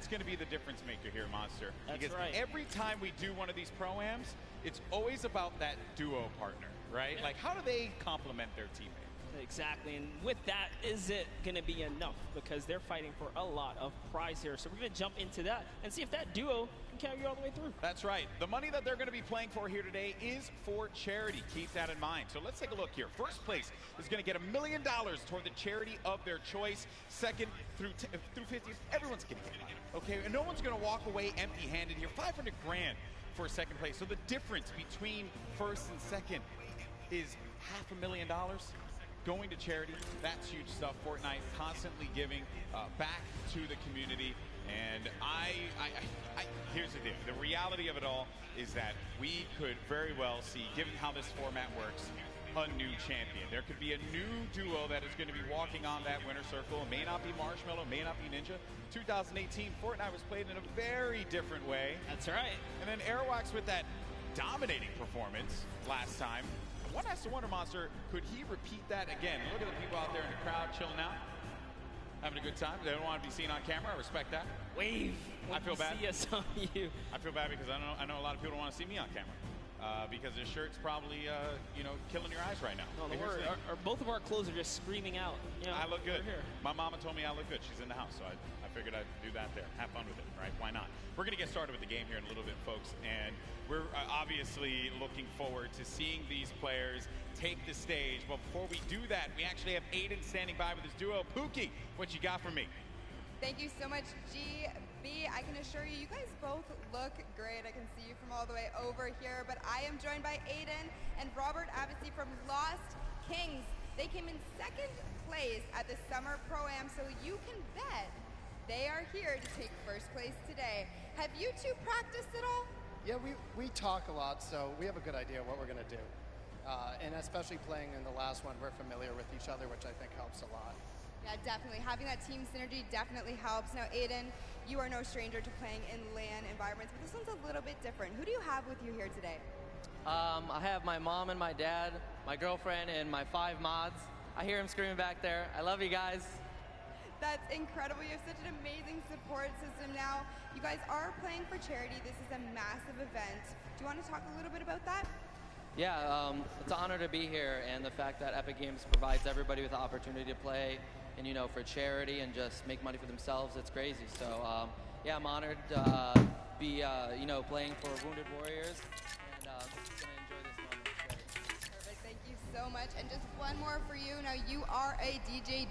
that's going to be the difference maker here, Monster. That's because right. every time we do one of these pro-ams, it's always about that duo partner, right? Yeah. Like, how do they complement their teammate? Exactly, and with that, is it going to be enough? Because they're fighting for a lot of prize here. So we're going to jump into that and see if that duo can carry you all the way through. That's right. The money that they're going to be playing for here today is for charity. Keep that in mind. So let's take a look here. First place is going to get $1 million toward the charity of their choice. Second through 50th, everyone's getting it. Okay, and no one's going to walk away empty-handed here. 500 grand for second place. So the difference between first and second is $500,000. Going to charity, that's huge stuff. Fortnite constantly giving back to the community. And here's the deal. The reality of it all is that we could very well see, given how this format works, a new champion. There could be a new duo that is going to be walking on that winner circle. It may not be Marshmallow, may not be Ninja. 2018, Fortnite was played in a very different way. That's right. And then Airwalks with that dominating performance last time. One has to wonder, Monster, could he repeat that again? Look at the people out there in the crowd chilling out, having a good time. They don't want to be seen on camera. I respect that. Wave. I feel bad. See us on you. I feel bad because I know a lot of people don't want to see me on camera. Because this shirt's probably, killing your eyes right now. No, both of our clothes are just screaming out. You know, I look good. Here. My mama told me I look good. She's in the house, so I figured I'd do that there. Have fun with it, right? Why not? We're going to get started with the game here in a little bit, folks, and we're obviously looking forward to seeing these players take the stage. But before we do that, we actually have Aiden standing by with his duo. Pookie, what you got for me? Thank you so much, GB. I can assure you, you guys both look great. I can see you from all the way over here, but I am joined by Aiden and Robert Abassi from Lost Kings. They came in second place at the Summer Pro-Am, so you can bet they are here to take first place today. Have you two practiced at all? Yeah, we talk a lot, so we have a good idea of what we're going to do. And especially playing in the last one, we're familiar with each other, which I think helps a lot. Yeah, definitely. Having that team synergy definitely helps. Now, Aiden, you are no stranger to playing in LAN environments, but this one's a little bit different. Who do you have with you here today? I have my mom and my dad, my girlfriend, and my 5 mods. I hear them screaming back there. I love you guys. That's incredible. You have such an amazing support system now. You guys are playing for charity. This is a massive event. Do you want to talk a little bit about that? Yeah, it's an honor to be here, and the fact that Epic Games provides everybody with the opportunity to play and, you know, for charity and just make money for themselves, it's crazy. So, yeah, I'm honored to be, playing for Wounded Warriors, and I'm just going to enjoy this moment. Perfect. Thank you so much. And just one more for you. Now, you are a DJ.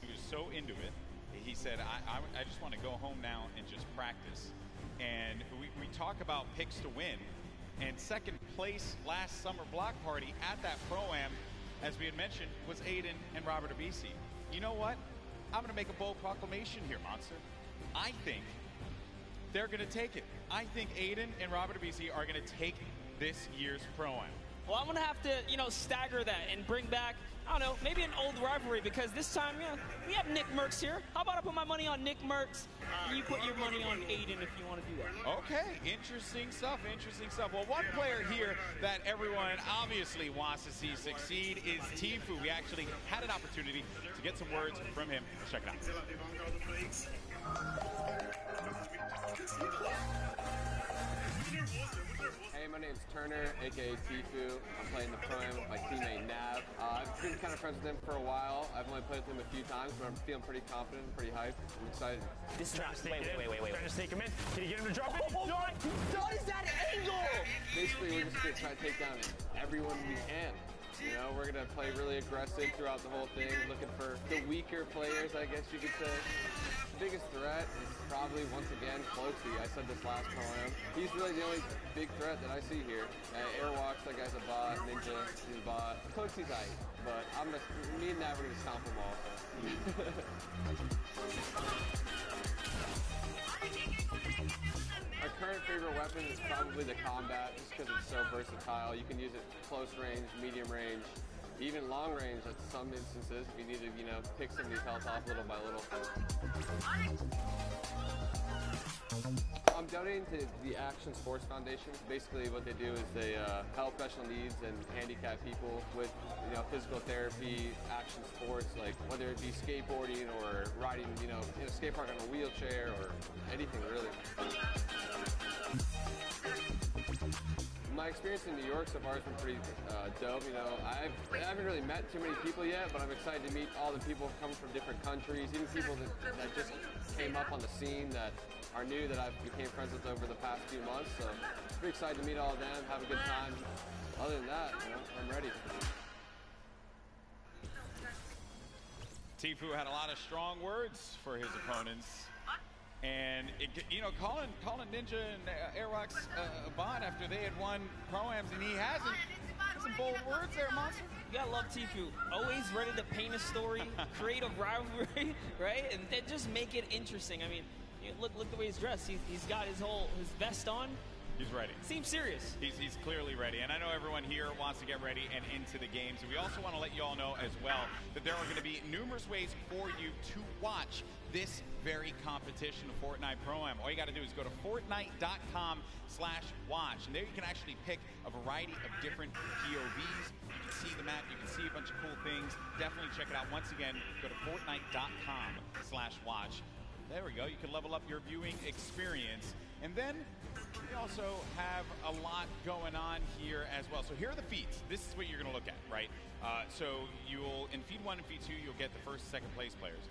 He was so into it. He said, I just want to go home now and just practice. And we talk about picks to win. And second place last summer block party at that Pro-Am, as we had mentioned, was Aiden and Robert Abassi. You know what? I'm going to make a bold proclamation here, Monster. I think they're going to take it. I think Aiden and Robert Abassi are going to take this year's Pro-Am. Well, I'm going to have to, stagger that and bring back, I don't know, maybe an old rivalry, because this time, we have Nick Merckx here. How about I put my money on Nick Merckx, and you put your money on Aiden if you want to do that. Okay, interesting stuff, interesting stuff. Well, one player here that everyone obviously wants to see succeed is Tfue. We actually had an opportunity to get some words from him. Let's check it out. Hey, my name's Turner, aka Tfue. I'm playing the Pro-Am with my teammate Nav. I've been kind of friends with him for a while. I've only played with him a few times, but I'm feeling pretty confident, pretty hyped. I'm excited. This is wait. Trying to stake him in. Can you get him to drop it? What is that angle? Basically, we're just going to try to take down everyone we can. You know, we're going to play really aggressive throughout the whole thing, looking for the weaker players, I guess you could say. The biggest threat is probably, once again, Cloaksy. I said this last Pro-Am. He's really the only big threat that I see here. Airwalks, that guy's a bot. Ninja, he's a bot. Cloaksy's hype, but me and Nav are going to stomp them all. Our current favorite weapon is probably the combat, just because it's so versatile. You can use it close range, medium range, even long range at some instances if you need to, you know, pick somebody's health off little by little. I'm donating to the Action Sports Foundation. Basically what they do is they help special needs and handicapped people with, you know, physical therapy, action sports, like whether it be skateboarding or riding, you know, in a skate park on a wheelchair or anything really. My experience in New York so far has been pretty dope. You know, I haven't really met too many people yet, but I'm excited to meet all the people coming from different countries, even people that just came up on the scene that are new that I became friends with over the past few months. So pretty excited to meet all of them, have a good time. Other than that, you know, I'm ready. Tfue had a lot of strong words for his opponents. And, you know, calling Ninja and Airwalks Bond after they had won Pro-Ams, and he hasn't. Some bold words there, Monster. You gotta love Tfue. Always ready to paint a story, create a rivalry, right? And then just make it interesting. I mean, you know, look the way he's dressed. He's got his vest on. He's ready. Seems serious. He's clearly ready. And I know everyone here wants to get ready and into the games. And we also want to let you all know as well that there are going to be numerous ways for you to watch this very competition of Fortnite Pro-Am. All you got to do is go to Fortnite.com/watch. And there you can actually pick a variety of different POVs. You can see the map. You can see a bunch of cool things. Definitely check it out. Once again, go to Fortnite.com/watch. There we go. You can level up your viewing experience. And then we also have a lot going on here as well. So here are the feeds. This is what you're going to look at, right? So you'll, in feed 1 and feed 2, you'll get the first, second place players.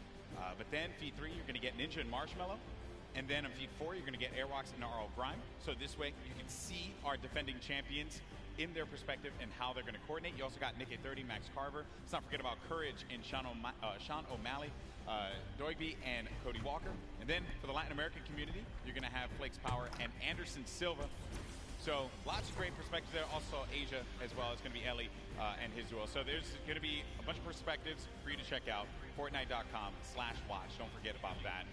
But then feed 3, you're going to get Ninja and Marshmallow. And then in feed 4, you're going to get Airwalks and RL Grime. So this way you can see our defending champions in their perspective and how they're going to coordinate. You also got Nick A30, Max Carver. Let's not forget about Courage and Sean O'Malley, Doigby, and Cody Walker. And then for the Latin American community, you're going to have Flakes Power and Anderson Silva. So lots of great perspectives there. Also Asia as well. It's going to be Ellie and his duo. So there's going to be a bunch of perspectives for you to check out. Fortnite.com/watch. Don't forget about that.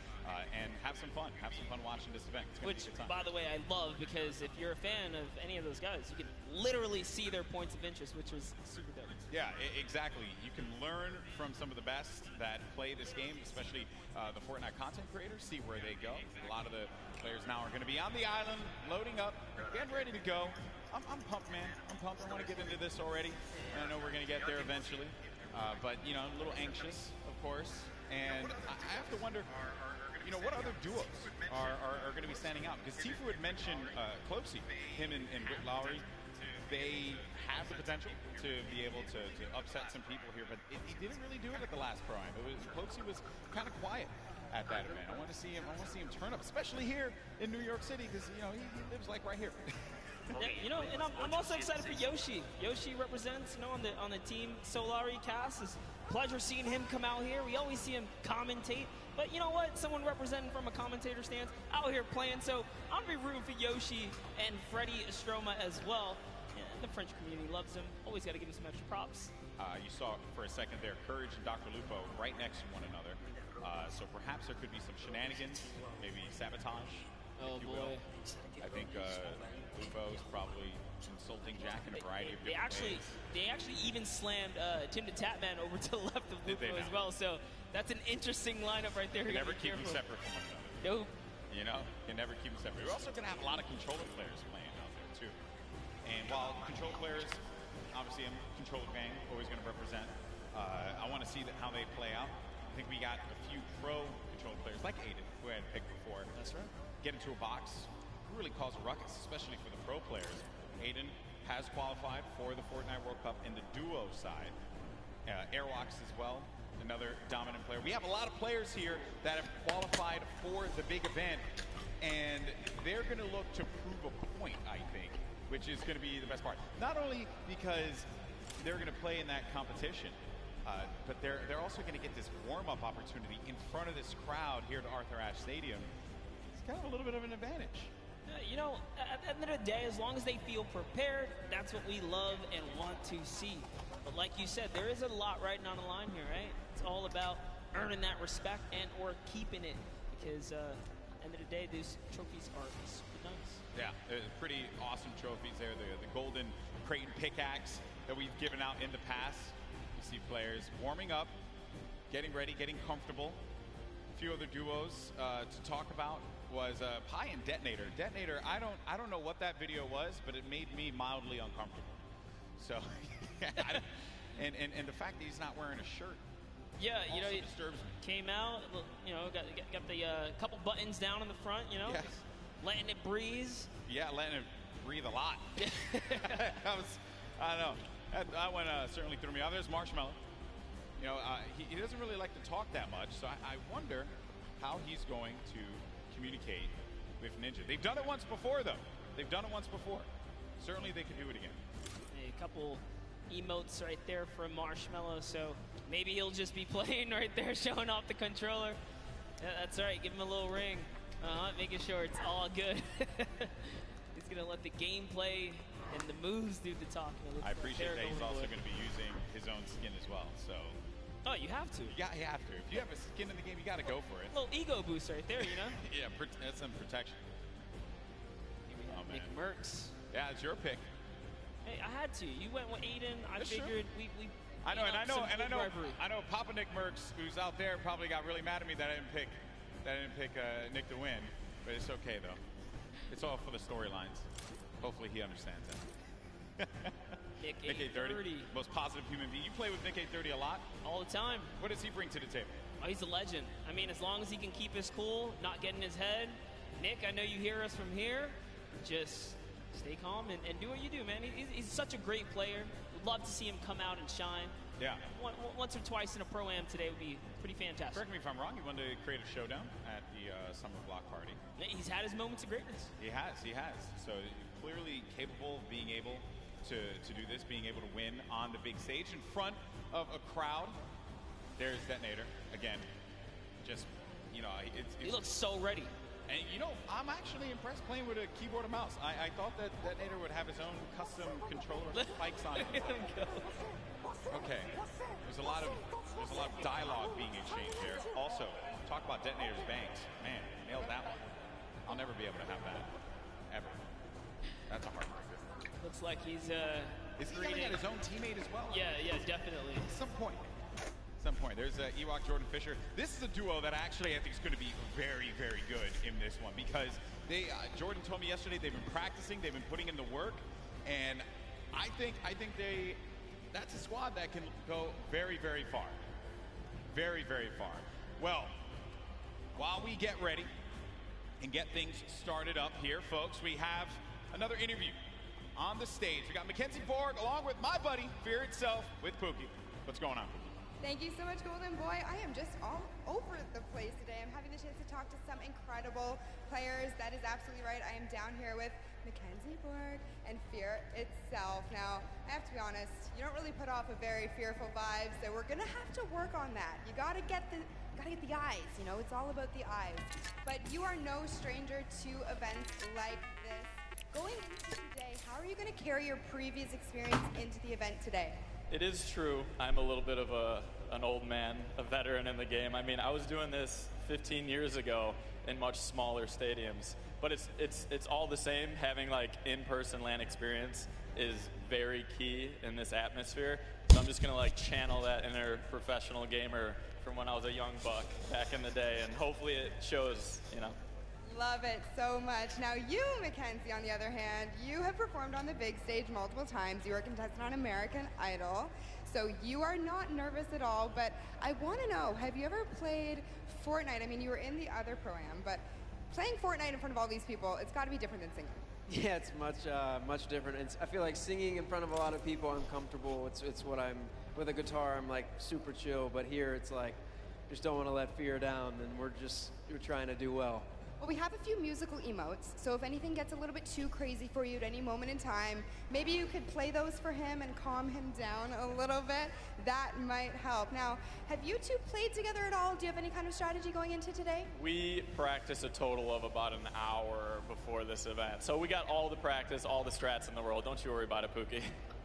And have some fun. Have some fun watching this event. It's Which, be a good time. by the way, I love, because if you're a fan of any of those guys, you can literally see their points of interest, which is super dope. Yeah, exactly. You can learn from some of the best that play this game, especially the Fortnite content creators, see where they go. A lot of the players now are going to be on the island, loading up, getting ready to go. I'm pumped, man. I'm pumped. I want to get into this already. And I know we're going to get there eventually. But, you know, a little anxious, of course. And I have to wonder, you know, what other duos are going to be standing out? Because Tfue had mentioned Closey, him and Britt Lowry. They have the potential to be able to upset some people here, but he didn't really do it at the last Pro-Am. Closey was kind of quiet at that event. I want to see him turn up, especially here in New York City, because, you know, he lives like right here. Yeah, you know, and I'm also excited for Yoshi. Yoshi represents, you know, on the Team Solari cast. It's a pleasure seeing him come out here. We always see him commentate, but you know what? Someone representing from a commentator stance out here playing. So I'm gonna be rooting for Yoshi and Freddie Estroma as well. Yeah, the French community loves him. Always got to give him some extra props. You saw for a second there, Courage and Dr. Lupo right next to one another. So perhaps there could be some shenanigans, maybe sabotage. Oh if you boy! Will. I think Lupo is probably insulting Jack in a variety of different ways. They actually even slammed Tim the Tatman over to the left of Lupo as well. So that's an interesting lineup right there. You can never keep them separate from one another. Nope. You know, you can never keep them separate. We're also going to have a lot of controller players playing out there too. And while control players, obviously I'm controller gang, always going to represent. I want to see how they play out. I think we got a few pro control players like Aiden, who I had picked before. That's right. Get into a box, really cause a ruckus, especially for the pro players. Aiden has qualified for the Fortnite World Cup in the duo side. Airwalks as well, another dominant player. We have a lot of players here that have qualified for the big event, and they're going to look to prove a point, I think, which is going to be the best part. Not only because they're going to play in that competition, but they're also going to get this warm-up opportunity in front of this crowd here at Arthur Ashe Stadium. It's kind of a little bit of an advantage. You know, at the end of the day, as long as they feel prepared, that's what we love and want to see. But like you said, there is a lot riding on the line here, right? It's all about earning that respect and or keeping it, because at the end of the day, these trophies are super nice. Yeah, pretty awesome trophies there. The golden Creighton pickaxe that we've given out in the past. You see players warming up, getting ready, getting comfortable. A few other duos to talk about was Pi and Detonator. Detonator, I don't know what that video was, but it made me mildly uncomfortable. So, and the fact that he's not wearing a shirt. Yeah, you know, also he disturbs me. came out, you know, got the couple buttons down in the front, you know, Yes. letting it breathe. Yeah, letting it breathe a lot. I don't know. That one certainly threw me off. There's Marshmallow. You know, he doesn't really like to talk that much, so I wonder how he's going to communicate with Ninja. They've done it once before, though. They've done it once before. Certainly they could do it again. A couple emotes right there from Marshmallow, so maybe he'll just be playing right there, showing off the controller. Yeah, that's right, give him a little ring. Making sure it's all good. He's going to let the gameplay and the moves do the talking. I appreciate that he's also going to be using his own skin as well, so. Oh, you have to. Yeah, you have to. If you have a skin in the game, you got to go for it. A little ego boost right there, you know? Yeah, that's some protection. Oh, Nick Merckx. Yeah, it's your pick. Hey, I had to. You went with Aiden. I figured we I know, I know. Papa Nick Merckx, who's out there, probably got really mad at me that I didn't pick Nick to win, but it's okay though. It's all for the storylines. Hopefully he understands that. Nick A30, most positive human being. You play with Nick A30 a lot? All the time. What does he bring to the table? Oh, he's a legend. I mean, as long as he can keep his cool, not get in his head. Nick, I know you hear us from here. Just stay calm and do what you do, man. He's such a great player. Would love to see him come out and shine. Yeah. Once or twice in a Pro-Am today would be pretty fantastic. Correct me if I'm wrong. He wanted to create a showdown at the Summer Block Party. He's had his moments of greatness. He has. So clearly capable of being able to do this, being able to win on the big stage in front of a crowd. There's Detonator again. Just, you know, he looks so ready. And, you know, I'm actually impressed playing with a keyboard and mouse. I thought that Detonator would have his own custom controller spikes on it. Okay. There's a lot of dialogue being exchanged there. Also, talk about Detonator's bangs. Man, nailed that one. I'll never be able to have that. Ever. That's a hard one. Looks like he's Is he yelling at his own teammate as well? Yeah, definitely. At some point. There's Ewok Jordan Fisher. This is a duo that actually I think is going to be very, very good in this one because Jordan told me yesterday they've been practicing, they've been putting in the work, and I think that's a squad that can go very, very far. Very, very far. Well, while we get ready and get things started up here, folks, we have another interview on the stage. We got Mackenzie Borg along with my buddy, Fear Itself, with Pookie. What's going on, Pookie? Thank you so much, Golden Boy. I am just all over the place today. I'm having the chance to talk to some incredible players. That is absolutely right. I am down here with Mackenzie Borg and Fear Itself. Now, I have to be honest, you don't really put off a very fearful vibe, so we're gonna have to work on that. You gotta get the eyes, you know, it's all about the eyes. But you are no stranger to events like this. Going into today, how are you gonna carry your previous experience into the event today? It is true. I'm a little bit of an old man, a veteran in the game. I mean, I was doing this 15 years ago in much smaller stadiums, but it's all the same. Having like in-person LAN experience is very key in this atmosphere. So I'm just gonna like channel that inner professional gamer from when I was a young buck back in the day, and hopefully it shows, you know. Love it so much. Now you, Mackenzie, on the other hand, you have performed on the big stage multiple times. You were a contestant on American Idol, so you are not nervous at all, but I want to know, have you ever played Fortnite? I mean, you were in the other Pro-Am, but playing Fortnite in front of all these people, it's got to be different than singing. Yeah, it's much different. I feel like singing in front of a lot of people, I'm comfortable. It's what I'm, with a guitar, I'm like super chill, but here it's like, just don't want to let fear down, and we're trying to do well. Well, we have a few musical emotes, so if anything gets a little bit too crazy for you at any moment in time, maybe you could play those for him and calm him down a little bit. That might help. Now, have you two played together at all? Do you have any kind of strategy going into today? We practiced a total of about an hour before this event. So we got all the practice, all the strats in the world. Don't you worry about it, Pookie.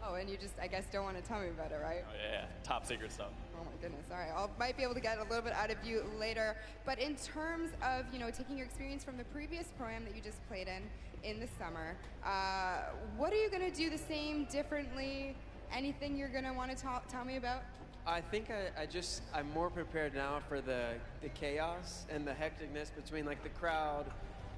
Oh, and you just, I guess, don't want to tell me about it, right? Oh, yeah, top secret stuff. Oh my goodness. All right. I might be able to get a little bit out of you later. But in terms of, taking your experience from the previous Pro-Am that you just played in the summer, what are you going to do the same, differently? Anything you're going to want to tell me about? I think I'm more prepared now for the chaos and the hecticness between like the crowd,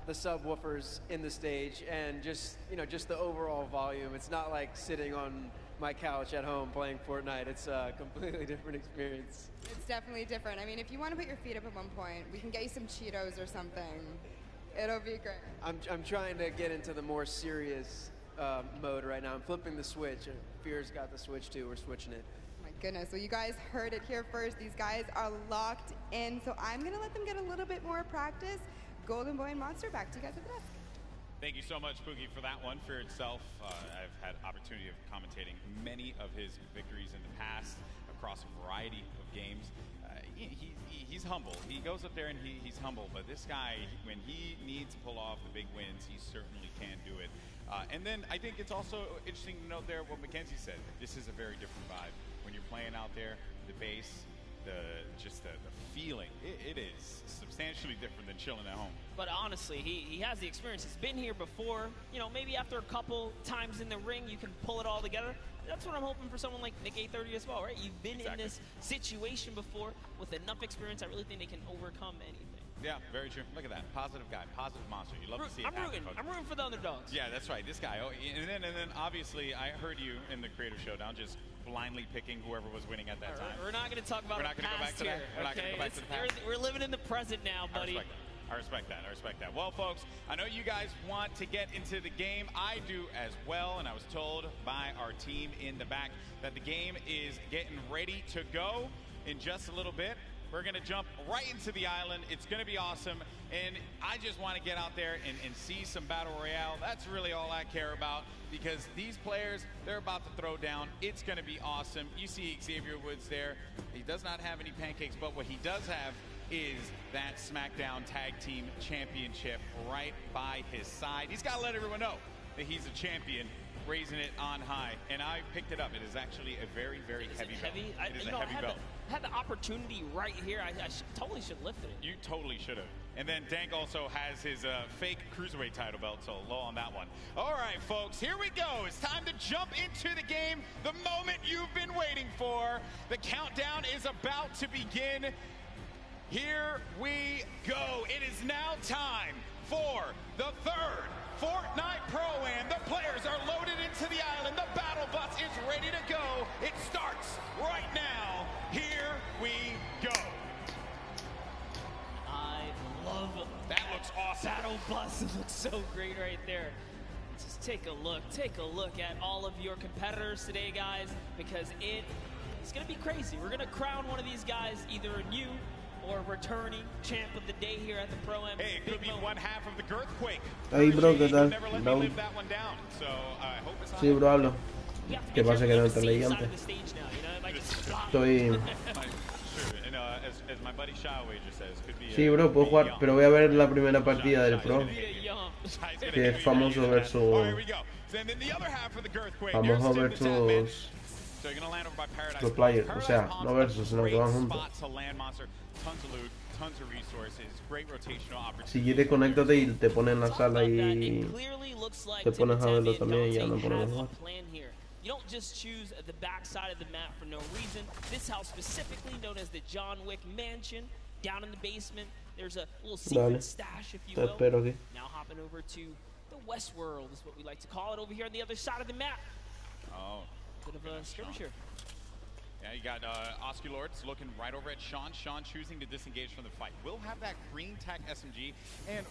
the subwoofers in the stage, and just the overall volume. It's not like sitting on my couch at home playing Fortnite. It's a completely different experience. It's definitely different. I mean, if you want to put your feet up at one point, we can get you some Cheetos or something. It'll be great. I'm trying to get into the more serious mode right now. I'm flipping the switch. Fear's got the switch too. We're switching it. My goodness. Well, you guys heard it here first. These guys are locked in, so I'm going to let them get a little bit more practice. Golden Boy and Monster, back to you guys at the desk. Thank you so much, Pookie, for that one. For itself, I've had opportunity of commentating many of his victories in the past across a variety of games. He's humble. He goes up there and he's humble, but this guy, when he needs to pull off the big wins, he certainly can do it. And then I think it's also interesting to note there what Mackenzie said. This is a very different vibe. When you're playing out there, the bass, the feeling, it is substantially different than chilling at home. But honestly, he has the experience. He's been here before. Maybe after a couple times in the ring, you can pull it all together. That's what I'm hoping for someone like Nick A30 as well, right? You've been in this situation before with enough experience. I really think they can overcome anything. Yeah, very true. Look at that. Positive guy, positive monster. You love to see it happen. I'm rooting for the underdogs. Yeah, that's right. This guy. Oh, and then obviously, I heard you in the Creator Showdown just blindly picking whoever was winning at that time. We're not going to talk about the past here. We're not going to go back to the past. We're living in the present now, buddy. I respect that. Well, folks, I know you guys want to get into the game. I do as well, and I was told by our team in the back that the game is getting ready to go in just a little bit. We're going to jump right into the island. It's going to be awesome, and I just want to get out there and see some Battle Royale. That's really all I care about, because these players, they're about to throw down. It's going to be awesome. You see Xavier Woods there. He does not have any pancakes, but what he does have is that SmackDown Tag Team Championship right by his side. He's got to let everyone know that he's a champion, raising it on high, and I picked it up. It is actually a very, very heavy belt. It is a heavy belt. I had the opportunity right here. I totally should lift it. You totally should have. And then Dank also has his fake Cruiserweight title belt, so low on that one. All right, folks, here we go. It's time to jump into the game, the moment you've been waiting for. The countdown is about to begin. Here we go. It is now time for the third Fortnite Pro-Am. The players are loaded into the island. The battle bus is ready to go. It starts right now. Here we go. I love that. Looks awesome. Battle bus looks so great right there. Just take a look. Take a look at all of your competitors today, guys, because it's going to be crazy. We're going to crown one of these guys, either a new or returning champ of the day here at the Pro-Am. Hey, it could be one half of the Girthquake. Hey, bro, ¿qué tal? Live that one down. So, I hope it's sí, bro, hablo. ¿Qué pasa que no te leí antes? Estoy... Sí, bro, puedo jugar, pero voy a ver la primera partida del Pro. Que es famoso versus... Famoso versus... Los players, o sea, no versus, sino que van juntos. Si quieres, conéctate y te pones en la sala y te pones a verlo también y ya no podemos jugar. You don't just choose the back side of the map for no reason. This house, specifically known as the John Wick Mansion, down in the basement, there's a little secret stash, if you will. Now hopping over to the West World is what we like to call it over here on the other side of the map. Oh. Bit of a skirmish here. Yeah, you got Oscar Lords looking right over at Sean. Sean choosing to disengage from the fight. Will have that green tech SMG and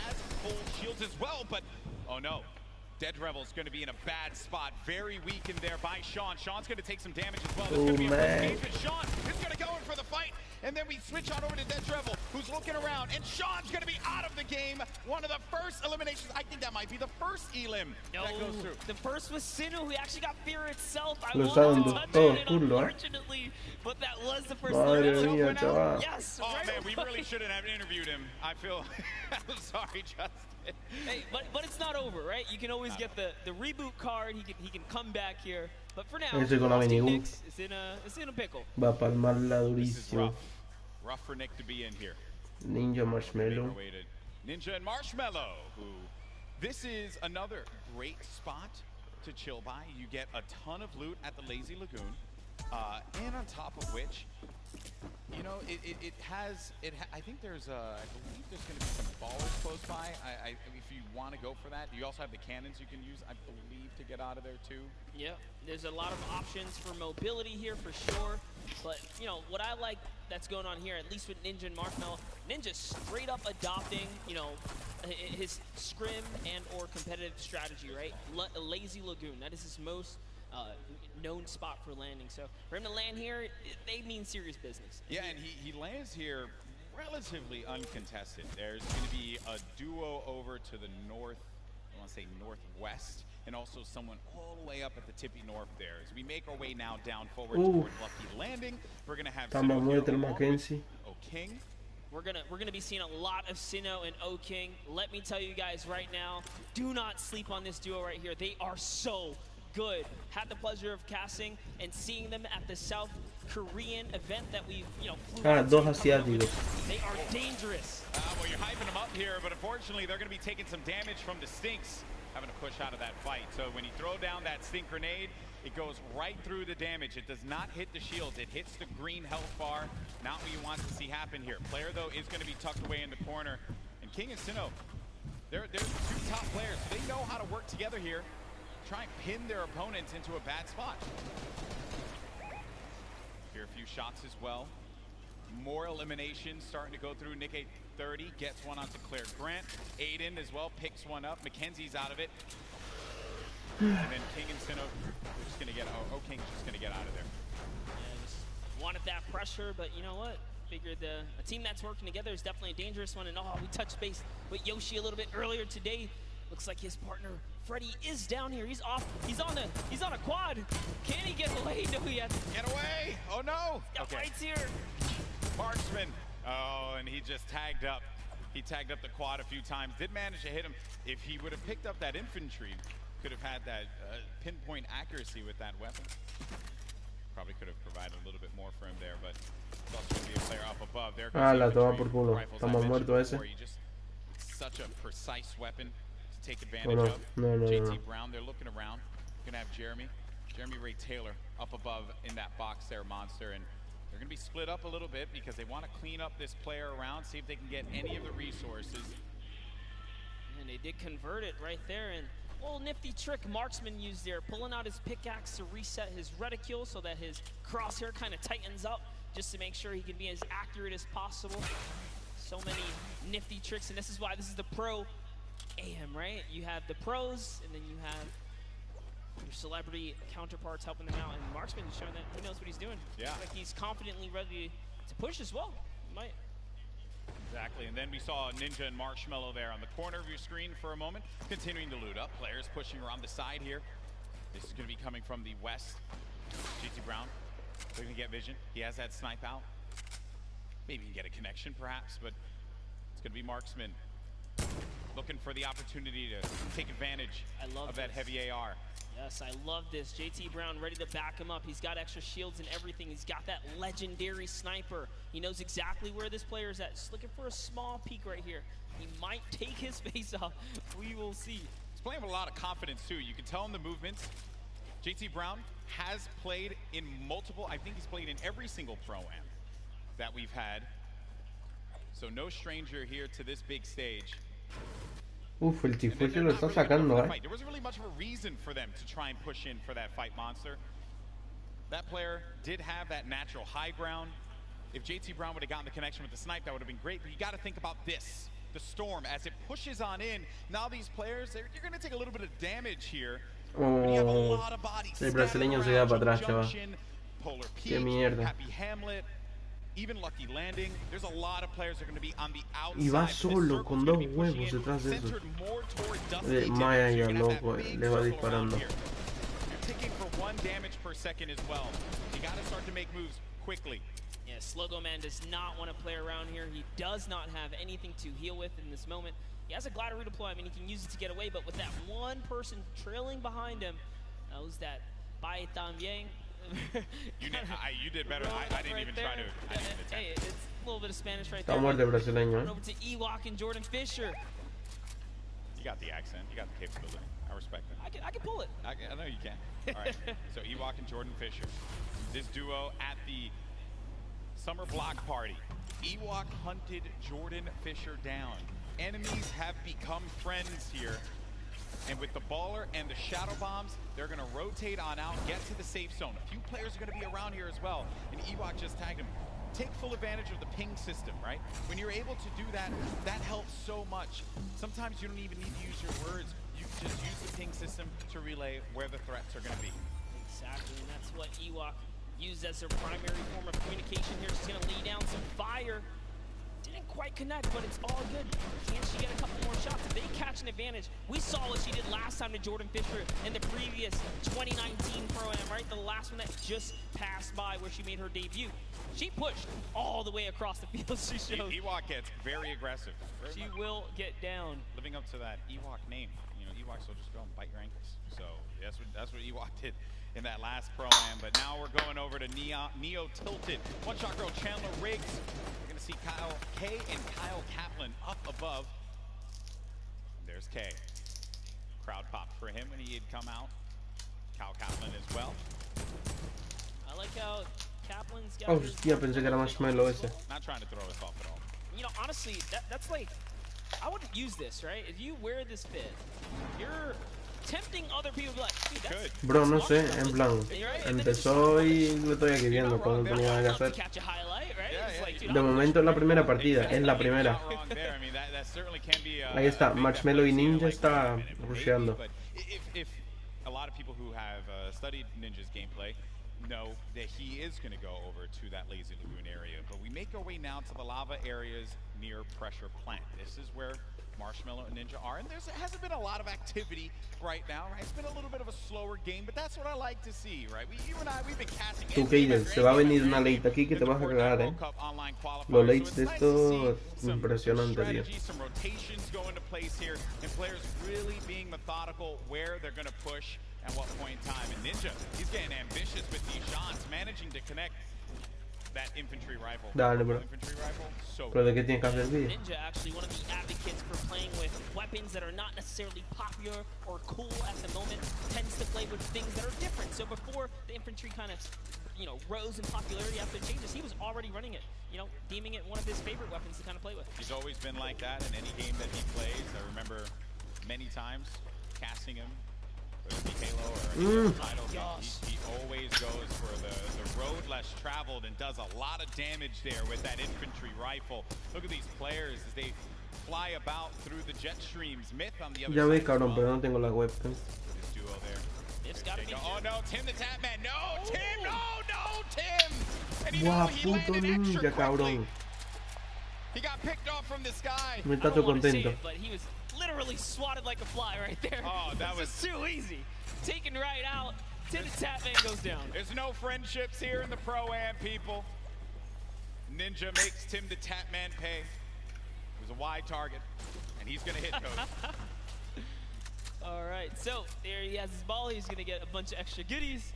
has full shields as well, but oh no. Dead Rebel's going to be in a bad spot. Very weak in there by Sean. Sean's going to take some damage as well. There's going to be a first engagement. Sean is going to go in for the fight. And then we switch on over to Dead Rebel, who's looking around. And Sean's going to be out of the game. One of the first eliminations. I think that might be the first elim that goes through. The first was Sinu, who actually got Fear itself. I wanted to touch it, unfortunately. But that was the first elimination. Yes. Oh, man, we really shouldn't have interviewed him. I feel... I'm sorry, Justin. Hey, but it's not over, right? You can always get the reboot card. He can come back here. But for now, Ese con la Nick's is in a pickle. Va a palmarla This is durísimo. rough for Nick to be in here. Ninja Marshmallow. Ninja and Marshmallow, who this is another great spot to chill by. You get a ton of loot at the Lazy Lagoon, and on top of which, you know, I think there's I believe there's going to be some ballers close by. If you want to go for that, you also have the cannons you can use, I believe, to get out of there too. Yeah, there's a lot of options for mobility here for sure. But you know what I like that's going on here, at least with Ninja and Marshmallow. Ninja straight up adopting, you know, his scrim and or competitive strategy, right? Lazy Lagoon, that is his most known spot for landing. So for him to land here, they mean serious business. Yeah, and he lands here relatively uncontested. There's going to be a duo over to the north, I want to say northwest, and also someone all the way up at the tippy north there. As we make our way now down forward toward Lucky Landing, we're going to have King. We're gonna be seeing a lot of Sinnoh and O-King. Let me tell you guys right now, do not sleep on this duo right here. They are so good. Had the pleasure of casting and seeing them at the South Korean event that we, you know, flew dos asiáticos. They are dangerous. Well, you're hyping them up here, but unfortunately, they're going to be taking some damage from the Stinks, having to push out of that fight. So when you throw down that Stink grenade, it goes right through the damage. It does not hit the shields. It hits the green health bar. Not what you want to see happen here. Player, though, is going to be tucked away in the corner. And King and Sinnoh, they're the two top players. They know how to work together here. Try and pin their opponents into a bad spot. Here a few shots as well. More eliminations starting to go through. Nick 830 gets one onto Claire Grant. Aiden as well picks one up. Mackenzie's out of it. And then King and Sinnoh, they're just going to get, King's just going to get out of there. Yeah, just wanted that pressure, but you know what? Figured a team that's working together is definitely a dangerous one. And we touched base with Yoshi a little bit earlier today. Looks like his partner Freddy is down here. He's off. He's on a quad. Can he get away? No, he has to get away. Oh no. Okay. Fight's here. Marksman. Oh, and he just tagged up. He tagged up the quad a few times. Did manage to hit him. If he would have picked up that infantry, could have had that pinpoint accuracy with that weapon. Probably could have provided a little bit more for him there, but it's also going to be a player up above. There goes la toma por culo. Estamos muertos ese. Such a precise weapon to take advantage of. JT Brown, they're looking around. Going to have Jeremy Ray Taylor up above in that box there, Monster, and they're going to be split up a little bit because they want to clean up this player around, see if they can get any of the resources. And they did convert it right there, and little nifty trick Marksman used there, pulling out his pickaxe to reset his reticule so that his crosshair kind of tightens up just to make sure he can be as accurate as possible. So many nifty tricks, and this is why this is the pro AM, right? You have the pros, and then you have your celebrity counterparts helping them out, and Marksman is showing that he knows what he's doing. Yeah. Like he's confidently ready to push as well. He might. Exactly, and then we saw Ninja and Marshmallow there on the corner of your screen for a moment, continuing to loot up. Players pushing around the side here. This is going to be coming from the west. JT Brown, they're going to get vision. He has that snipe out. Maybe you can get a connection perhaps, but it's going to be Marksman looking for the opportunity to take advantage of that heavy AR. Yes, I love this. JT Brown ready to back him up. He's got extra shields and everything. He's got that legendary sniper. He knows exactly where this player is at. Just looking for a small peek right here. He might take his face off. We will see. He's playing with a lot of confidence, too. You can tell in the movements. JT Brown has played in multiple, I think he's played in every single Pro-Am that we've had. So no stranger here to this big stage. Uf, el Chifuchi lo está sacando, There wasn't really much of a reason for them to try and push in for that fight, Monster. That player did have that natural high ground. If JT Brown would have gotten the connection with the snipe, that would have been great. But you got to think about this, the storm, as it pushes on in. Now these players, you're going to take a little bit of damage here. But you have a lot of bodies. El brasileño se da para atrás, chaval. Polar Qué Peak, mierda. Happy Hamlet, even Lucky Landing. There's a lot of players that are going to be on the outside. Y va solo con dos huevos detrás de eso. Maya ya loco, le va disparando. You're ticking for 1 damage per second as well. You got to start to make moves quickly. Yes, Logo Man does not want to play around here. He does not have anything to heal with in this moment. He has a glider redeploy. I mean, he can use it to get away, but with that one person trailing behind him, that was that Bai También. You did better. I didn't even try to. Hey, it's a little bit of Spanish right Está there. muerto brasileño, Over to Ewok and Jordan Fisher. You got the accent. You got the capability. I respect it. I can pull it. I know you can. All right. So Ewok and Jordan Fisher. This duo at the summer block party. Ewok hunted Jordan Fisher down. Enemies have become friends here. And with the baller and the shadow bombs, they're going to rotate on out, get to the safe zone. A few players are going to be around here as well. And Ewok just tagged him. Take full advantage of the ping system, right? When you're able to do that, that helps so much. Sometimes you don't even need to use your words. You just use the ping system to relay where the threats are going to be. Exactly, and that's what Ewok used as their primary form of communication here. She's going to lay down some fire. Didn't quite connect, but it's all good. Can she get a couple more shots? If they catch an advantage, we saw what she did last time to Jordan Fisher in the previous 2019 Pro-Am, right? The last one that just passed by where she made her debut. She pushed all the way across the field. She shows. Ewok gets very aggressive. She will get down. Living up to that Ewok name. You know, Ewoks will just go and bite your ankles. So that's what Ewok did in that last Pro-Am. But now we're going over to Neo Tilted. One shot girl Chandler Riggs. We're going to see Kyle K and Kyle Kaplan up above. There's K. Crowd popped for him when he had come out. Kyle Kaplan as well. I like how Kaplan's got hostia, pensé que era Marshmello ese. Not trying to throw us off at all. You know, honestly, that's like, I wouldn't use this, right? If you wear this fit, you're tempting other people to be like, dude, that's... Bro, no sé, en plan, empezó y lo estoy aquí viendo cuando tenía que hacer. De momento es la primera partida, es la primera. Ahí está, Marshmello y Ninja está rusheando. A lot of people who have studied Ninja's gameplay know that he is going to go over to that Lazy Lagoon area. But we make our way now to the lava areas near Pressure Plant. This is where Marshmello and Ninja are, and there hasn't been a lot of activity right now, right? It's been a little bit of a slower game, but that's what I like to see, right? You and I, we've been casting. Tú, Kaden, se va a venir una late aquí que te vas a cagar, Los lates de esto, impresionante, tío. Some rotations go into place here, and players really being methodical where they're going to push at what point in time. And Ninja, he's getting ambitious with these shots, managing to connect that infantry rifle. Dale, bro. Infantry rifle, so Pero de qué tienes que hacer vídeo. Ninja actually one of the advocates for playing with weapons that are not necessarily popular or cool at the moment, tends to play with things that are different. So before the infantry kind of, you know, rose in popularity after the changes, he was already running it, you know, deeming it one of his favorite weapons to kind of play with. He's always been like that in any game that he plays. I remember many times casting him. Halo or title, he always goes for the road less traveled and does a lot of damage there with that infantry rifle. Look at these players as they fly about through the jet streams. Myth on the other ya side. ves, cabrón, pero no tengo la webcam. This duo there. It's gotta be oh no, Tim the Tapman. No, Tim, no, Tim. And you Buah, know, he puto landed extra ninja, cabrón. quickly. He got picked off from the sky. Me está todo contento. It, but he was literally swatted like a fly right there. Oh, that was too easy. Taken right out. Tim the Tapman goes down. There's no friendships here in the Pro-Am, people. Ninja makes Tim the Tapman pay. It was a wide target, and he's going to hit those. All right, so there he has his ball. He's going to get a bunch of extra goodies.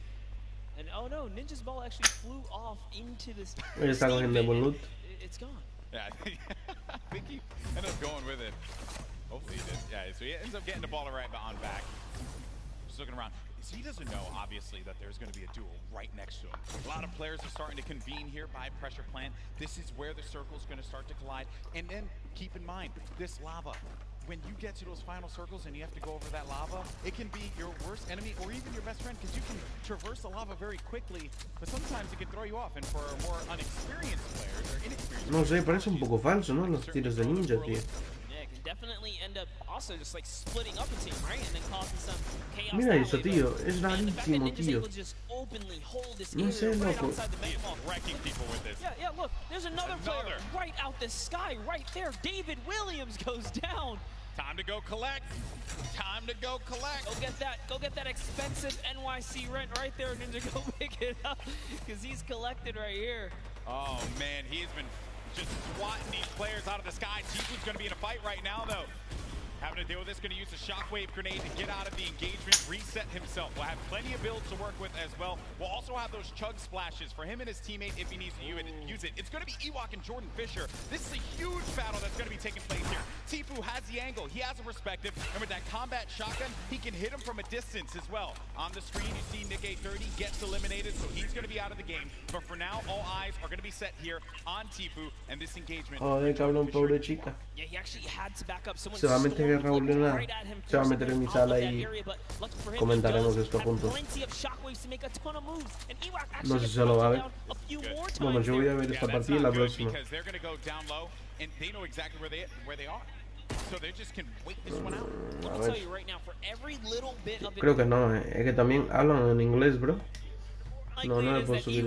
And oh no, Ninja's ball actually flew off into this. It's gone. Yeah, I think he ended up going with it. Hopefully he did. Yeah, so he ends up getting the ball right on back. Just looking around. So he doesn't know, obviously, that there's going to be a duel right next to him. A lot of players are starting to convene here by Pressure Plant. This is where the circle's going to start to collide. And then keep in mind, this lava. When you get to those final circles and you have to go over that lava, it can be your worst enemy or even your best friend, because you can traverse the lava very quickly, but sometimes it can throw you off. And for more unexperienced players or inexperienced no sé, parece un poco falso, ¿no? Los tiros de Ninja, tío. Yeah, can definitely end up also just like splitting up a team, right? And then causing some chaos. Mira eso, tío. Es rarísimo, tío. No sé, loco. Wrecking people with this. Yeah, look, there's another player right out the sky, right there. David Williams goes down. Time to go collect. Time to go collect. Go get that expensive NYC rent right there, Ninja. Go pick it up, because he's collected right here. Oh man, he's been just swatting these players out of the sky. Tifu's going to be in a fight right now, though. Having to deal with this, going to use a shockwave grenade to get out of the engagement, reset himself. We'll have plenty of builds to work with as well. We'll also have those chug splashes for him and his teammate if he needs to use it. It's going to be Ewok and Jordan Fisher. This is a huge battle that's going to be taking place here. Tfue has the angle. He has a perspective. And with that combat shotgun, he can hit him from a distance as well. On the screen, you see Nick 830 gets eliminated, so he's going to be out of the game. But for now, all eyes are going to be set here on Tfue and this engagement. Joder, cabrón, pobre chica. Se va a meter en Raúl Luna. Se va a meter en mi sala y comentaremos esto juntos. No sé si se lo va a ver. Bueno, yo voy a ver esta partida y la próxima. A ver. Creo que no, es que también hablan en inglés, bro. No, no le puedo subir.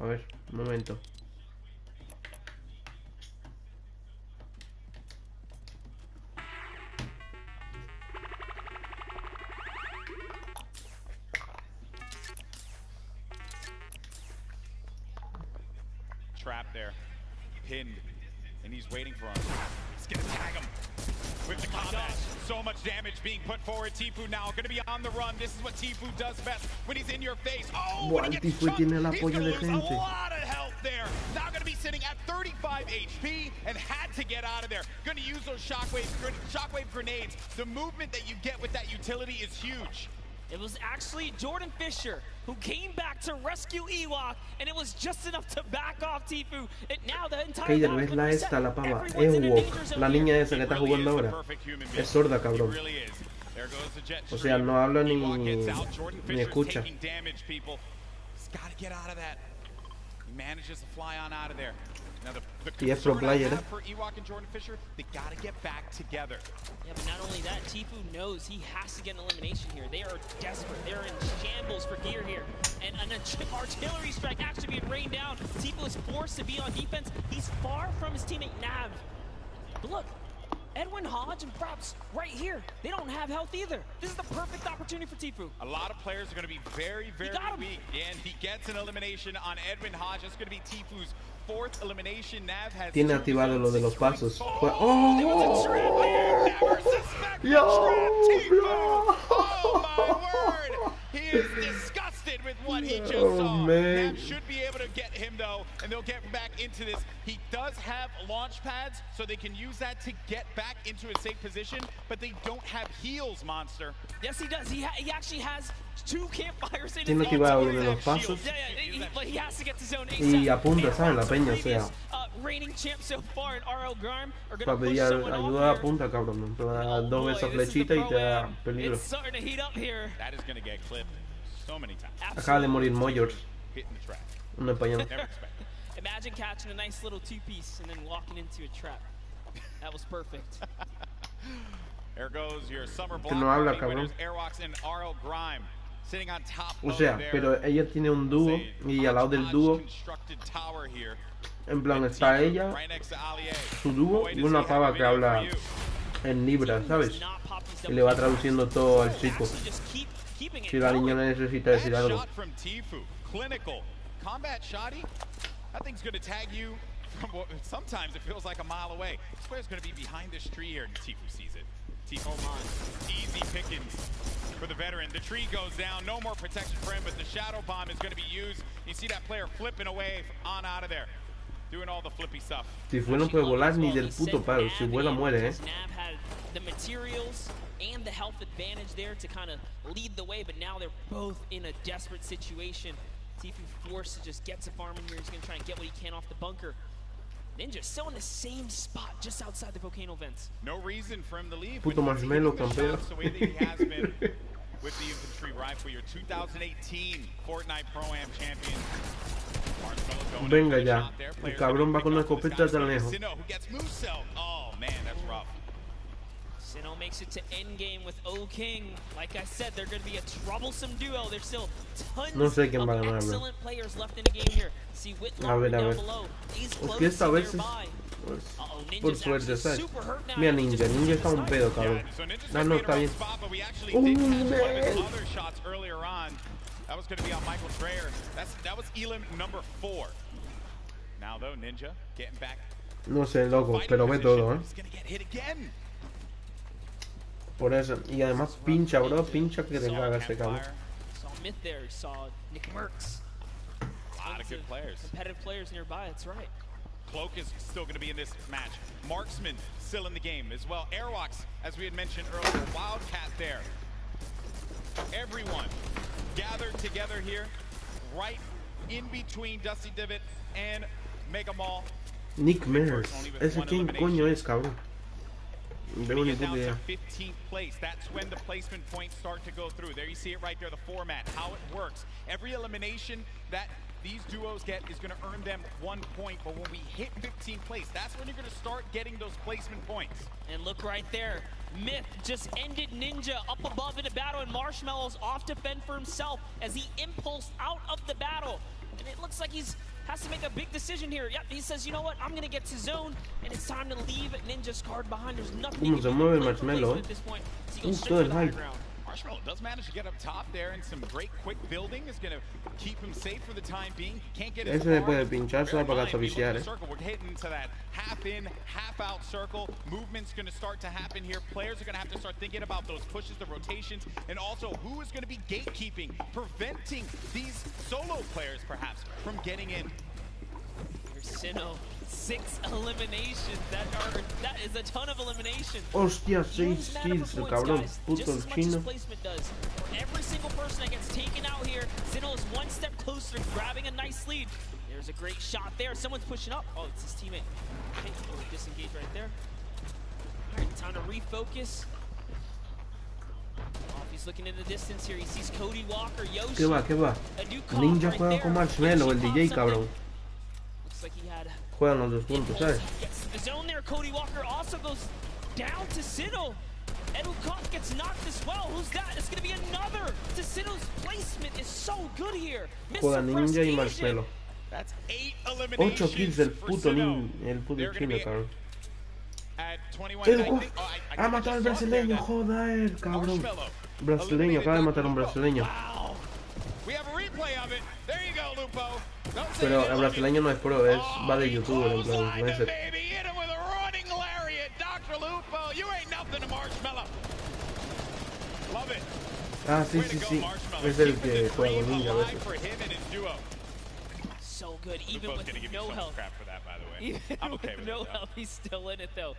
A ver, un momento. Trap there, pinned, and he's waiting for him. He's gonna tag him with the combat. So much damage being put forward. Tfue now gonna be on the run. This is what Tfue does best when he's in your face. Oh, when he gets chunked, he's gonna lose a lot of health there. Now gonna be sitting at 35 HP and had to get out of there. Gonna use those shockwave grenades. The movement that you get with that utility is huge. It was actually Jordan Fisher who came back to rescue Ewok, and it was just enough to back off Tfue. And now the entire Kaider, ¿ves la esta, la pava? Ewok, la niña esa que está jugando ahora. Es sorda, cabrón. O sea, no habla ni escucha. Y es pro player, for Ewok and Jordan Fisher, they gotta get back together. Yeah, but not only that, Tfue knows he has to get an elimination here. They are desperate. They're in shambles for gear here. And an artillery strike actually being rained down. Tfue is forced to be on defense. He's far from his teammate Nav. But look, Edwin Hodge and Props right here. They don't have health either. This is the perfect opportunity for Tfue. A lot of players are going to be very, very weak. And he gets an elimination on Edwin Hodge. That's going to be Tfue's fourth elimination. Nav has tiene activado lo de los pasos. Oh, Yo, oh my word! He is disgusted with what he just saw. Man. Nav should be able to get him though, and they'll get back into this. He does have launch pads, so they can use that to get back into a safe position, but they don't have heals, Monster. Yes, he does. He actually has two campfires in tiene activado lo de los pasos. but he has to get to zone Y apunta, ¿sabes? La peña, o sea. Reigning champ so far in RL Grime are para pedir ayuda apunta, cabrón. Te da dos veces la flechita y te da peligro. Acaba de morir Moyors. Un español. Imagine catching a nice little two-piece and then walking into a trap. That was perfect. There goes your summer que no habla, cabrón. O sea, pero ella tiene un dúo y al lado del dúo, en plan, está ella, su dúo y una pava que habla en libras, ¿sabes? Y le va traduciendo todo al chico. Si la niña necesita decir algo. That thing's going to tag you from what sometimes it feels like a mile away. This player's going to be behind this tree here, and Tfue sees it. Tfue easy pickings for the veteran. The tree goes down, no more protection for him, but the shadow bomb is going to be used. You see that player flipping away on out of there, doing all the flippy stuff. Tfue no puede volar ni del puto palo. Si vuela muere, Nav had the materials and the health advantage there to kind of lead the way, but now they're both in a desperate situation. Tfue forced to just get to farming here. He's going to try and get what he can off the bunker. Ninja still in the same spot just outside the volcano vents. No reason for him to leave. Puto marshmallow campero. The way that he has been with the infantry rifle, your 2018 Fortnite Pro-Am champion. Venga ya. El cabrón va con una escopeta de lejos. Oh man, that's rough. Sinnoh makes it to endgame with O King. Like I said, they're going to be a troublesome duo. There's still tons of excellent players left in the game here. See Whitlock down below. He's close to nearby. Por suerte, ¿sabes? Mira Ninja está un pedo, cabrón. No, está bien. That was going to be on Michael Dreyer. That was Elam number 4. Now though, Ninja getting back No sé, loco, pero ve todo, ¿eh? Por eso. Y además pincha, bro. Pincha que te caga ese cabrón. Myth there, you saw Nick Merckx. A lot of good players. Competitive players nearby, that's right. Cloak is still going to be in this match. Marksman still in the game as well. Airwalks, as we had mentioned earlier, Wildcat there. Everyone gathered together here, right in between Dusty Divot and Mega Mall. Nick Merckx. ¿Ese quién coño es, cabrón? When you get down to 15th place, that's when the placement points start to go through. There you see it right there, the format, how it works. Every elimination that these duos get is going to earn them 1 point, but when we hit 15th place, that's when you're going to start getting those placement points. And look right there, Myth just ended Ninja up above in a battle, and Marshmallow's off to fend for himself as he impulsed out of the battle. And it looks like he's has to make a big decision here. Yep, he says, you know what, I'm going to get to zone, and it's time to leave Ninja's card behind. There's nothing ¿Cómo se mueve Marshmallow, at this point. Todo el hype. Marshmallow does manage to get up top there, and some great quick building is going to keep him safe for the time being. Can't get his Ese después de pinchar se va para casa a viciar, We're hitting to that half in, half out circle. Movement's going to start to happen here. Players are going to have to start thinking about those pushes, the rotations, and also who is going to be gatekeeping, preventing these solo players perhaps from getting in. Sinnoh, 6 eliminations. That is a ton of eliminations. Hostia, 6 kills, el cabrón, puto el chino. Every single person that gets taken out here, Sinnoh is 1 step closer to grabbing a nice lead. There's a great shot there. Someone's pushing up. Oh, it's his teammate. Okay, disengage right there. All right, time to refocus. Oh, he's looking in the distance here. He sees Cody Walker, Yoshi. ¿Qué va, qué va? Ninja juega con Marshmallow, el DJ, cabrón. Like he had juegan los dos juntos, ¿sabes? Gets to the zone there. Cody Walker also goes down to Sinnoh. Edu Koff gets knocked as well. Who's that? It's going to be another. Sinnoh's placement is so good here. Juega Ninja y Marshmallow. That's 8 eliminations. 8 kills del puto el puto chino, cabrón. Ha matado al brasileño, joder, cabrón. Brasileño, acaba de matar a un brasileño. Pero el brasileño no es pro, va de youtuber, en plan, no es el... Ah, sí, sí, sí. Es el que juega con Ninja a veces. So good, even with no health. Even with no health, he's still in it though.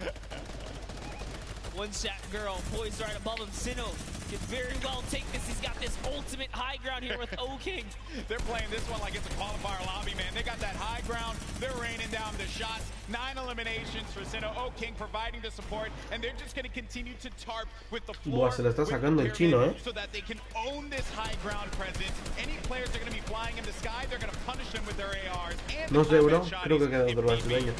One shot girl poised right above him. Sinnoh can very well take this. He's got this ultimate high ground here with O-King. They're playing this one like it's a qualifier lobby, man. They got that high ground. They're raining down the shots. 9 eliminations for Sinnoh. O-King providing the support, and they're just going to continue to tarp with the floor. Buah, se la está sacando el chino, so that they can own this high ground presence. Any players that are going to be flying in the sky, they're going to punish them with their ARs. And no sé, bro. Creo que queda otro brasileño.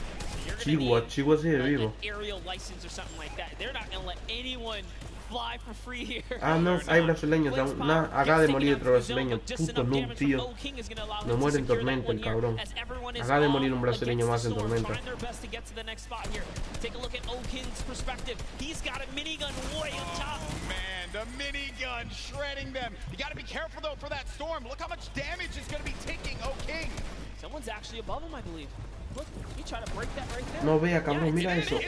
Chihuahua sigue vivo. Aerial license or something like that. They're not going to let anyone fly for free here. Ah, no, hay brasileños aún. Nah, acaba de morir otro brasileño. Puto noob, tío. No muere en Tormenta el cabrón. Acaba de morir un brasileño más en Tormenta. Take a look at O-King's perspective. He's got a minigun way on top. Oh, man, the minigun shredding them. You got to be careful, though, for that storm. Look how much damage is going to be taking O-King. Someone's actually above him, I believe. Look, he tried to break that right there. No vea, cabrón, mira eso.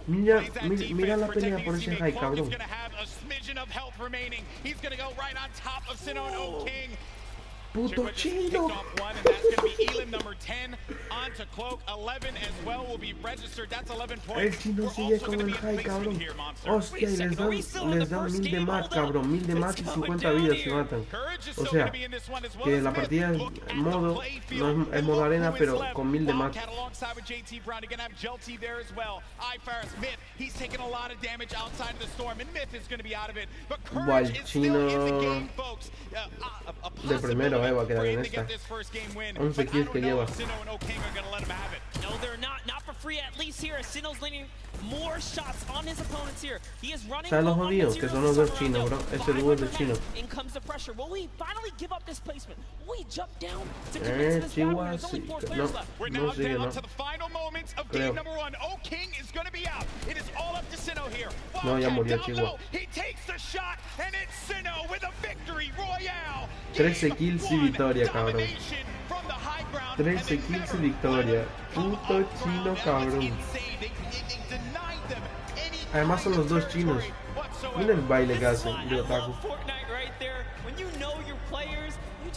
Mira la pelea por ese high, cabrón. Puto chino. El chino sigue con el high, cabrón. Hostia, y les dan 1000 de match, cabrón. 1000 de match y 50 vidas si matan. O sea, que la partida es modo, no es modo arena, pero con 1000 de match. Buah, el chino de primero va a quedar en esta. 11 kills que lleva. No, they're not for free, at least here. Sinnoh's landing more shots on his opponents here. He is running. ¿Sabes los jodidos? Que son los dos chinos, bro. Ese dúo es de chino. In comes the pressure. Will he finally give up this placement? Will he jump down to commit to this battle? There's only 4 players left. We're now down to the final moments of game number 1. O-King is going to be out. It is all up to Sinnoh here. No, ya murió Chihuahua. He takes the shot, and it's Sinnoh with a victory. Royale. 13 kills y victoria, cabrón. From the high 13 kills y victoria. Puto chino cabrón. Además son los dos chinos. Mira el baile que hacen de otaku. Fortnite right there. When you know your players, you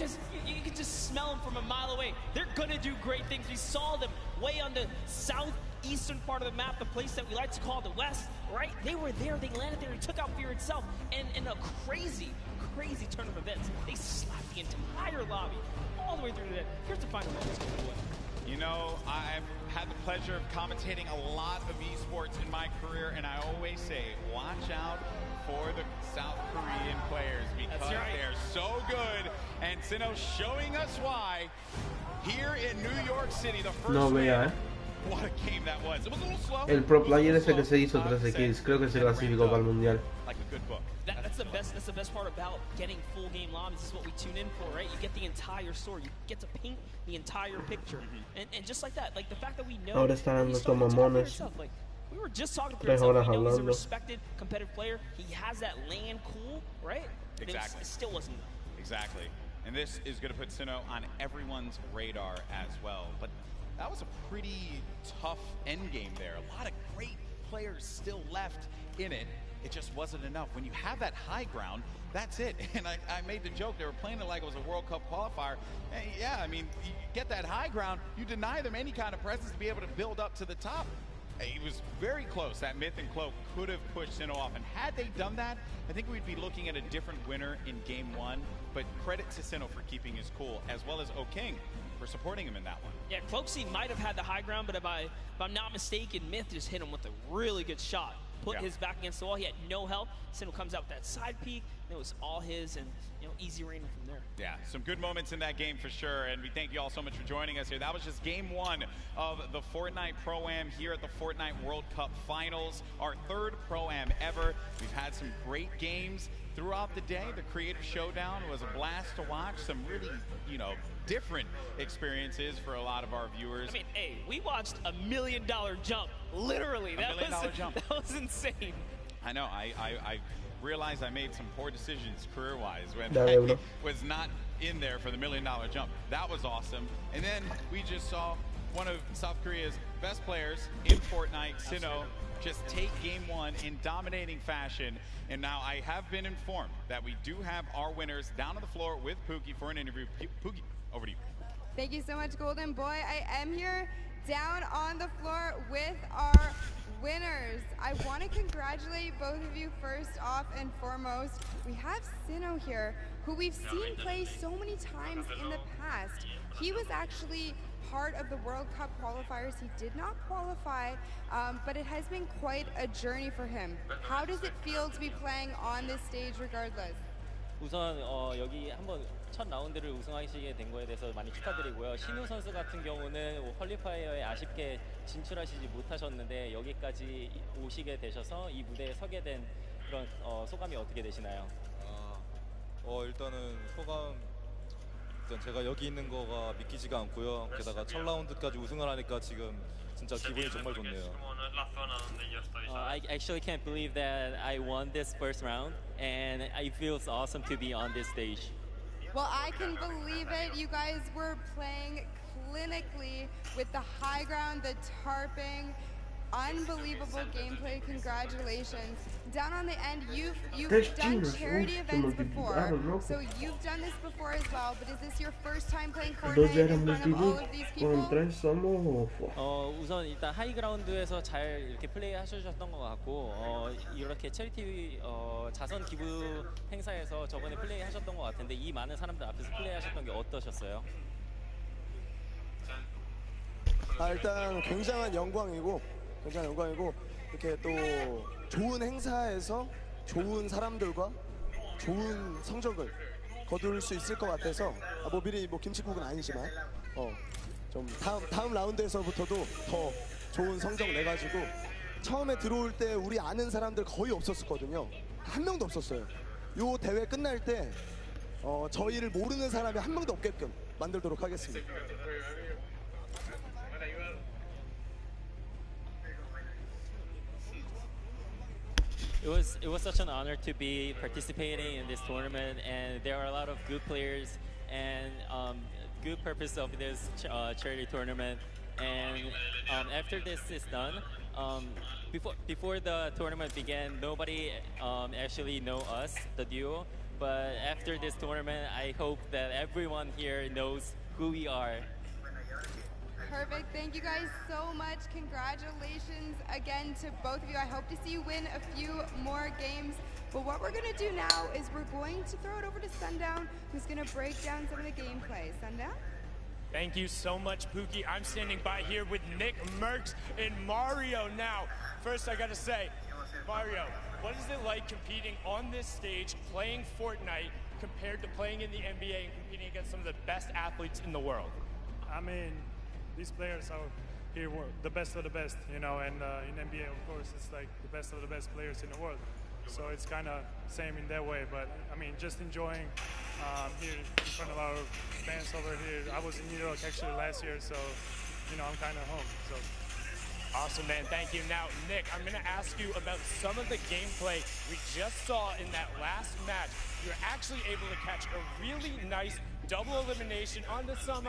can just smell them from a mile away. They're gonna do great things. We saw them way on the southeastern part of the map, the place that we like to call the West, right? They were there, they landed there, and took out Fear itself. And in a crazy turn of events, they slapped the entire lobby all the way through to that. Here's the final moments. You know, I've had the pleasure of commentating a lot of esports in my career, and I always say, watch out for the South Korean players because they're so good. And Sinnoh's showing us why here in New York City, the first round. What a game that was. It was a little slow. El pro player ese que se hizo 13 kills, creo que se clasificó para el mundial. Like a good book. That's the best part about getting full game lobbies. This is what we tune in for, right? You get the entire story. You get to paint the entire picture. And just like that, like the fact that we know. Ahora están dando estos mamones. Like, we were just talking to 3 horas we know he's a hablando. respected competitive player. He has that land cool, right? Exactly. It still wasn't enough. Exactly. And this is going to put Sinnoh on everyone's radar as well. But that was a pretty tough end game there. A lot of great players still left in it. It just wasn't enough. When you have that high ground, that's it. And I made the joke, they were playing it like it was a World Cup qualifier. And yeah, I mean, you get that high ground, you deny them any kind of presence to be able to build up to the top. It was very close. That Myth and Cloak could have pushed Sinnoh off. And had they done that, I think we'd be looking at a different winner in game one. But credit to Sinnoh for keeping his cool, as well as O'King for supporting him in that one. Yeah, Cloaksy might have had the high ground, but if I'm not mistaken, Myth just hit him with a really good shot. Put his back against the wall. He had no help. Sinnoh comes out with that side peek. It was all his, and easy raining from there. Yeah, some good moments in that game for sure, and we thank you all so much for joining us here. That was just game one of the Fortnite Pro-Am here at the Fortnite World Cup Finals, our third Pro-Am ever. We've had some great games throughout the day. The Creative Showdown was a blast to watch. Some really, different experiences for a lot of our viewers. I mean, hey, we watched $1 million jump, literally. That was insane. I know. I realized I made some poor decisions career-wise when I was not in there for the $1 million jump. That was awesome. And then we just saw one of South Korea's best players in Fortnite, Sinnoh, just take game one in dominating fashion. And now I have been informed that we do have our winners down on the floor with Pookie for an interview. Pookie, over to you. Thank you so much, Golden Boy. I am here down on the floor with our winners. I want to congratulate both of you first off and foremost. We have Sinnoh here, who we've seen play so many times in the past. He was actually part of the World Cup qualifiers. He did not qualify, but it has been quite a journey for him. How does it feel to be playing on this stage regardless? 우선 여기 한번 첫 라운드를 우승하시게 된 거에 대해서 많이 축하드리고요. 신우 선수 같은 경우는 퀄리파이어에 아쉽게 진출하시지 못하셨는데 여기까지 오시게 되셔서 이 무대에 서게 된 그런 소감이 어떻게 되시나요? 일단은 소감 일단 제가 여기 있는 거가 믿기지가 않고요. 게다가 첫 라운드까지 우승을 하니까 지금 진짜 기분이 정말 좋네요. I actually can't believe that I won this first round, and it feels awesome to be on this stage. Well, I can believe it. You guys were playing clinically with the high ground, the tarping. Unbelievable gameplay. Congratulations. Down on the end, you've done charity events before, so you've done this before as well, but is this your first time playing Fortnite in front of all of these people? 우선 일단 하이그라운드에서 잘 이렇게 플레이 하셨던 것 같고 이렇게 체리티 자선 기부 행사에서 저번에 플레이 하셨던 것 같은데 이 많은 사람들 앞에서 플레이 하셨던 게 어떠셨어요? 일단 굉장한 영광이고 이렇게 또 좋은 행사에서 좋은 사람들과 좋은 성적을 거둘 수 있을 것 같아서 뭐 미리 뭐 김치국은 아니지만 좀 다음 라운드에서부터도 더 좋은 성적 내가지고 처음에 들어올 때 우리 아는 사람들 거의 없었거든요. 한 명도 없었어요. 요 대회 끝날 때 저희를 모르는 사람이 한 명도 없게끔 만들도록 하겠습니다. It was such an honor to be participating in this tournament, and there are a lot of good players and good purpose of this charity tournament. And after this is done, before the tournament began, nobody actually know us, the duo. But after this tournament, I hope that everyone here knows who we are. Perfect. Thank you guys so much. Congratulations again to both of you. I hope to see you win a few more games. But what we're going to do now is we're going to throw it over to Sundown, who's going to break down some of the gameplay. Sundown? Thank you so much, Pookie. I'm standing by here with Nick Merckx and Mario now. First, I got to say, Mario, what is it like competing on this stage, playing Fortnite, compared to playing in the NBA and competing against some of the best athletes in the world? I mean, these players are here the best of the best, you know, and in NBA, of course, it's like the best of the best players in the world. So it's kind of same in that way, but I mean, just enjoying here in front of our fans over here. I was in New York actually last year, so, you know, I'm kind of home. So. Awesome, man. Thank you. Now, Nick, I'm going to ask you about some of the gameplay we just saw in that last match. You're actually able to catch a really nice double elimination onto some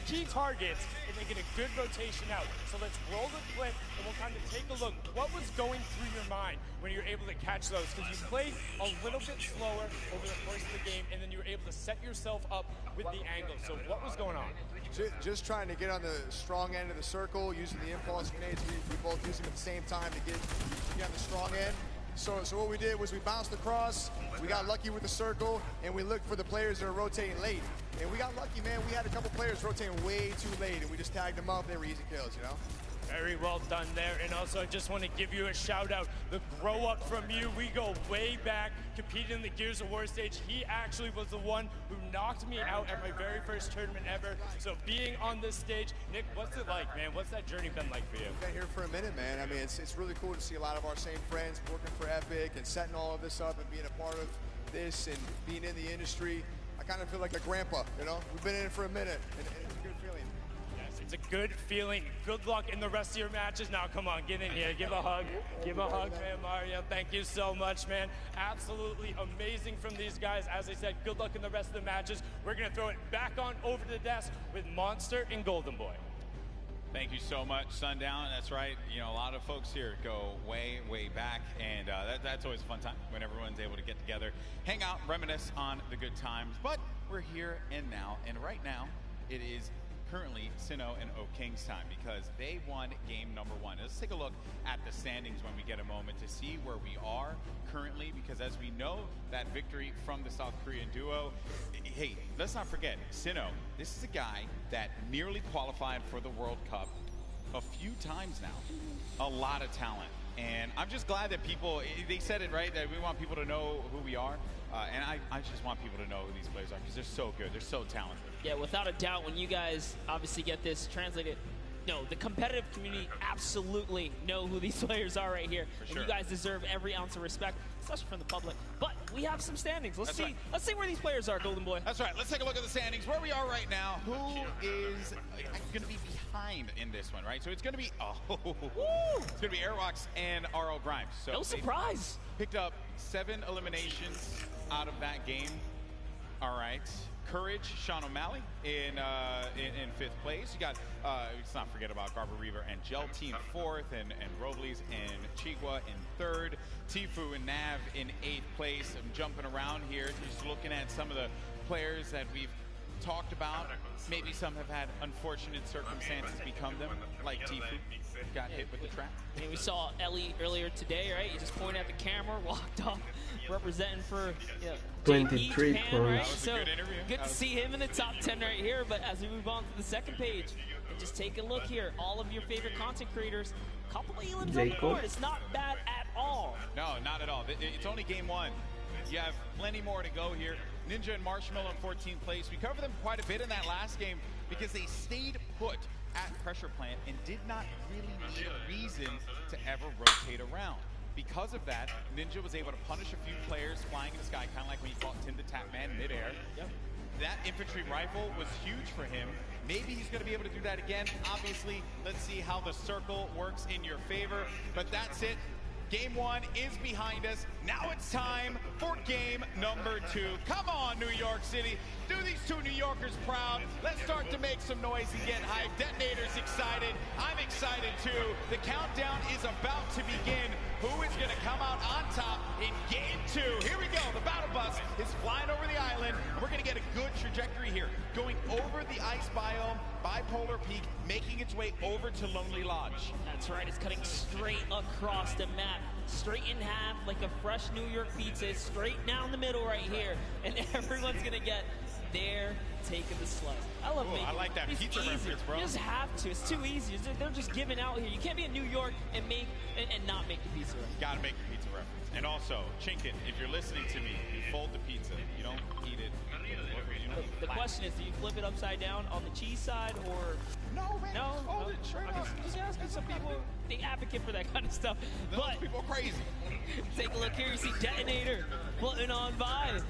key targets and they get a good rotation out. So let's roll the clip and we'll kind of take a look. What was going through your mind when you were able to catch those? Because you played a little bit slower over the course of the game and then you were able to set yourself up with the angle. So what was going on? Just trying to get on the strong end of the circle, using the impulse grenades. We both use them at the same time to get on the strong end. So what we did was we bounced across, we got lucky with the circle, and we looked for the players that are rotating late. And we got lucky, man. We had a couple players rotating way too late, and we just tagged them up. They were easy kills, you know? Very well done there. And also, I just want to give you a shout out. The grow up from you, we go way back, competed in the Gears of War stage. He actually was the one who knocked me out at my very first tournament ever. So being on this stage, Nick, what's it like, man? What's that journey been like for you? I've been here for a minute, man. I mean, it's really cool to see a lot of our same friends working for Epic and setting all of this up and being a part of this and being in the industry. I kind of feel like a grandpa, you know? We've been in it for a minute, and it's a good feeling. It's a good feeling. Good luck in the rest of your matches. Now, come on, get in here. Give a hug. Give a hug, man, Mario. Thank you so much, man. Absolutely amazing from these guys. As I said, good luck in the rest of the matches. We're going to throw it back on over to the desk with Monster and Golden Boy. Thank you so much, Sundown. That's right. You know, a lot of folks here go way, way back, and that's always a fun time when everyone's able to get together, hang out, reminisce on the good times. But we're here and now, and right now, it is currently Sinnoh and O King's time because they won game number 1. Let's take a look at the standings when we get a moment to see where we are currently, because as we know, that victory from the South Korean duo, hey, let's not forget, Sinnoh, this is a guy that nearly qualified for the World Cup a few times now. A lot of talent. And I'm just glad that people, they said it right, that we want people to know who we are. And I just want people to know who these players are because they're so good. They're so talented. Yeah, without a doubt, when you guys obviously get this translated, no, the competitive community absolutely know who these players are right here. For sure. And you guys deserve every ounce of respect, especially from the public. But we have some standings. Let's see. Right. Let's see where these players are, Golden Boy. That's right. Let's take a look at the standings. Where we are right now. Who is going to be behind in this one, right? So it's going to be it's going to be Airwalks and RL Grimes. So no surprise. Picked up 7 eliminations out of that game. All right. Courage, Sean O'Malley in 5th place. You got, let's not forget about Garber Reaver and Gel Team 4th, and Robles and Chigua in 3rd. Tifu and Nav in 8th place. I'm jumping around here, just looking at some of the players that we've talked about. Maybe some have had unfortunate circumstances become them, like Tifu got hit with the trap. I mean, we saw Ellie earlier today, right? He just pointed at the camera, walked off, representing for 23 Japan, points. right? So good to see him in the top 10 right here. But as we move on to the second page, and just take a look here, all of your favorite content creators, a couple of elims on the board. It's not bad at all. No, not at all. It's only game 1. You have plenty more to go here. Ninja and Marshmallow in 14th place. We covered them quite a bit in that last game because they stayed put at Pressure Plant and did not really need a reason to ever rotate around. Because of that, Ninja was able to punish a few players flying in the sky, kind of like when he fought Tim the Tap Man midair. Yep. That infantry rifle was huge for him. Maybe he's going to be able to do that again. Obviously, let's see how the circle works in your favor. But that's it. Game 1 is behind us. Now it's time for game number 2. Come on, New York City. Do these two New Yorkers proud. Let's start to make some noise and get hyped. Detonator's excited. I'm excited too. The countdown is about to begin. Who is going to come out on top in game 2? Here we go. The battle bus is flying over the island. We're going to get a good trajectory here. Going over the ice biome, Bipolar Peak, making its way over to Lonely Lodge. That's right. It's cutting straight across the map. Straight in half like a fresh New York pizza. It's straight down the middle right here. And everyone's going to get their take of the slice. I love making I like that pizza reference, bro. You just have to. It's too easy. They're just giving out here. You can't be in New York and not make the pizza reference. Gotta make the pizza reference. And also, Chinkin, if you're listening to me, you fold the pizza. You don't eat it. The question is, do you flip it upside down on the cheese side or... No, man. No? Fold it straight up. Just asking some people, they advocate for that kind of stuff. Those people are crazy. Take a look here. You see Detonator floating on by.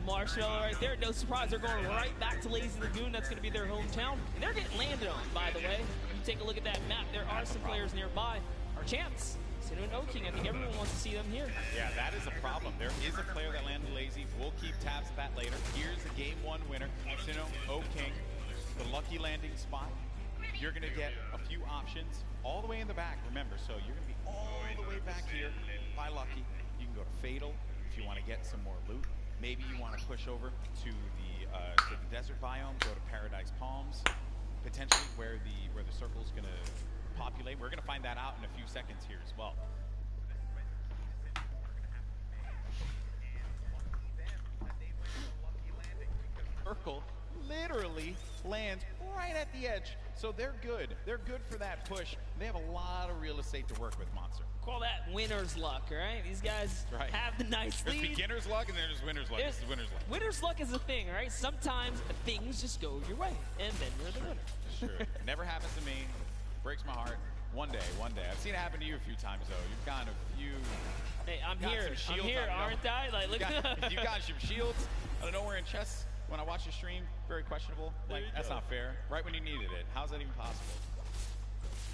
Marshmallow right there. No surprise. They're going right back to Lazy Lagoon. That's going to be their hometown. And they're getting landed on, by the way. You take a look at that map. There are some players nearby. Our chance. Sinu and O-King. I think everyone wants to see them here. Yeah, that is a problem. There is a player that landed lazy. We'll keep tabs of that later. Here's the game 1 winner. Sinu, O-King. The lucky landing spot. You're going to get a few options all the way in the back. Remember, so you're going to be all the way back here by Lucky. You can go to Fatal if you want to get some more loot. Maybe you want to push over to the desert biome, go to Paradise Palms, potentially where the circle is going to populate. We're going to find that out in a few seconds here as well. Circle literally lands right at the edge, so they're good. They're good for that push. They have a lot of real estate to work with, Monster. Call that winner's luck, right? These guys have the nice lead. There's beginner's luck and then there's winner's luck. This is winner's luck. Winner's luck is a thing, right? Sometimes things just go your way, and then you're the winner. Sure. Never happens to me. Breaks my heart. One day. I've seen it happen to you a few times, though. You've gotten a few... Hey, I'm here, aren't I? Like, look. You've got some shields out of nowhere in chests. When I watch your stream, very questionable. Like, that's not fair. Right when you needed it. How's that even possible?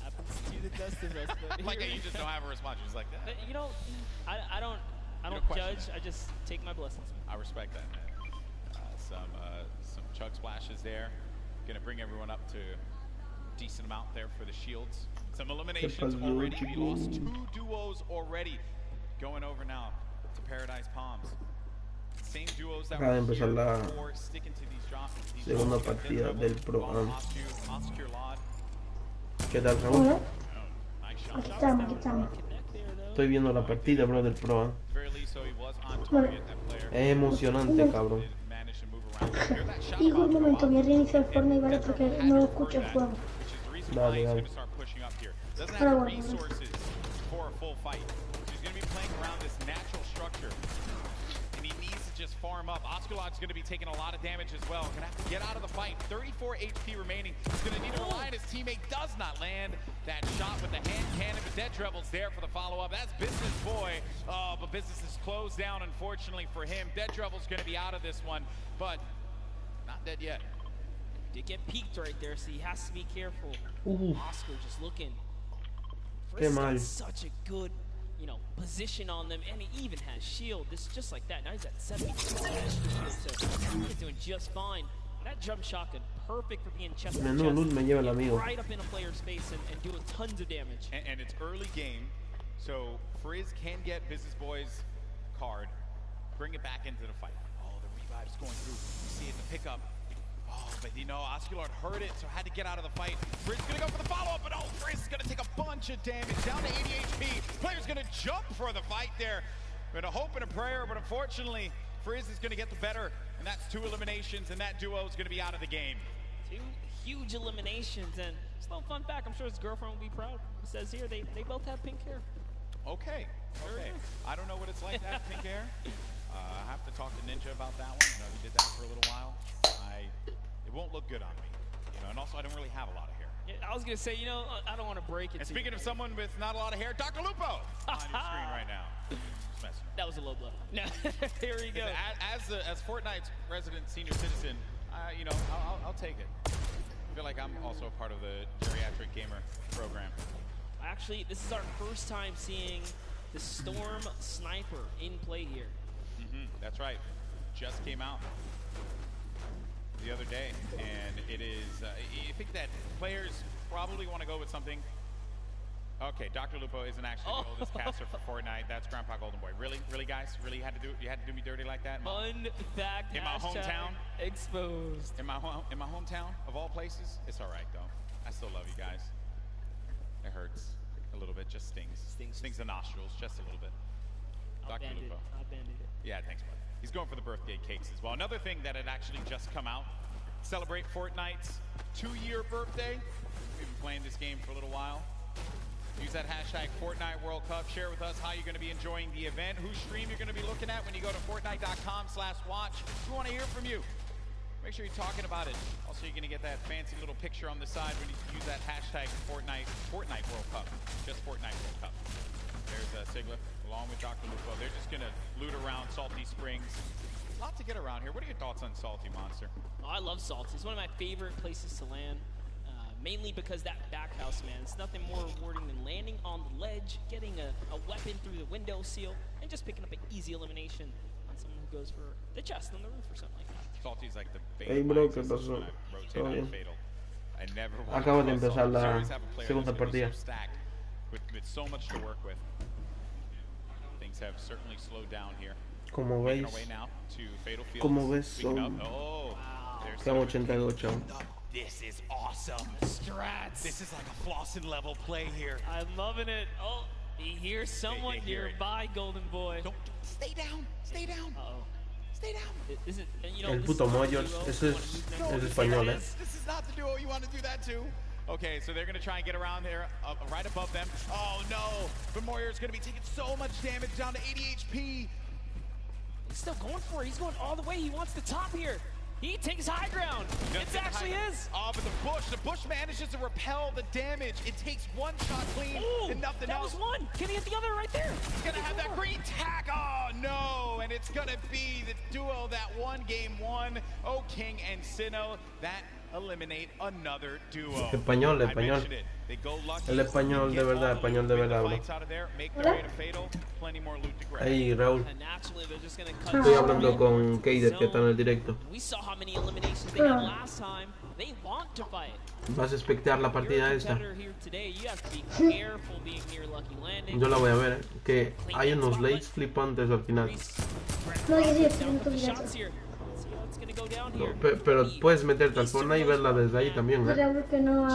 Happens to the best of us. But like, you just don't have a response. You're just like that. You know, I don't judge. I just take my blessings. I respect that, man. Some chug splashes there. Gonna bring everyone up to a decent amount there for the shields. Some eliminations already. We lost 2 duos already. Going over now to Paradise Palms. Same duos that Acaba de were empezar here la before, sticking to these drops. segunda partida del Pro Am. Nice ¿Qué tal, Raúl? Aquí estamos. Estoy viendo la partida, bro, del Pro Am. Bueno. Es emocionante, cabrón. Hijo, un momento, voy a reiniciar el Fortnite, ¿vale? Porque no escucho el juego. Dale, dale. Ahora bueno. Just farm up. Osculot's going to be taking a lot of damage as well. Going to have to get out of the fight. 34 HP remaining. He's going to need to rely on his teammate. Does not land that shot with the hand cannon. But Dead Rebel's there for the follow-up. That's Business Boy. Oh, but business is closed down, unfortunately, for him. Dead Rebel's going to be out of this one, but not dead yet. Did get peeked right there, so he has to be careful. Oscar just looking. Qué mal. Such a good, position on them, and he even has shield. This is just like that. Now he's at 70 extra shield, so he's doing just fine. That jump shotgun, perfect for being chest to Menudo loot me lleva el amigo. right up in a player's face and doing tons of damage. And it's early game, so Frizz can get Business Boy's card, bring it back into the fight. Oh, the revive's going through. You see it in the pickup. Oh, but Osculot heard it, so had to get out of the fight. Frizz gonna go for the follow-up, but Frizz is gonna take a bunch of damage, down to 80 HP. Player's gonna jump for the fight there. Been a hope and a prayer, but unfortunately, Frizz is gonna get the better, and that's 2 eliminations, and that duo is gonna be out of the game. 2 huge eliminations, and just a little fun fact, I'm sure his girlfriend will be proud. It says here, they both have pink hair. Okay. I don't know what it's like to have pink hair. I have to talk to Ninja about that one. He did that for a little while. It won't look good on me, and also I don't really have a lot of hair. Yeah, I was gonna say, I don't want to break it. And speaking of someone with not a lot of hair, Dr. Lupo on your screen right now. That was a low blow. No, here we go. As Fortnite's resident senior citizen, I'll take it. I feel like I'm also a part of the geriatric gamer program. Actually, this is our first time seeing the Storm Sniper in play here. That's right. Just came out the other day, and it is. I think that players probably want to go with something. Okay, Dr. Lupo isn't actually the oldest caster for Fortnite. That's Grandpa Golden Boy. Really, guys? Really had to do? You had to do me dirty like that? Fun fact. In my hometown. Exposed. In my hometown of all places. It's all right though. I still love you guys. It hurts a little bit. Just stings. Stings the nostrils just a little bit. Dr. Lupo. I'll bandage it. Yeah, thanks, bud. He's going for the birthday cakes as well. Another thing that had actually just come out. Celebrate Fortnite's 2-year birthday. We've been playing this game for a little while. Use that hashtag Fortnite World Cup. Share with us how you're going to be enjoying the event, whose stream you're going to be looking at when you go to Fortnite.com/watch. We want to hear from you. Make sure you're talking about it. Also, you're going to get that fancy little picture on the side when you use that hashtag Fortnite World Cup. Just Fortnite World Cup. There's Sigla along with Dr. Lupo. They're just going to loot around Salty Springs. A lot to get around here. What are your thoughts on Salty, Monster? Oh, I love Salty. It's one of my favorite places to land. Mainly because that back house, man, it's nothing more rewarding than landing on the ledge, getting a weapon through the window seal, and just picking up an easy elimination on someone who goes for the chest on the roof or something like that. Salty's like the Hey bro, ¿qué pasó? ¿Todo bien? Acabo de empezar la segunda partida. With so much to work with. Things have certainly slowed down here. Como veis, son... Quedan 88. This is awesome. Strats. This is like a Flossin level play here. I'm loving it. Oh, he hears someone nearby, Golden Boy. Stay down. Stay down. Uh-oh. Stay down. This is, you know, El puto Moyos. Ese es español, This is not the duo you want to do that to. Okay, so they're going to try and get around there, right above them. Oh, no. But Moyer's going to be taking so much damage, down to 80 HP. He's still going for it. He's going all the way. He wants the top here. He takes high ground. It's actually his. Oh, but the Bush manages to repel the damage. It takes one shot clean. Ooh, and nothing that else. was one. Can he hit the other right there? He's going to have that green tack. Oh, no. And it's going to be the duo that won game one. Oh, King and Sinnoh. That eliminate another duo. Español. El español de verdad, bro. Hey, Raúl. Estoy hablando con Keider, que está en el directo. ¿Vas a espectar la partida esta? Yo la voy a ver, que hay unos lates flipantes al final. No, pero puedes meterte al Fortnite y verla desde ahí también, Dile a Raúl que no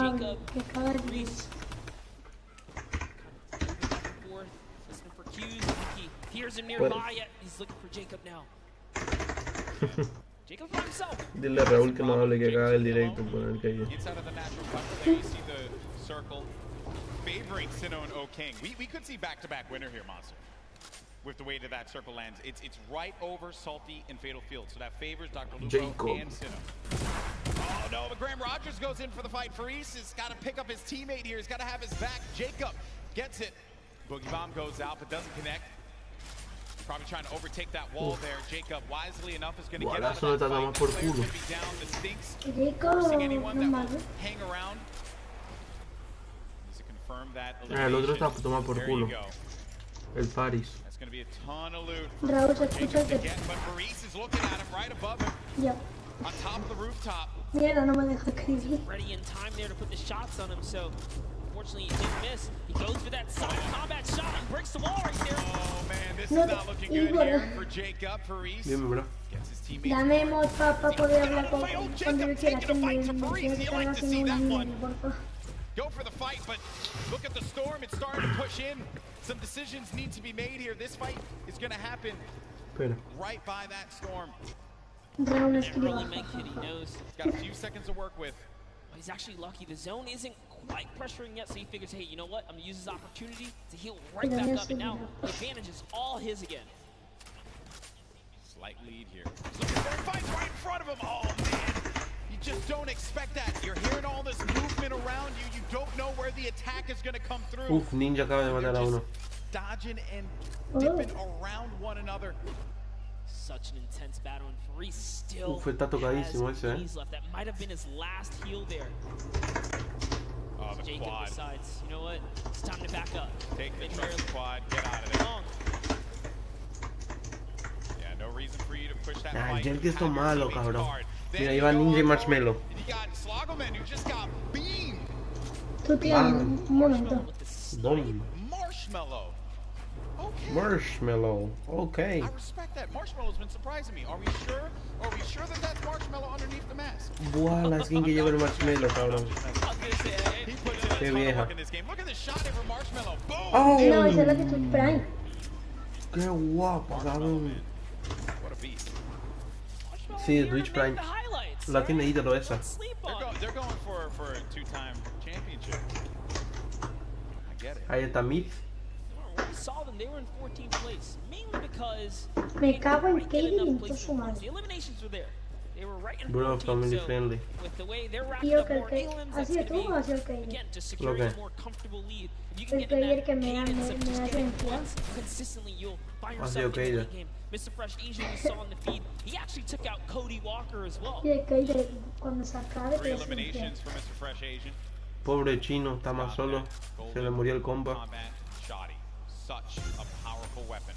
hable, que haga el directo por el que yo. Favoring Sinnoh and O King. We could see back-to-back winner here, Monster. With the way that that circle lands, it's right over Salty and Fatal Field, so that favors Dr. Lupo and Sinnoh. Oh no, but Graham Rogers goes in for the fight. Faris has got to pick up his teammate here. He's got to have his back. Jacob gets it. Boogie Bomb goes out, but doesn't connect. Probably trying to overtake that wall there. Jacob, wisely enough, is going to get out of that fight. Player's going to be down. The Stinks forcing anyone that will hang around. Needs to confirm that El otro está elimination. tomado por There culo. you go. El Paris. That's going to be a ton of loot. Raúl, se escucha que... But Faris is looking at him right above him. Yep. On top of the rooftop. Mierda, no me deja escribir. Ready in time there to put the shots on him, so unfortunately he didn't miss. He goes for that side combat shot and breaks the wall right there. Oh man, this is not looking good here for Jacob. Faris gets his teammates. Dame mod para poder hablar con cuando yo quiera. Que me descarga haciendo un nivel, por favor. Go for the fight, but look at the storm. It's starting to push in. Some decisions need to be made here. This fight is going to happen right by that storm. Raúl escribe Really make it, he knows. He's got a few seconds to work with. But he's actually lucky. The zone isn't quite pressuring yet, so he figures, hey, you know what? I'm going to use this opportunity to heal right back up, and now the advantage is all his again. Slight lead here. Look at that fight right in front of him. Oh, man. You just don't expect that. You're hearing all this movement around you. You don't know where the attack is going to come through. Uf, Ninja acaba de matar a uno. Dodging and dipping around one another. Such an intense battle, and Faris still Está tocadísimo has ese, knees left. That might have been his last heal there. Oh, the Jacob quad. decides, you know what? It's time to back up. Take the trust quad. Get out of there. Yeah, no reason for you to push that Ah, fight. Jerky esto malo, cabrón. Mira, Then iba you go Ninja y on Marshmallow. forward, and you got Slogoman, who just got beamed. Tú tienes un momento. Boom. Marshmallow. Okay. Marshmallow. Okay. I respect that. Marshmallow's been surprising me. Are we sure? Are we sure that that's Marshmallow underneath the mask? Buah, la skin que lleva el Marshmallow, cabrón. Qué vieja. Look at the shot there for Marshmallow. Boom. Oh. No, esa es la que tú Prime. Qué guapa, cabrón. What a beast. Sí, de Twitch Prime. La tiene ídolo esa. They're going for a two-time championship. I get it. Ahí está Myth. When we saw them, they were in 14th place, mainly because Me cago en Katie y en su madre. the eliminations were there. They were right in Bro, 14th, family so friendly. with the way they're racking Tío, up que el more que elims, ¿ha that's sido going tú to o ha be, sido el Katie? again, to secure Okay. a more comfortable lead. If you can El get in Katie that que me cadence me of just hace getting enfriar. points consistently, you'll find Ha sido yourself in the Katie. late game. Mr. Fresh Asian we saw in the feed, he actually took out Cody Walker as well. Y el Katie cuando se acabe te Three vas a enfriar. eliminations for Mr. Fresh Asian. Pobre chino, está más solo. Se le murió el compa. Combat shoddy. Such a powerful weapon.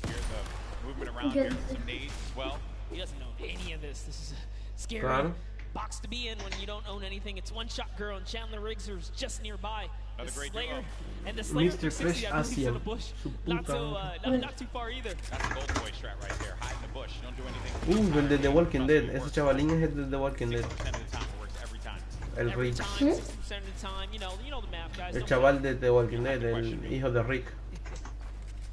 Here's the movement around here. Some nades as well. He doesn't know any of this. This is a scary Claro. box to be in when you don't own anything. It's One Shot Girl and Chandler Riggs, who's just nearby. Another The great Slayer duo. and the Slayer Mr. 360, Fresh I believe, in Asian. the bush. Su Not puta so, madre. not too far either. That's the Golden Boy strat right there. Hide in the bush. Don't do anything. El de The Walking Dead. Ese chavalín es el de The Walking Dead. 60% of the time, it works every time. El Every Rick. time, 60% of the time, you know the map, guys. El Don't chaval de The Walking Dead, el hijo de Rick.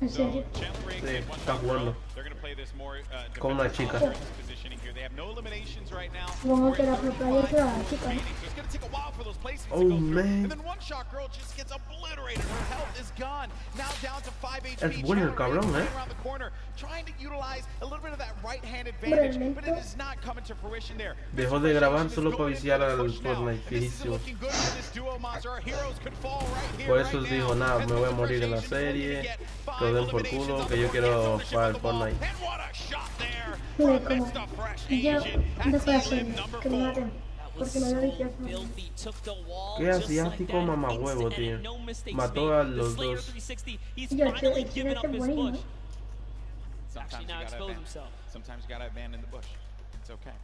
¿En serio? Chandler Riggs Sí, and One está Shot jugando. Girl. They're going to play this more Con una defensive chica. offensive positioning here. They have no eliminations right now. Supongo que la propia es la chica. So it's going to take a while for those placements Oh, to go through. man. And then One Shot Girl just gets obliterated. Her health is gone. Now down to 5 HP. Es bueno el Chandler Riggs cabrón, around the corner, trying to utilize a little bit of that right-hand Hombre, advantage, but it lento. is not coming to fruition there. Dejó de grabar solo para viciar al Fortnite, This is fijísimo. looking good for this duo monster. Our heroes could fall right here, Por eso right dijo, now. nada, As me voy a Mr. morir en la Fresh Asian looking to serie, get que lo den por eliminations culo, on que the yo board, quiero ownership jugar of al the ball. Fortnite. And what a shot there Mira, from como Mr. Fresh yo Asian. no That's fue así, elim number que me 4. maten. Porque me lo dije. Filthy, took the wall Qué just like asiático that, mamahuevo, instant, tío. and no mistakes Mató made. a The los Slayer dos. 360, he's Yo, finally este given up his bueno, bush. ¿no? Sometimes now you gotta expose abandon. himself. Sometimes you gotta abandon the bush. It's okay.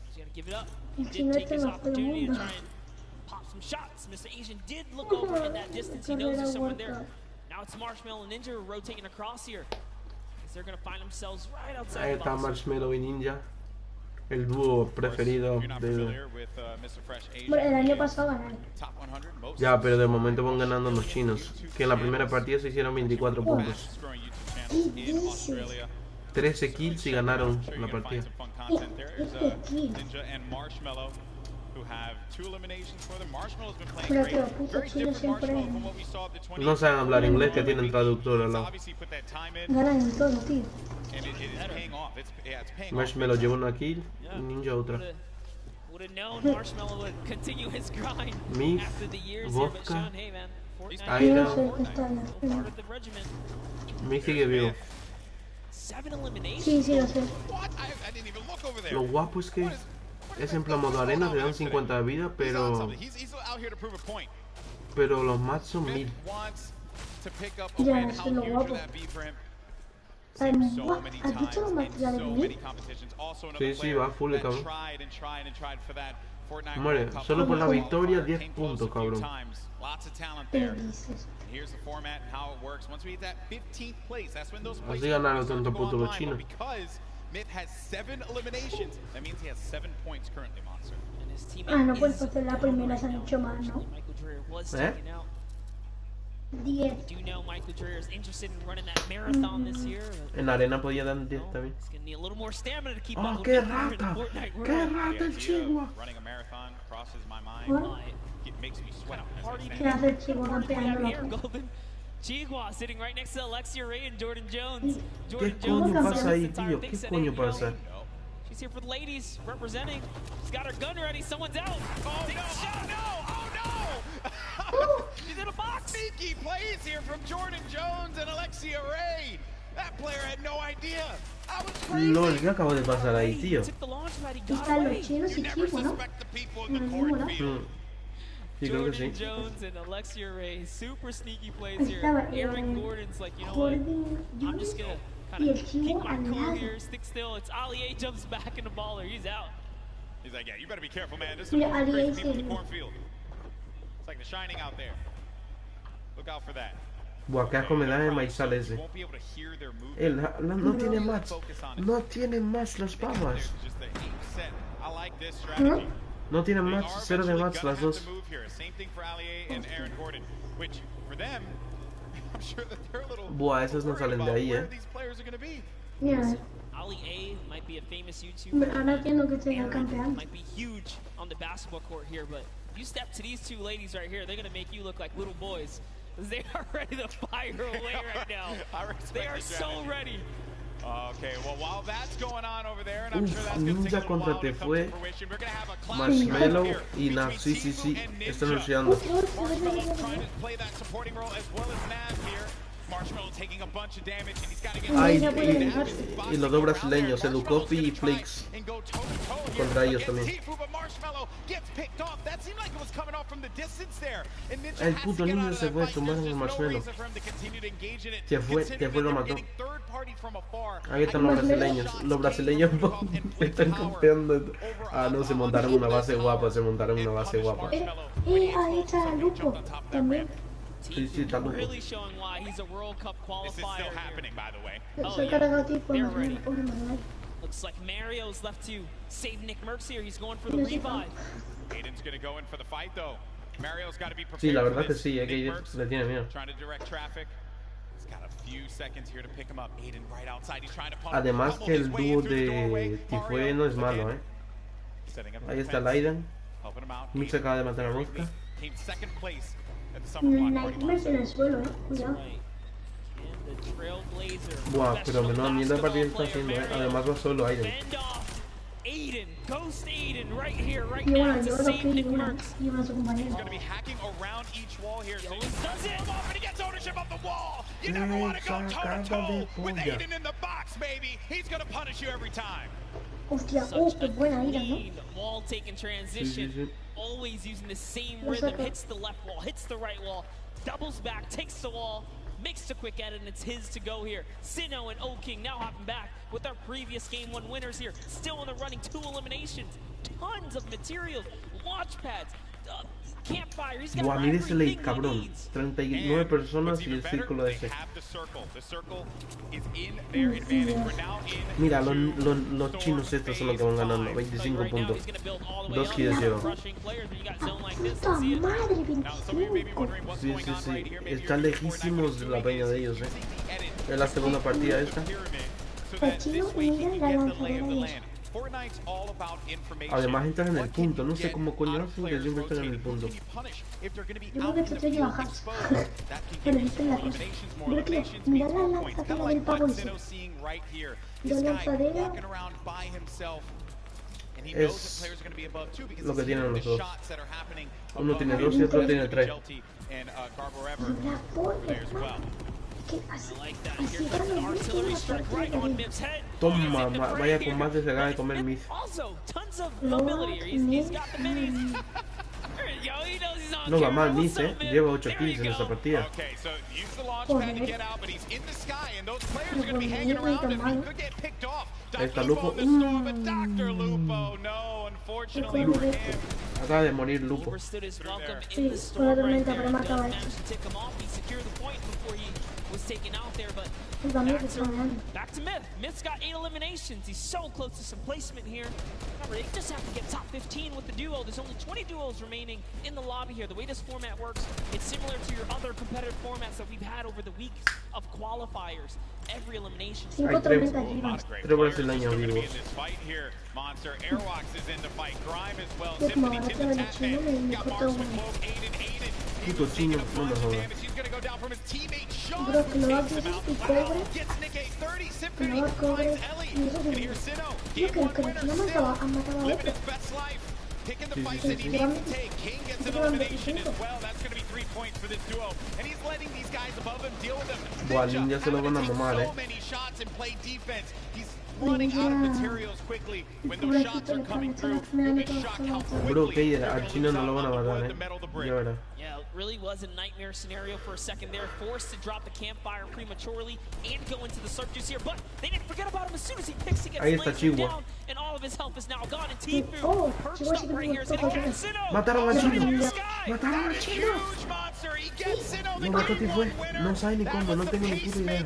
He's gonna give it up. Y He si no did es take que his no fue opportunity to mundo. try and pop some shots. Mr. Asian did look over in that distance. He knows there's someone there. Now it's Marshmallow and Ninja rotating across here. As they're gonna find themselves right Ahí outside the está box. Marshmallow y Ninja. El dúo preferido If you're not de... familiar with Mr. Fresh Asian, Bueno, el año pasado ganaron. top 100 most Ya, pero de momento van ganando los chinos. Que en la primera partida se hicieron 24 puntos. fastest growing YouTube channels in Australia. 13 kills y ganaron Sure la you can find partida. some fun content there. There's Ninja and Marshmallow, who have 2 eliminations for them. Marshmallow's been playing Pero great. que los putos Very chinos different siempre Marshmallow from what we saw at the 20. No saben hablar inglés, que tienen traductor al lado. Obviously put that time in, Ganan en todo, tío. and it is paying off. It's paying off. Marshmallow lleva una kill y Ninja otra. Would have known Marshmallow would continue his grind Myth, after the years here, but vodka, Sean, hey man, Fortnite Aira. is part of the regiment. Me sigue vivo. 7 eliminations. Sí, sí, lo sé. What? I didn't even look over there. Lo guapo es que es en plan modo arena, te dan 50 de vida, pero He's out here to prove a point. pero los mats son 1000. Wants to pick up a Ya, win. eso How es lo huge guapo. would that be for him? ¿Has So many dicho times los in materiales so de many mí? competitions. Also Sí, another sí, player va full el that cabrón. tried and tried and tried for that Fortnite Muere, World Cup solo por la qualifier. victoria 10 Came close puntos, a few cabrón. times. Lots of talent ¿Qué there. dices? Here's the format and how it works. Once we hit that 15th place, that's when those Así places ganaron start to tanto go punto los online. chinos. But because Myth has 7 eliminations, that means he has 7 points currently, Monster. And his teammate Ah, no, pues is entonces la primera se han hecho más, ¿no? Michael Dreher was ¿Eh? taken out. 10. Do you know Michael Dreher is interested in running that marathon this year? En arena podía dar 10 también. He's gonna need a little more stamina to keep Oh, up with qué Michael Dreher in the rata, Fortnite qué world. rata The el idea chihuahua. of running a marathon crosses my mind. What? It makes me sweat. as I Party stand ¿Qué hace el chico Party campeando out la here, puta? Golden. Chigua sitting right next to Alexia Ray and Jordan Jones. ¿Qué Jordan coño Jones pasa started ahí, this entire tío? thing ¿Qué said, coño "Hey, you know, pasa? she's here for the ladies, representing. She's got her gun ready. Someone's out. Oh Take no! a shot. Oh no! She's in a box. Sneaky plays here from Jordan Jones and Alexia Ray. That player had no idea. I was crazy. LOL, ¿qué acabo de pasar ahí, tío? Took the launch pad. He Y got están away. los chinos You y never chicos, ¿no? suspect the people in En the el mismo lado. cornfield. Sí, creo que Jordan sí. Jones and Alexia Ray, super sneaky plays here. Aaron Gordon's like, you know what? I'm just gonna kind of keep my cool here, stick still. It's Ali A jumps back in the baller. He's out. He's like, yeah, you better be careful, man. This is crazy people in the cornfield. It's like The Shining out there. Look out for that. Buah, qué asco me da el maizal ese. No tiene más. No tiene más las pavas. No tienen más, 0 de mats las dos. Buah, esas no salen de ahí, Mira, Ali A might be a famous YouTuber. ahora entiendo que estoy campeón. Might be huge on the basketball court here, but you step to these two ladies right here, they're gonna make you look like little boys. They are ready to fire away right now. They are so ready. Okay, well, while that's going on over there, and I'm sure that's Ninja going to contra Te fue Marshmallow y Nav. Sí, sí, sí. Están luchando. Marshmallow trying to play that supporting role as well as Nav here. Marshmallow taking a bunch of damage and he's got to get Ay, y los dos brasileños, Educopi y Flix. Contra ellos también. El puto niño se fue a tomar en el Marshmallow. Se fue, lo mató. Ahí están los brasileños. Los brasileños están campeando. Ah, no, se montaron una base guapa. Ahí está Lupo también. Sí, sí, está Lupo. Soy cargado tipo Marshmallow. Looks like Mario's left to save Nick Merckx here. He's going for the revive. Aiden's going to go in for the fight though. Mario's got to be prepared. Sí, la verdad que sí, que le tiene miedo. Además que el dúo de Tifue no es malo, Ahí está Aiden. Mitch acaba de matar a Mosca. Nightmares en el suelo, cuidado. Buah, pero menos mierda de partida está haciendo, Además va solo Aiden. Aiden, Ghost Aiden, right here, right Y now bueno, to yo save Nick Merckx. a su compañero. He's going to be hacking around each wall here. So he does it off and he gets ownership of the wall. You never want to go toe-to-toe with Aiden in the box, baby. He's going to punish you every time. Hostia, qué buena ira, ¿no? Wall taking transition. Always using the same rhythm. Hits the left wall, hits the right wall, doubles back, takes the wall, makes a quick edit, and it's his to go here. Sinnoh and O-King now hopping back with our previous Game 1 winners here. Still in the running, 2 eliminations, tons of materials, launch pads, campfire. He's got Buah, mire ese late, everything cabrón. he needs. 39 personas y el círculo ese. Mira, los chinos estos son los que van ganando. 25 puntos. 2 kills llevan. ¡Puta madre, 25! Sí, sí, sí. Están lejísimos de la peña de ellos, Es la segunda partida esta. El chino mira la lanzadera de eso. Además entran en el punto. No sé cómo coño hacen que siempre están en el punto. Yo creo que te estoy bajando. Pero viste la cosa. Mira la lanzadera del pavo ese. La lanzadera. Es lo que tienen los dos. Uno tiene 2 y otro tiene 3. La forma. Así gano Toma, vaya con más de se acaba de comer Miss. No va mal Miss, Lleva 8 kills en esta partida. Ahí está Lupo. Acaba de morir Lupo. Sí, fue la tormenta, pero mataba esto. Was taken out there, but back to Myth. Myth's got 8 eliminations. He's so close to some placement here. Remember, they just have to get top 15 with the duo. There's only 20 duos remaining in the lobby here. The way this format works, it's similar to your other competitive formats that we've had over the weeks of qualifiers. Every elimination. Hay 3 brasileños vivos. Monster Airwalks is in the fight. Grime as well. Symphony to the tap in. Got Mars with Cloak. Aiden. Puto chino, no me jodas. He's going to go down from his teammate Sean. Bro, que lo haces y cobre. Gets Nick a 30. Symphony No cobre. finds Ellie. And here's Sinnoh. Yo creo que no han matado a otro. Best life. Picking the Sí, fights sí, that he sí. needs to take. King gets an elimination as well. That's going to be 3 points for this duo. And he's letting these guys above him deal with them. Buah, Ninja se lo van a mamar, so many shots and play defense. He's running out of materials quickly. When those shots are coming through, you'll be shocked how Bro, quickly que al chino no lo van a matar, Ya verás. Yeah, it really was a nightmare scenario for a second there. Forced to drop the campfire prematurely and go into the surf juice here. But they didn't forget about him as soon as he picks, he gets Ahí está lasered Chihuahua. down, and all of his health is now gone. And Tfue perched up right here. Mataron al chino. Mataron Mataron al chino. No mató a Tifue. No sabe ni cómo, no tengo ni puta idea.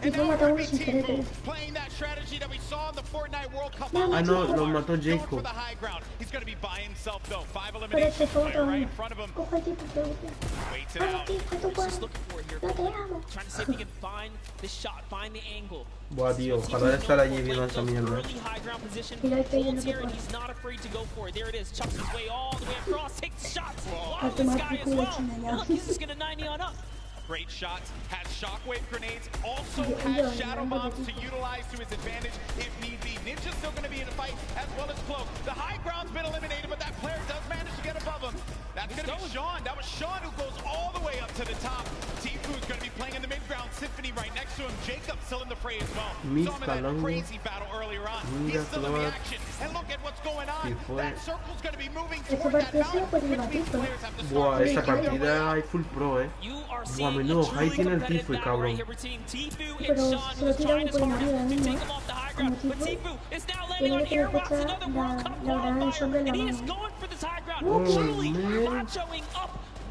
Tifue mató a uno sin querer. Ah, no, lo mató Jacob. Pero Tifue mató a uno. Ojo al tipo, vamos, Tifue, tú puedes. No te amo. Trying to see if he can find the shot, find the angle. Buah, tío, ojalá estar allí viendo esa mierda. Early high ground position. Mira, ahí Holds no here, and puede. he's not afraid to go for it. There it is. Chucks his way all the way across. Takes the shots. A Wow, this tomar guy por as culo well. China ya. Look, he's just gonna 90 on up. Great shots, has shockwave grenades, also Yo, has shadow bombs to utilize to his advantage if need be. Ninja's still going to be in the fight, as well as Cloak. The high ground's been eliminated, but that player does manage to get above him. That's going to be Sean. That was Sean who goes all the way up to the top. Tfue's going to be playing in the mid-ground. Symphony right next to him. Jacob still in the fray as well. Saw him in that crazy battle earlier on. He's still in the action. And look at what's going on. That circle's going to be moving toward that mountain, which means players have to start. Buah, esta partida hay full pro, Buah, menudo high tiene el Tifue, cabrón. Pero se lo tira muy por arriba, niño. Como Tifue. Tiene que tener fecha la gran sombra en la mano. Oh, man.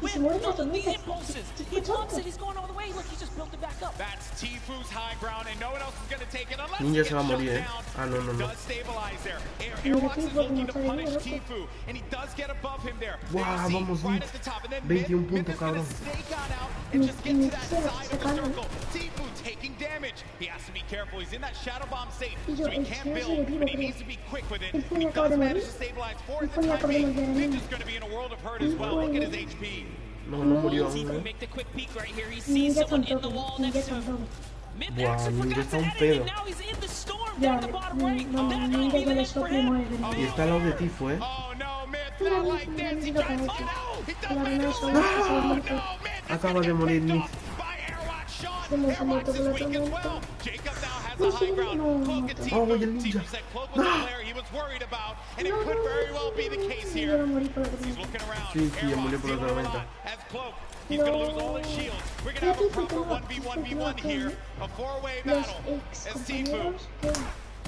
Y se muere la tormenta. He wants it. He's going all the way. Look, he just built it back up. That's Tfue's high ground, and no one else is going to take it unless Ninja he se gets va a shut morir, down. Ah, no, no, no. Does stabilize there. Airwalks is looking to punish Tfue, and he does get above him there. Buah, vamos, right at the top, and then 21 Mid puntos, is going cabrón. to stake on out and just get to that side of the circle. Tfue taking damage. He has to be careful. He's in that shadow bomb safe, so he can't build, but he needs to be quick with it. He does manage to stabilize for the time being. Ninja's going to be in a world of hurt as well. Look at his HP. No, no murió aún, Tfue make the quick peek right here. He sees Ninja someone con in the todo. wall Ninja next to con him. todo. Buah, Ninja está un pedo. Now he's in the storm Ya, down the bottom right. no, That Ninja might be ya the le end for sopla y him. muere. Y está al lado de Tifue, Mira, mira, Ninja lo que ha hecho. La arena de sombra se ha muerto. Acaba de morir Nick. Se me ha muerto por la tormenta. Uy, sí, no, mató. Oh, y el Ninja. And it could very well be the case Yo here. no morí por la He's tormenta. looking around. Sí, sí, ya murió por la Airlock's tormenta. as Cloak. He's going to lose all his shields. We're going to have a proper 1v1v1 here. A four-way Los battle. ex As Tfue compañeros que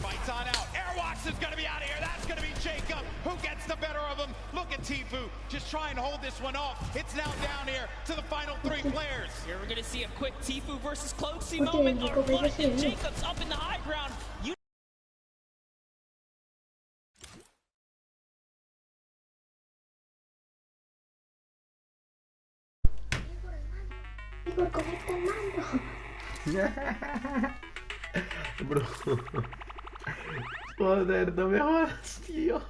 fights on out. Airwalks is going to be out of here. That's going to be Jacob. Who gets the better of him? Look at Tfue. Just try and hold this one off. It's now down here to the final three players. Here we're going to see a quick Tfue versus Cloaksy Okay, moment. Jacob, But I if see. Jacob's up in the high ground, you Igor, conecta el mando. Bro. Joder, no me jodas, tío.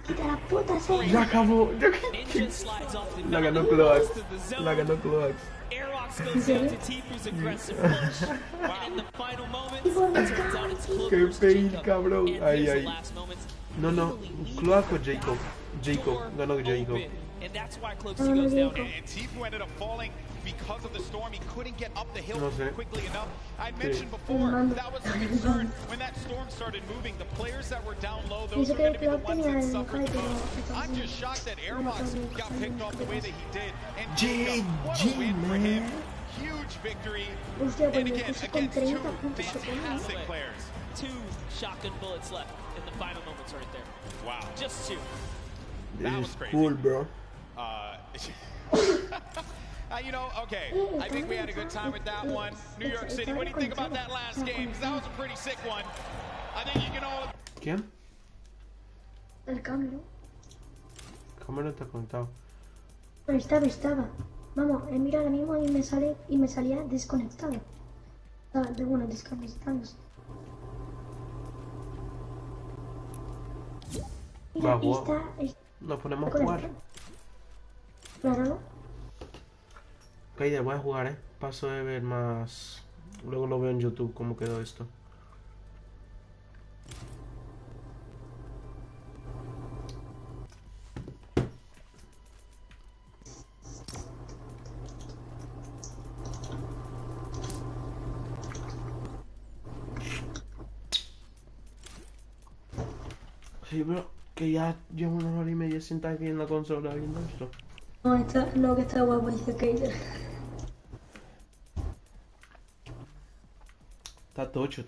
Quita la puta serie. Ya acabó. Ninja slides off the La ganó mountain, Cloax. goes to the zone. La ganó Cloax. Airwalks goes down to Tfue's aggressive push. And in the final moments, it turns out it's Cloak Qué versus fail, Jacob. cabrón. And Ay, here's the ay. last moments. No, no. Cloax o Jacob. Jacob. Ganó Jacob. Open. And that's why Cloaksy goes down here. And Tfue ended up falling because of the storm. He couldn't get up the hill No sé. quickly enough. I Sí. mentioned before, that was the concern. When that storm started moving, the players that were down low, those Dice are que going to be the Cloak ones tenía that el suffered the hype, most. pero I'm just shocked that Airbox got picked off the way that he did. And GG, what a win for him. man. Huge victory. Hostia, pues And me again, puse con against 30 two puntos. fantastic players. 2 shotgun bullets left in the final moments right there. Wow. Just 2. That It's was crazy. cool, bro. You know, okay, I think we had a good time with that one. New York City, what do you think about that last game? 'Cause that was a pretty sick one. I think you can all... ¿Quién? El cambio. ¿Cómo no está conectado? Pero estaba. Vamos, mira ahora mismo y me salía desconectado. Bueno, desconectándose. Mira, Va, nos ponemos a jugar. Claro, ¿no? Ok, voy a jugar, Paso de ver más. Luego lo veo en YouTube cómo quedó esto. Sí, pero que ya llevo 1 hora y media sentada aquí en la consola viendo esto. No, no, que está guapo, dice Kaiser. Está tocho,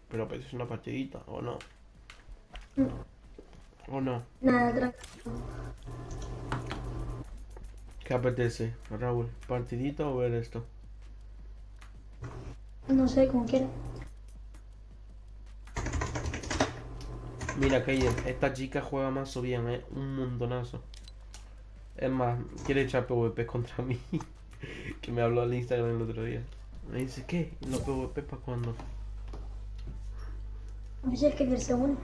pero apetece una partidita, ¿o no? ¿O no? Nada, tranquilo. ¿Qué apetece, Raúl? ¿Partidita o ver esto? No sé, como quieras. Mira, Kaiden, esta chica juega más o bien, un montonazo. Es más, quiere echar PvP contra mí. Que me habló al Instagram el otro día. Me dice, ¿qué? ¿Y los PvP para cuándo? A ver si es que verse uno.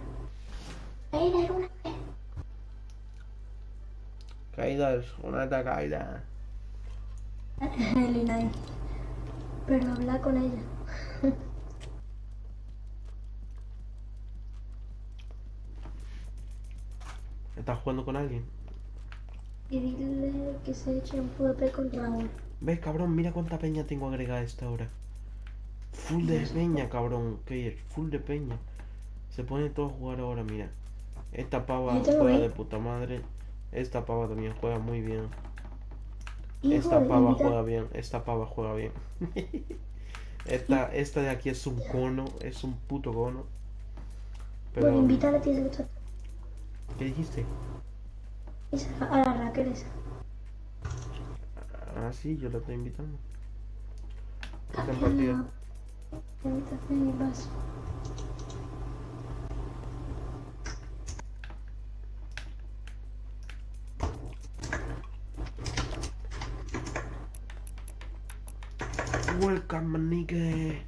Kaiser, una vez. Kaider, una Kaida. Linay. Pero habla con ella. ¿Estás jugando con alguien? Y dile que se eche un PvP con Raúl. ¿Ves, cabrón? Mira cuánta peña tengo agregada a esta hora. Full de peña, cabrón. Kaider, full de peña. Se pone todo a jugar ahora, mira. Esta pava juega de puta madre. Esta pava también juega muy bien. Esta pava juega bien. Esta pava juega bien. Esta de aquí es un cono. Es un puto cono. Pero... Bueno, invítale a ti ese chat. ¿Qué dijiste? A la Raquel esa. Ah, sí, yo la estoy invitando. Está en partida. Invitación y vas. Welcome, manique.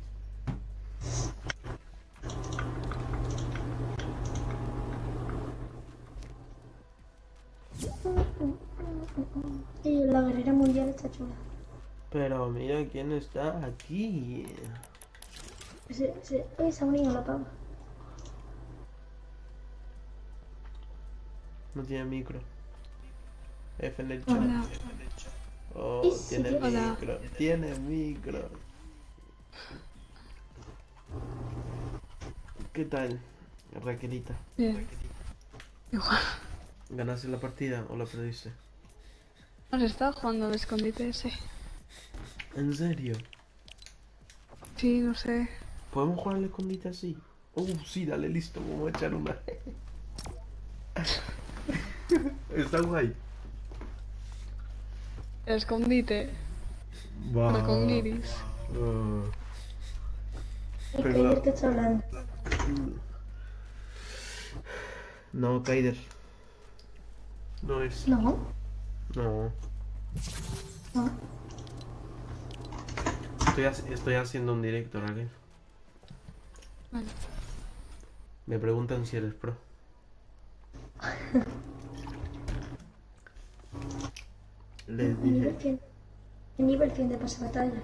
Y la guerrera mundial está chula. Pero mira quién está aquí. Se ha unido la pava. No tiene micro. F en el chat. Hola. Oh, Sí, tiene hola. micro. Tiene micro. ¿Qué tal, Raquelita? Bien. Igual. ¿Ganaste la partida o la perdiste? Nos está jugando al escondite ese. ¿En serio? Sí, no sé. ¿Podemos jugar al escondite así? Sí, dale, listo, vamos a echar una. Está guay. El escondite. Va. Pero con guiris. ¿Y Kaiser qué está hablando? No, Kaider. No es. No. No. No. Estoy haciendo un directo, Raquel. Vale. Me preguntan si eres pro. Les dije. ¿Qué nivel tiene de pase batalla?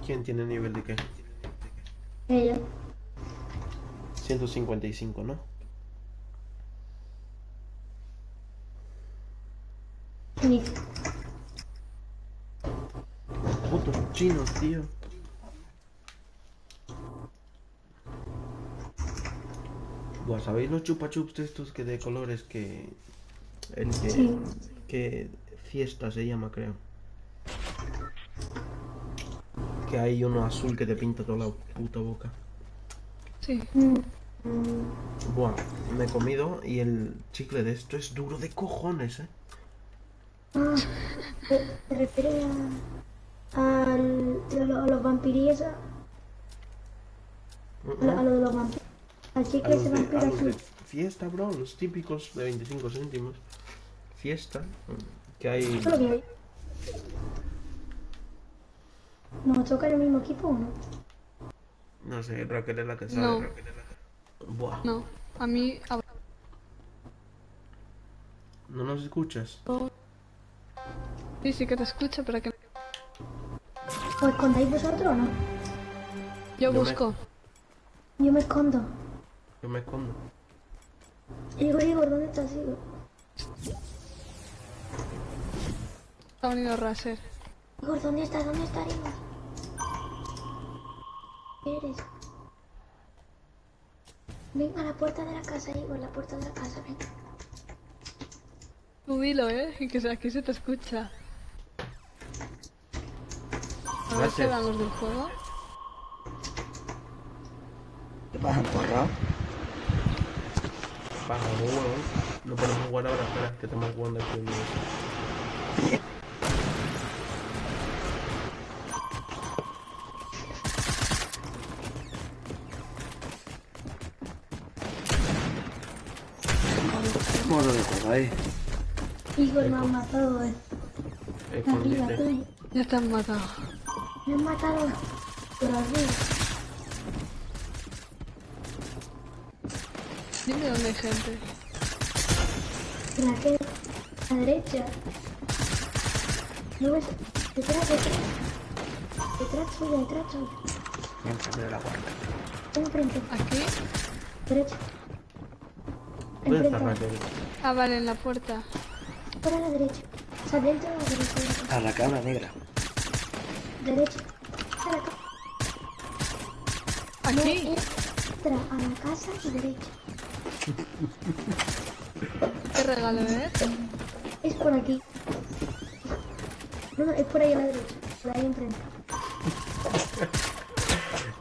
¿Quién tiene nivel de qué? Ella. 155, ¿no? Nick. Putos chinos, tío. Buah, ¿sabéis los chupa chups de estos que de colores que... El que... Sí. Que fiesta se llama, creo. Que hay uno azul que te pinta toda la puta boca. Sí. Buah, me he comido y el chicle de esto es duro de cojones, ¿eh? Ah, ¿te refieres a los vampirillos? A lo de los vampiros. Al A chicle los ese de, vampiro a los de azul. fiesta, bro, los típicos de 25 céntimos. Fiesta, que hay... Eso es lo que hay. ¿Nos toca el mismo equipo o no? No sé, Raquel es la que sabe. No. Buah. No. A mí... ¿No nos escuchas? Sí, sí que te escucho, pero que... ¿Os escondéis vosotros o no? Yo busco. Yo me escondo. Yo me escondo. Igor, ¿dónde estás, Igor? Ha venido Raser. Igor, ¿dónde estás? ¿Dónde estás, Igor? ¿Qué eres? Venga, a la puerta de la casa, Igor, la puerta de la casa, venga. Tú dilo, que aquí se te escucha. A ver qué dan los del juego. ¿Te vas a emporrar? Baja un huevo. No podemos jugar ahora, espera, que estamos jugando aquí. Modo de juego ahí. Igor me han matado, Arriba, tú. Ya te han matado. Me han matado por arriba. Dime dónde hay gente. ¿La qué? A la derecha. ¿No ves? Detrás. Detrás suya. Enfrente de la puerta. Enfrente. ¿Aquí? Derecha. ¿Dónde está Enfrente. Raquel? Ah, vale, en la puerta. Por a la derecha. O sea, dentro de la derecha. A la cabra negra. Derecha. A la ¿Aquí? No, entra a la casa y derecha. ¿Qué regalo es? Es por aquí. No, es por ahí a la derecha. Por ahí enfrente.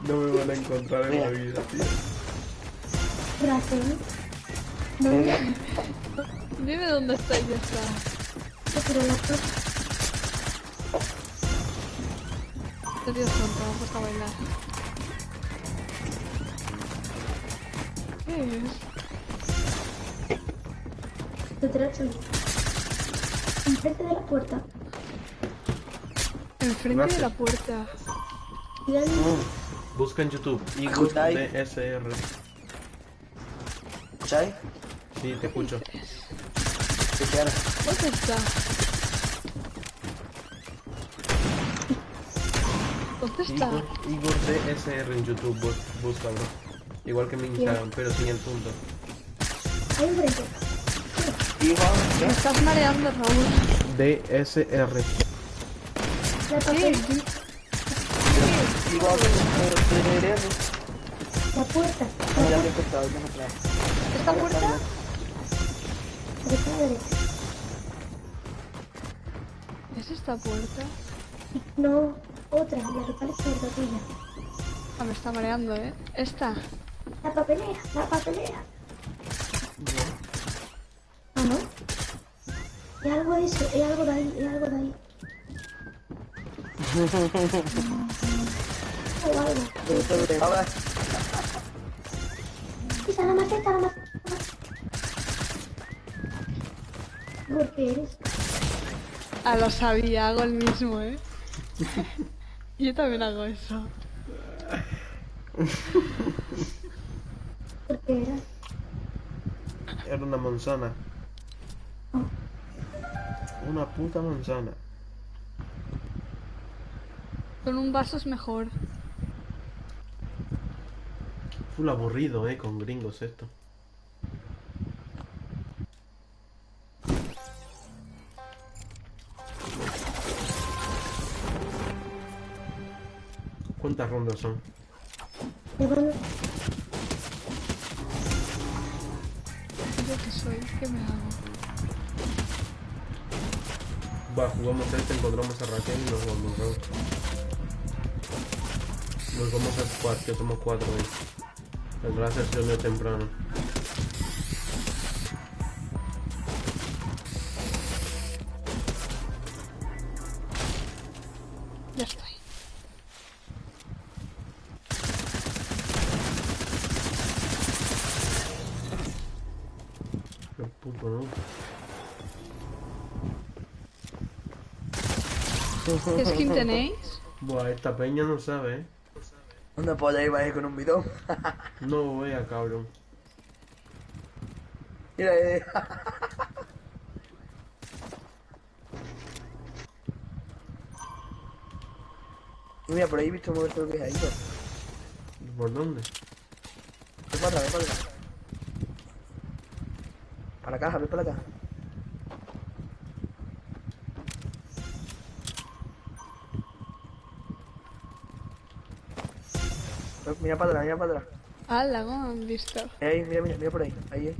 No me van a encontrar en la vida, tío. Raquel. No, Dime dónde está y ya está. pero la puerta. Este tío es tonto, vamos a bailar. ¿Qué es? Detrás suya. Enfrente de la puerta. Enfrente de la puerta. Busca en YouTube. Igor DSR. ¿Escucháis? Sí, te escucho. ¿Qué quieres? ¿Dónde está? ¿Dónde está? Igor DSR en YouTube, búscalo. Igual que mi Instagram, pero sin el punto. Ahí enfrente. Me estás mareando, Raúl. DSR. La papel. La puerta. No, ya lo he encontrado, ya me he encontrado. ¿Esta puerta? Derecha a la derecha. ¿Es esta puerta? No, otra. La que parece puerta tuya. Ah, me está mareando, Esta. La papelera. Ah, ¿no? Es algo de eso, es algo de ahí. O algo. Ahora. Pisa, la maté. ¿Por qué eres? Ah, lo sabía, hago el mismo, Yo también hago eso. ¿Por qué eras? Era una manzana. Una puta manzana. Con un vaso es mejor. Full aburrido, con gringos esto. ¿Cuántas rondas son? ¿Yo qué soy? ¿Qué me hago? Va, jugamos este, encontramos a Raquel y nos vamos, Raúl. Nos vamos a squad, que somos 4 hoy. Tendrá sesión de temprano. Ya estoy. Qué puto, ¿no? ¿Qué skin tenéis? Buah, esta peña no sabe, ¿Dónde podéis ir con un bidón? No vea, cabrón. Mira, Mira, por ahí he visto moverse lo que es ahí. ¿Por dónde? Ve para atrás, Para la caja, ve para la caja. Mira para atrás, ¡Hala! ¿Cómo han visto? Mira por ahí. Ahí.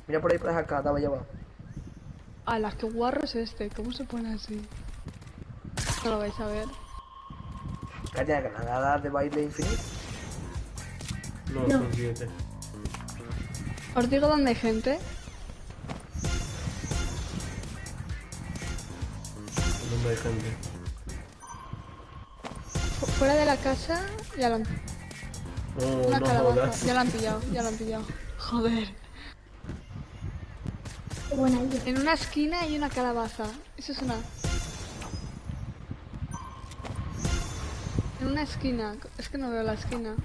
Mira por ahí para acá, estaba allá abajo. ¡Hala! ¡Qué guarro es este! ¿Cómo se pone así? No lo vais a ver. Calla, granadas de baile infinito. No, No. son 7. Os digo dónde hay gente. ¿Dónde hay gente? Fuera de la casa, ya lo han... Oh, Una no calabaza. jodas. Ya lo han pillado. Joder. Qué buena idea. En una esquina hay una calabaza. Eso es una... En una esquina. Es que no veo la esquina.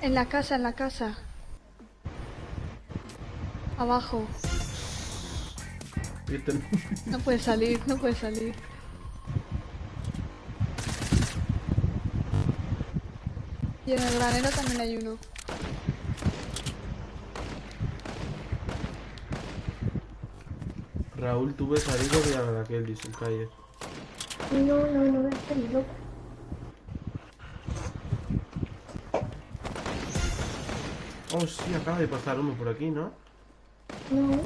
En la casa. Abajo. No puede salir. Y en el granero también hay uno. Raúl, tú ves a Rico y a Raquel, dice el calle. No, estoy loco. Oh, sí, acaba de pasar uno por aquí, ¿no? No.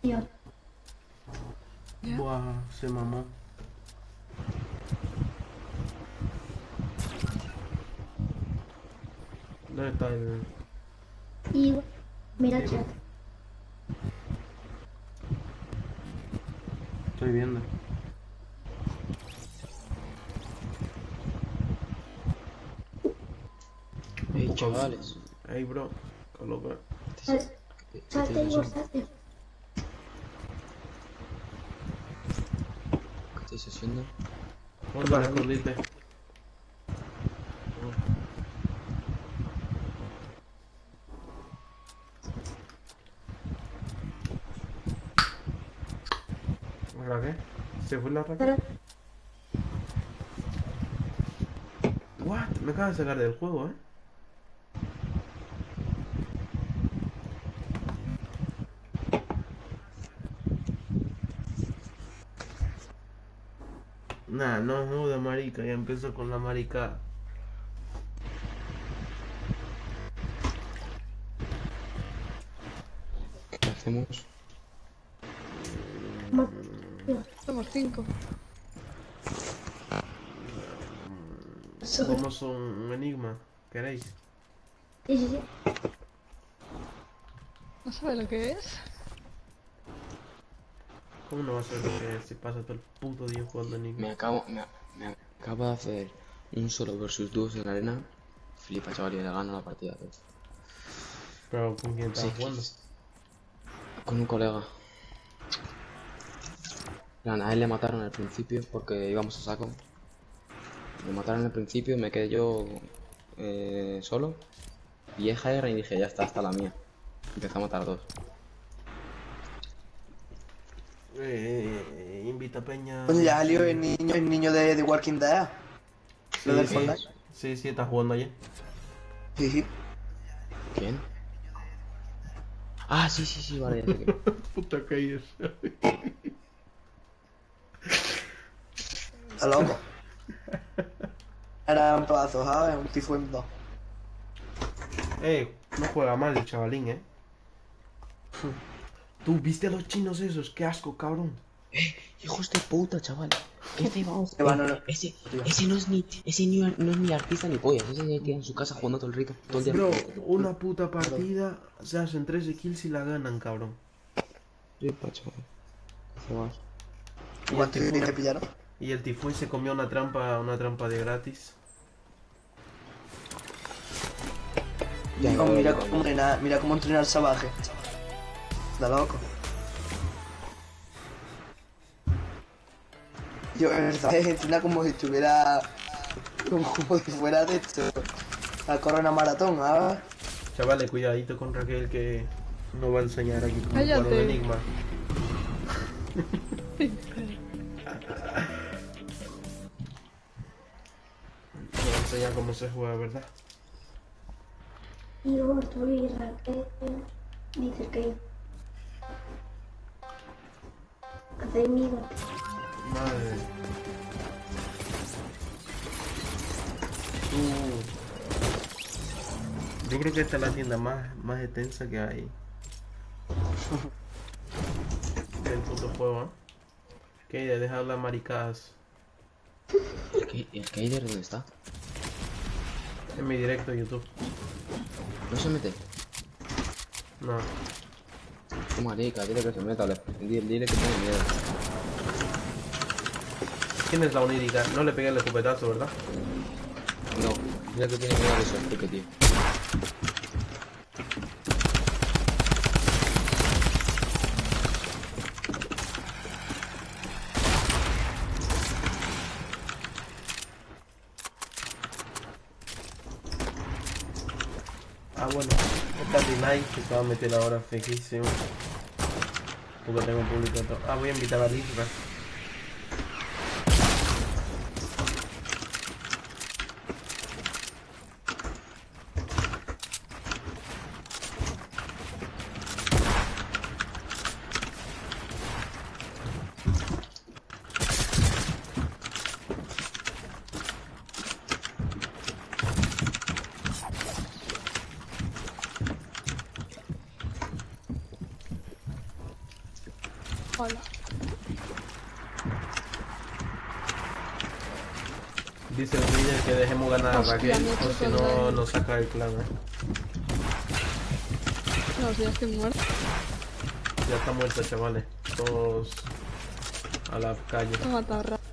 Dios. Buah, se mamó. ¿Dónde está el...? Y mira el chat. Estoy viendo. Hey, chavales. Hey, bro. Coloca. Salte. ¿Qué estáis haciendo? ¿Dónde la escondite? ¿Ahora qué? ¿Se fue la Raquel? What? Me acaba de sacar del juego, ¿eh? Nah, no joda, marica, ya empezó con la marica. ¿Qué hacemos? Somos 5. Somos un enigma, ¿queréis? Sí. ¿No sabe lo que es? ¿Cómo no va a ser lo que es si pasa todo el puto día jugando enigma? Me acabo de hacer un solo versus dúos en la arena. Flipa, chaval, y le gano la partida. ¿Pero con quién estás jugando? Con un colega. A él le mataron al principio porque íbamos a saco. Me mataron al principio, me quedé yo solo. Y EGR y dije, ya está la mía. Empezó a matar a dos. Invita a Peña. Coño, ya salió el niño de Walking Dead. ¿Lo del Fortnite? Sí, está jugando ayer. Sí. ¿Quién? Ah, sí, vale, ya sé que. Puta que es. Está loco. Era un pedazo, ¿sabes? Un tifuendo. No juega mal el chavalín, ¿Tú viste a los chinos esos? ¡Qué asco, cabrón! Hijos de puta, chaval. ¿Qué te vamos? No. Ese no es ni artista ni pollas. Ese ya tiene en su casa jugando todo el rico. Todo el día. Bro, una puta partida, se hacen 3 de kills y la ganan, cabrón. Flipa, chaval. Se va. ¿Cuánto te pillaron? Y el tifón se comió una trampa de gratis. Mira cómo entrenar al salvaje. Está loco. Yo, en verdad, entrena como si estuviera... Como si fuera de esto. A correr una maratón, ¿ah? Chavales, cuidadito con Raquel que nos va a enseñar aquí cómo jugar un Cállate. enigma. enseñar cómo se juega, ¿verdad? Y luego estoy Raquel, dice que hacéis mi bote. Madre. Yo creo que esta es la tienda más extensa que hay del puto juego, ¿eh? Que deja las maricadas. ¿El Keider dónde está? En mi directo de YouTube. ¿No se mete? No. Qué marica, dile que se meta, dile que tiene miedo. ¿Quién es la onírica? No le pegué el escopetazo, ¿verdad? No, dile que tiene miedo que se explique, tío. Ah, bueno, esta Night que se va a meter ahora fequísimo. Porque tengo un público todo. Ah, voy a invitar a Lisra. Hola. Dice el líder que dejemos ganar a Hostia, Raquel, me he o hecho si no daño. nos saca el clan, No, si ya estoy muerto. Ya está muerto, chavales. Todos a la calle. Me he matado rápido.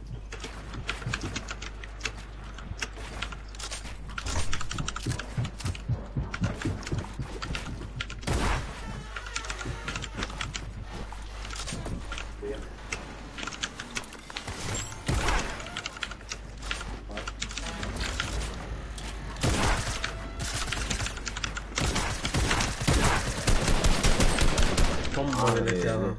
¿Cómo le deseamos?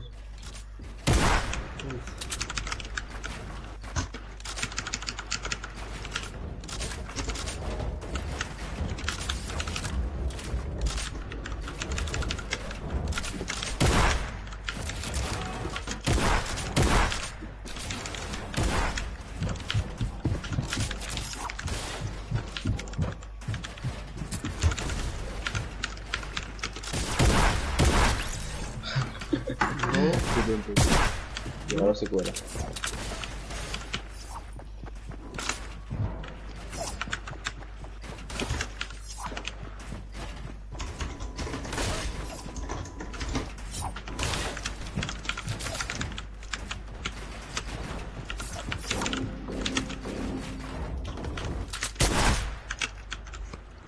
Y ahora se cuela.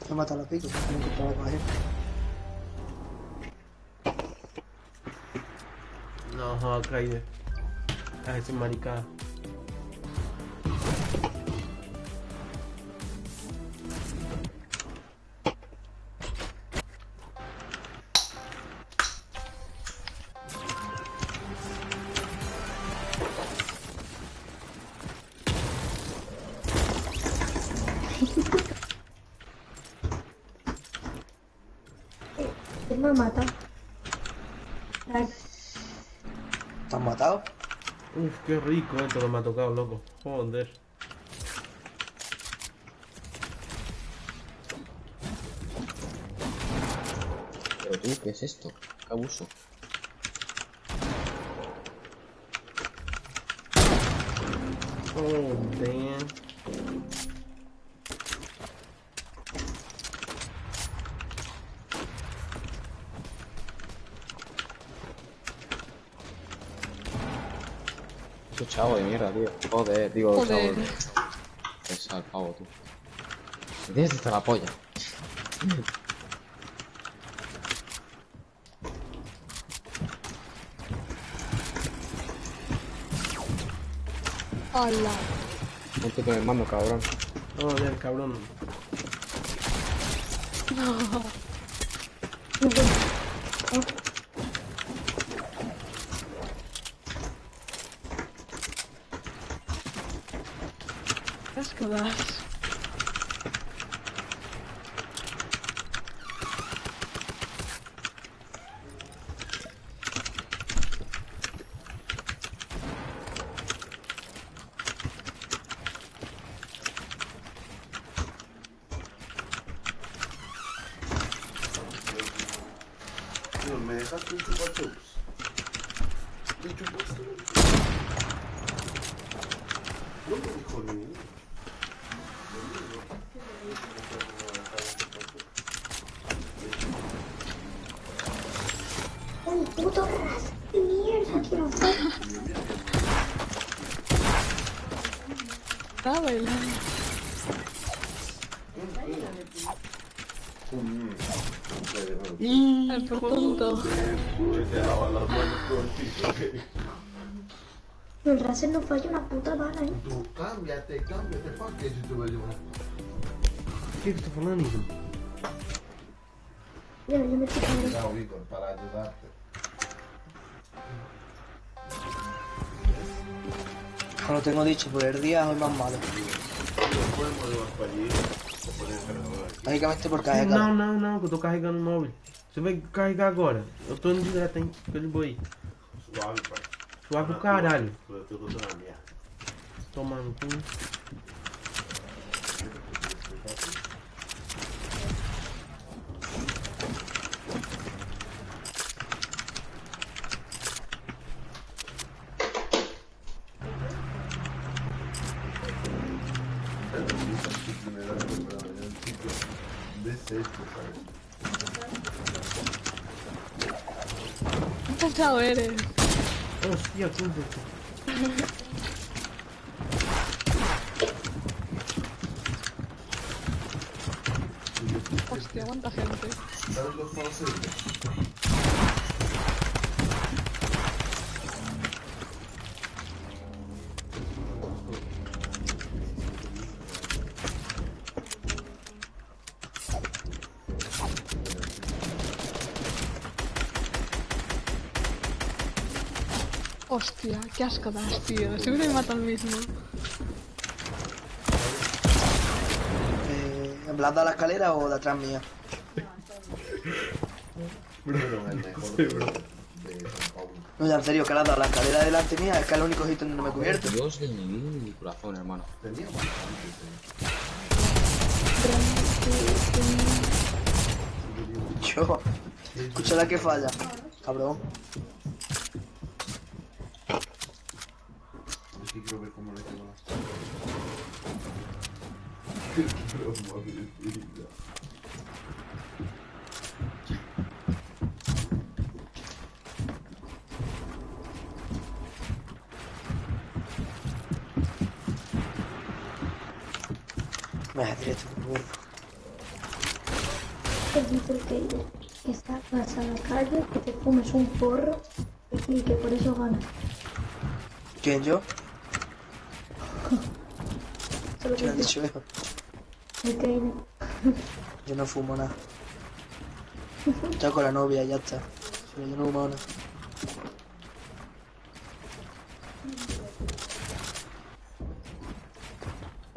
Me mata la pico, no me puedo coger. No, joder, Kaide. Ah, ese maricada. ¿Quién me ha matado? Ay, ¿Te han matado? Uf, qué rico esto que me ha tocado, loco. Joder. Pero tú, ¿qué es esto? ¿Qué abuso? Oh, damn. Qué chavo de mierda, tío. Joder, digo, Joder. chavo. Pesa el pavo, tú. Me tienes hasta la polla. Hola. Ponte con el mando, cabrón. Joder, cabrón. No. Asco das. dejaste un chupachups. ¿Te chupaste? No me dijo ninguno. ¡Un puto ras de mierda quiero hacer! Está bailando. Ay, por tonto. El Razer no falla una puta bala, ¿eh? Tu cámbiate, fa che ci tu voglio. Che sto parlando? Mira, yo me estoy cagando. Ciao Igor, para ayudarte. Como tengo dicho, por el día es más malo. Basicamente por carregar. Não, que eu tô carregando o móvel. Você vai carregar agora. Eu tô indo direto, hein? Pelo boi. Suave, pai. Suave pro caralho. Eu tô na minha. Tomando cu. ¿Qué pesado eres? Hostia, cúmplete. Hostia, cuánta gente. ¿Sabes los franceses? Hostia, qué asco das, tío. Siempre me mata el mismo. ¿En plan de la escalera o de atrás mía? No, ya en serio, que le has dado la escalera delante mía, es que es el único sitio donde no me he cubierto. Dios de mi corazón, hermano. Yo, escucha la que falla, cabrón. Es que quiero ver cómo le tengo las Vaya, directo, por favor. Te dice el que está vas a la calle, que te fumes un porro y que por eso ganas. ¿Quién, yo? Solo ¿Quién ha que dicho eso? el Kaine. Yo no fumo nada. Estoy con la novia, ya está. Pero yo no fumo nada.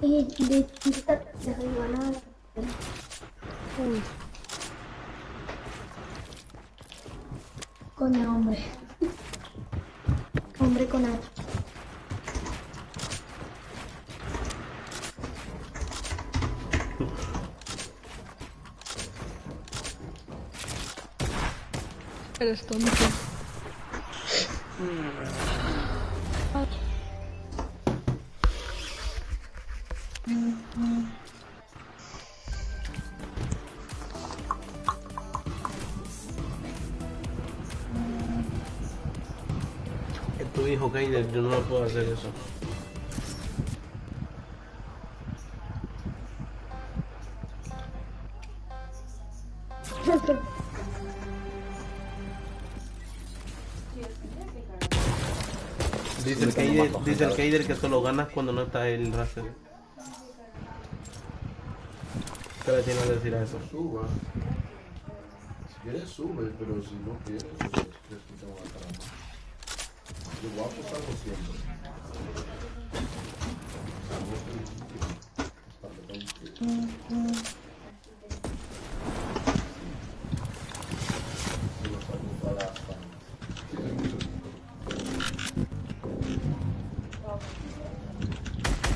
Y de chica te regalan. Uy. Coño, hombre. Hombre con H. Eres tonto. Es tu hijo, Kainer, yo no puedo hacer eso. Dice el Kader que solo ganas cuando no está el Razer. ¿Qué le tienes que decir a eso? Suba. Si quieres sube, pero si no quieres, pues crees que te voy a parar. Yo voy a apostarlo siempre.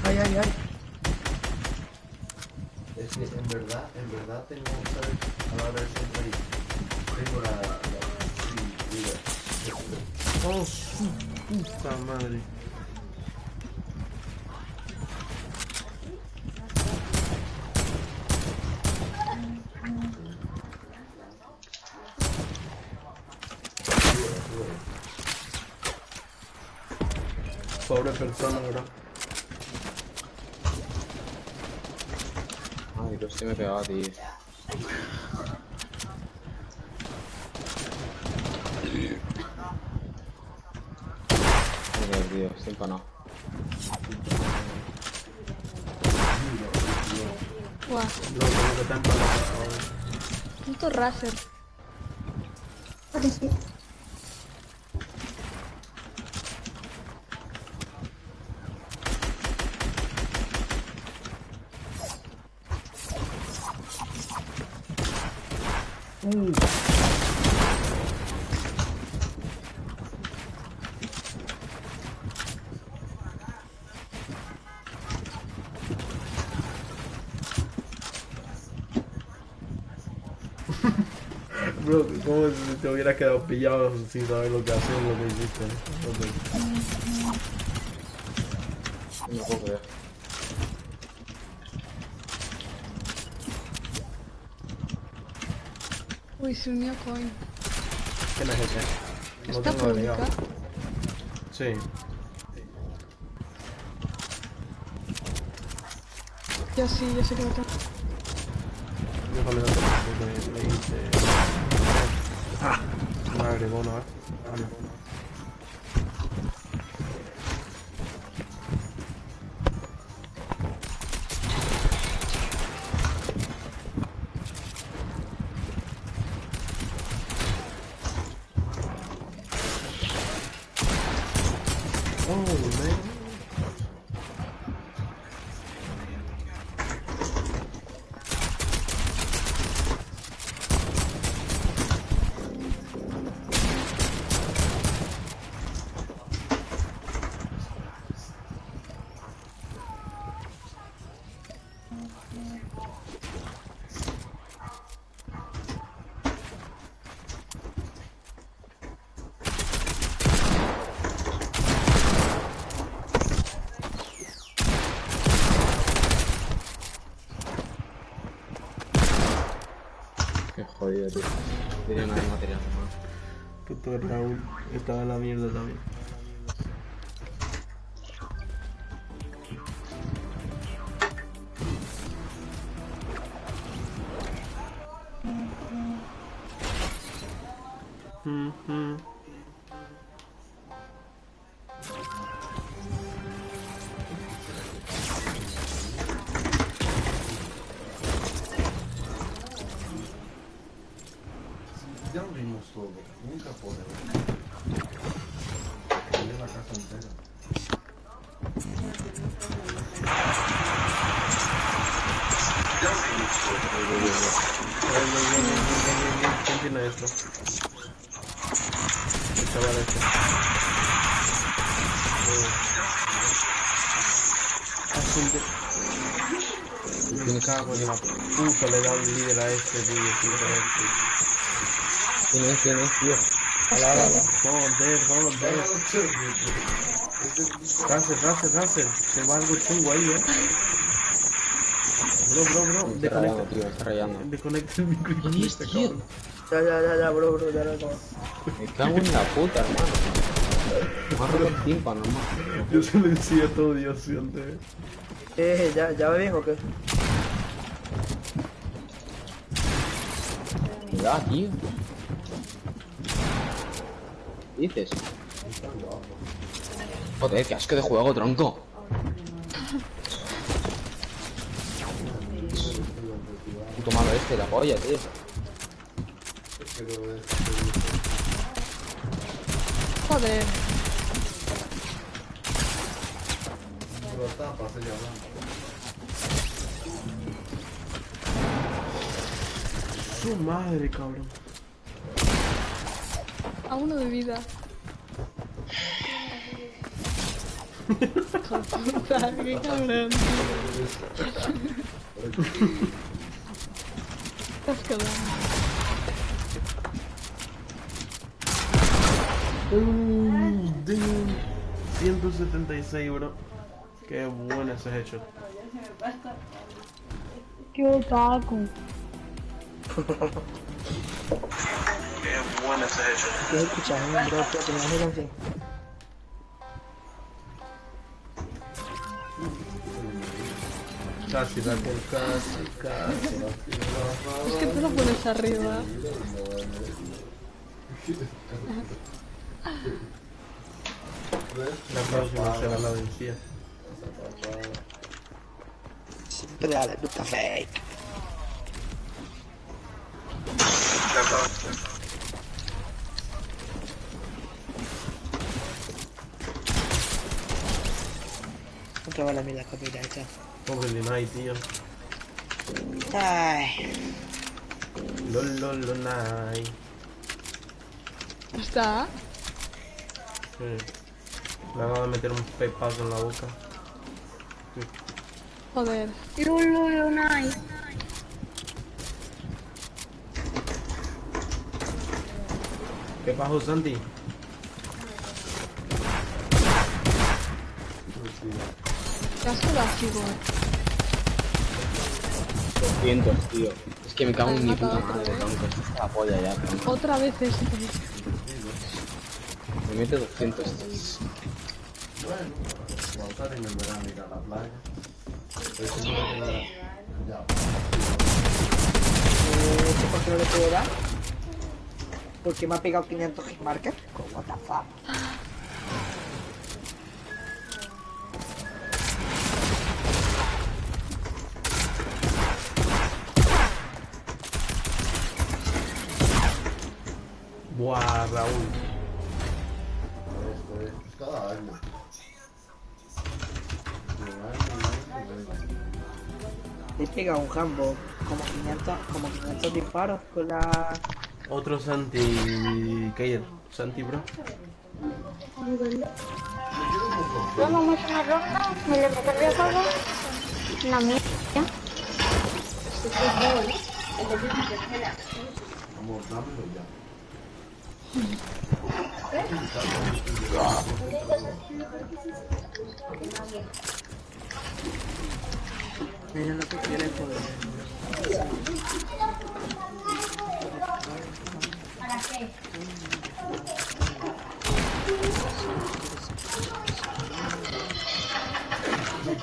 Ay, ay, ay. Es que en verdad tengo, ¿sabes? A la versión ahí. Tengo la sí, Oh, su puta madre. Pobre persona, ¿verdad? Ay, pero sí me pegaba, tío. Joder, tío, estoy empanado. Guau. No, como que está empanado. Punto Razer. Bro, como si te hubieras quedado pillado sin saber lo que haces, lo que hiciste. No puedo creer. Uy, se unió Coin. ¿Quién es ese? No ¿Está tengo agregado. pública? Sí. Yo sí, yo sé que lo tengo. Yo también lo tengo porque le hice... ¡Ah! Me agregó una vez. Vale. Oh, man. Qué jodido, tío. No tenía nada de material, hermano. Puto Raúl estaba en la mierda también. Ya lo vimos todo, nunca podemos. Tener la casa entera. ¿Quién tiene esto? El chaval este. Me cago en la puta, le da un líder a este tío, tío. ¿Quién es, tío? Joder. Razer, se va algo chungo ahí, Bro, Está rayando, tío, está rayando. Desconecta el micro y este cabrón. Ya, bro, ya lo acabo. Me cago en la puta, hermano. Me ha roto el tímpano, hermano. Yo silencié todo, Dios siente. ¿Ya va bien o qué? Cuidado, tío. ¿Qué dices? Joder, qué asco de juego, tronco. Puto malo este, la polla, tío. Joder. Lo tapa, se llama. Su madre, cabrón. A uno de vida. Puta, qué cabrón, Estás quedando. Damn. 176, bro. Qué bueno ese hecho. Qué otaku. Qué bueno ese hecho. ¿Qué escuchas, bro? ¿Te me das canción? Casi, Raquel, casi. Es que tú lo pones arriba. La próxima será la vencida. Siempre dale, puta fake. Otra vez la comida hecha. Pobre Linai, tío. Ay. Lololonai. ¿Está? Sí. Le acabo de meter un pepazo en la boca. Sí. Joder. Lululunai. ¿Qué pasó, Santi? ¿Qué has jugado, chico? 200, tío. Es que me cago en mi puta madre, tronco. Esta es la polla ya, tronco. Otra vez este. Me mete 200. Bueno, vamos a en el verano ir a la playa. Ya. ¿Por qué no le puedo dar? Porque me ha pegado 500 hit marker. What the fuck. Buah, Raúl. Esto es cada año. Le he pegado un jambo como 500 disparos con la... Otro Santi. Kayer. Santi, bro. Vamos a una ronda, me le meto el juego. La mía. Vamos, dámelo ya. Mira lo que quiere el poder. ¿Para qué?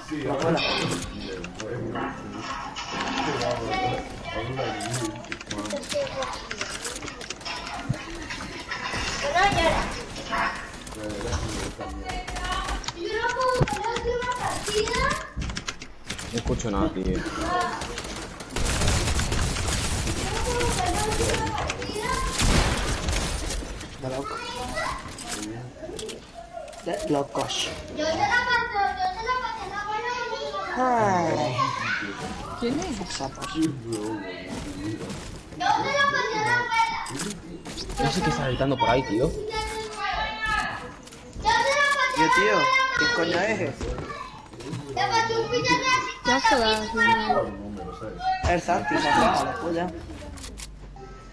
Sí, hola. No escucho nada, tío. De loco. De locos. Ay. ¿Quién es? Sapos. No sé qué está gritando por ahí, tío. Tío, ¿qué coño es ese? Ya se va, tío. El Santi, papá, la polla.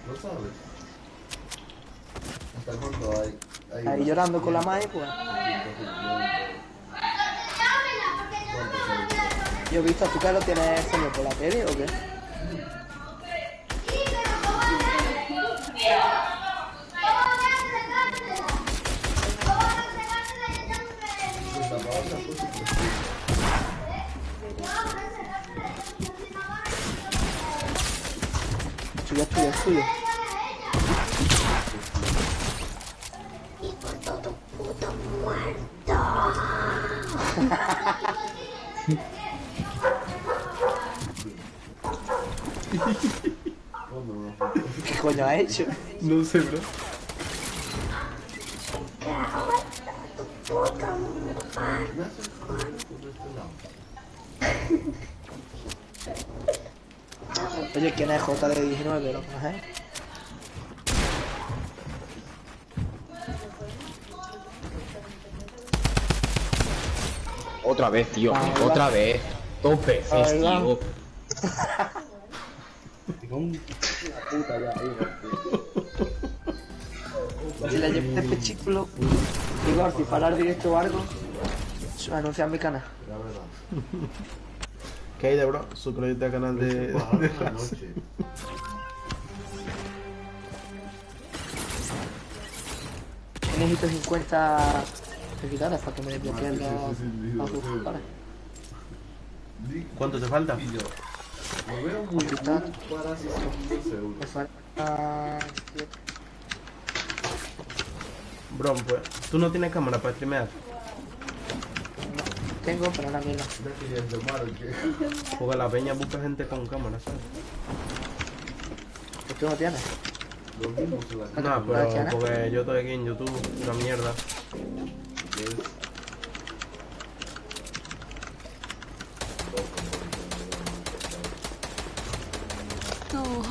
¿Lo sabes? ¿Hasta cuándo hay? Ahí llorando con la madre, pues. Yo he visto, ¿tú que lo tienes solo por la tele o qué? Es tuyo. Hijo de todo puto muerto. ¿Qué coño ha hecho? No sé, bro. Oye, ¿quién es J de 19? ¿Lo conoces? Otra vez, tío. Otra vez. Dos veces, tío. Tengo una puta ya, Si la llevo de pechículo. Igor, si parar directo o algo, anuncia en mi canal. La verdad. ¿Qué hay de bro? Suscríbete al canal de noche. Necesito 50 seguidores para que me desbloqueen los suscriptores. ¿Cuánto te falta? Lo veo muy para 600 euros. Me falta 7. Bro, pues, ¿tú no tienes cámara para streamear? Tengo, pero la mierda. Porque la peña busca gente con cámara, ¿sabes? ¿Pues tú no tienes? No, pero porque yo estoy aquí en YouTube, una mierda. No.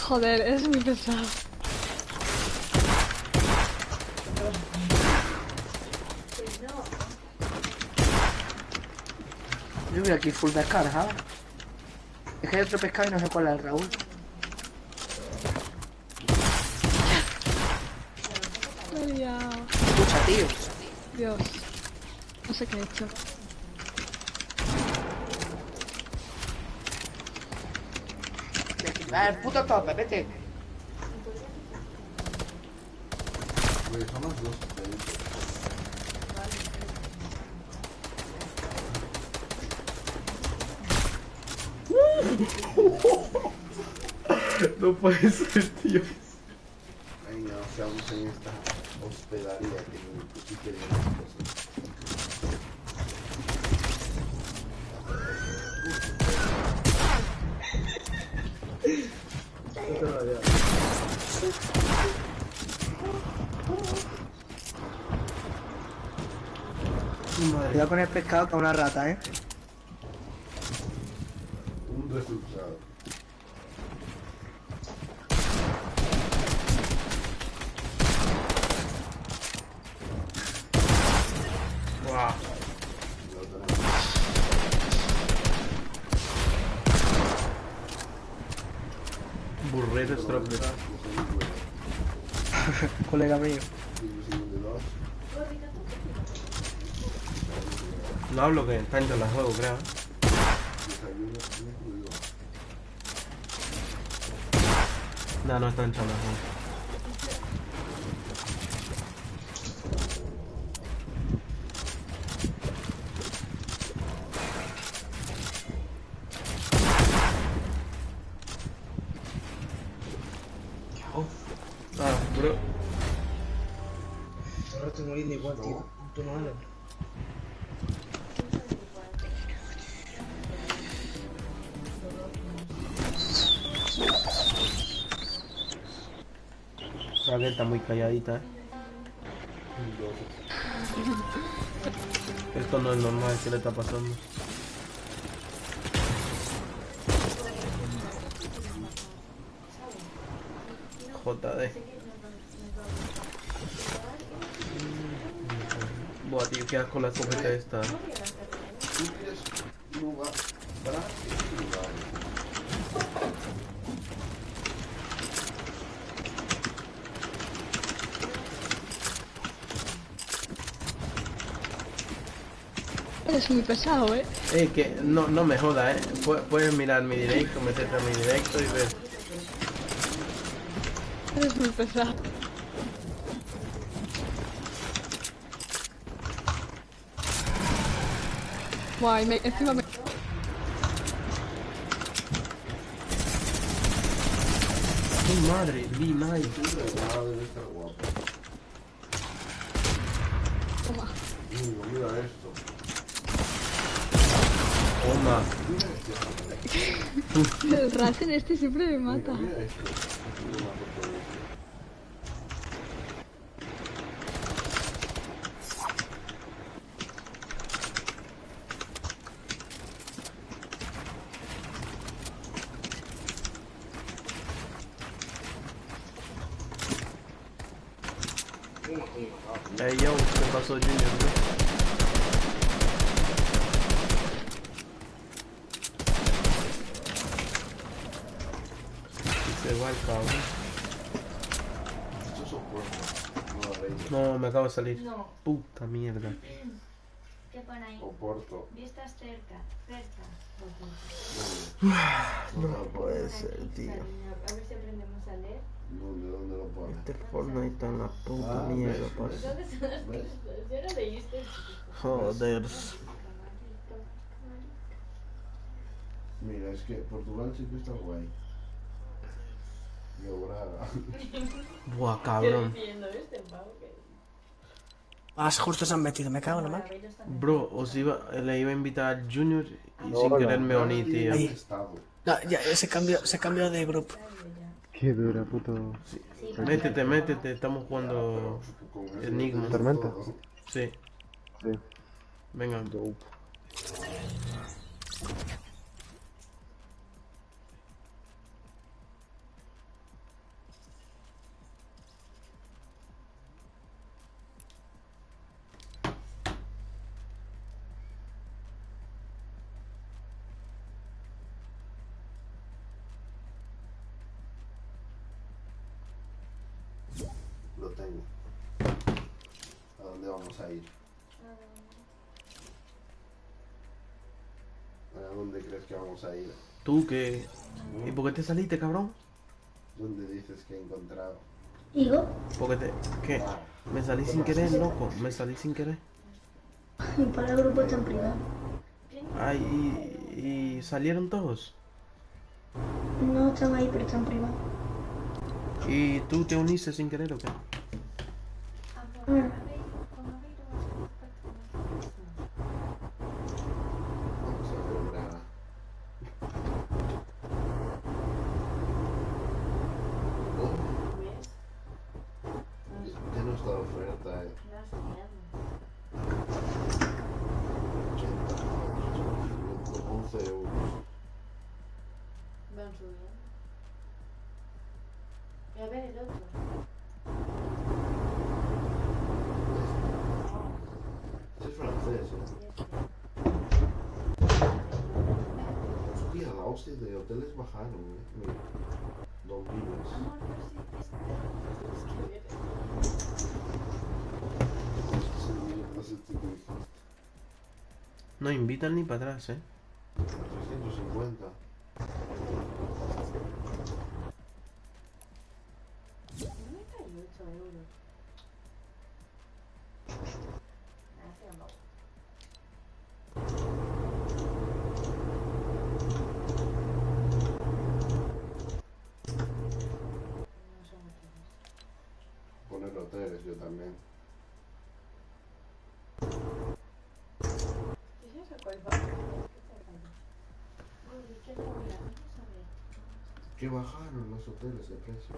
Joder, es muy pesado. Yo voy aquí full pescar, ¿sabes? Es que hay otro pescado y no sé cuál es el Raúl. Escucha, tío. Dios. No sé qué he hecho. El puto tope, vete. No puede ser, tío. Venga, o sea, vamos en esta hospedaría que me pusiste bien las cosas. Cuidado con el pescado que es una rata, ¿eh? Un resultado. Wow. Burrero stroke. Colega mío. No hablo que está en la juego, creo. No, no está en la juego. Ah, bro. Ahora estoy muriendo igual, tío. Punto malo. Raquel está muy calladita, ¿eh? Esto no es normal, ¿qué le está pasando? JD. Buah, tío, qué asco la escopeta esta. Eres muy pesado, ¿eh? Que no me joda, Puedes mirar mi directo, meterte a mi directo y ver. Eres muy pesado. Guay, encima me... ¡Mi madre! ¡Mi madre! Toma. Mira esto. Toma. El Rasen este siempre me mata. Mira esto. Yo, ¿qué pasó, Junior? Se va el cabrón. Esto es opuesto. No, la ley. No, me acabo de salir. No. Puta mierda. ¿Qué pone ahí? Oporto. Vistas cerca. No puede ser, tío. A ver si aprendemos a leer. ¿Dónde lo pones? Este Fortnite está en la puta Ah, mierda, ¿ves? parce. ¿Dónde son las cosas? Yo no leíste. Joder. Mira, es que Portugal sí que está guay. Y ahora... Buah, cabrón. Justo se han metido, me cago en la mar. Bro, le iba a invitar al Junior y sin Hola. querer me uní, tío. Ahí. No, ya, se cambió de grupo. Qué dura, puto. Sí. Métete, estamos jugando Enigma. ¿Tormenta? Sí. Sí. Venga. Lo tengo. ¿A dónde vamos a ir? ¿A dónde crees que vamos a ir? ¿Tú qué? ¿Y por qué te saliste, cabrón? ¿Dónde dices que he encontrado? ¿Digo? Porque ¿qué? Me salí sin querer, loco. Me salí sin querer. Y para el grupo está en privado. Ay, ¿y salieron todos? No están ahí, pero están privados. ¿Y tú te uniste sin querer o qué? Vamos a ver una... Ya no está de oferta, 11 euros. Van subiendo. Y a ver el otro. Este es francés, Hostia, la hostia de hoteles bajaron, Mira, 2 vidas. No invitan ni para atrás, 350. Poner hoteles yo también. Que bajaron los hoteles de precio.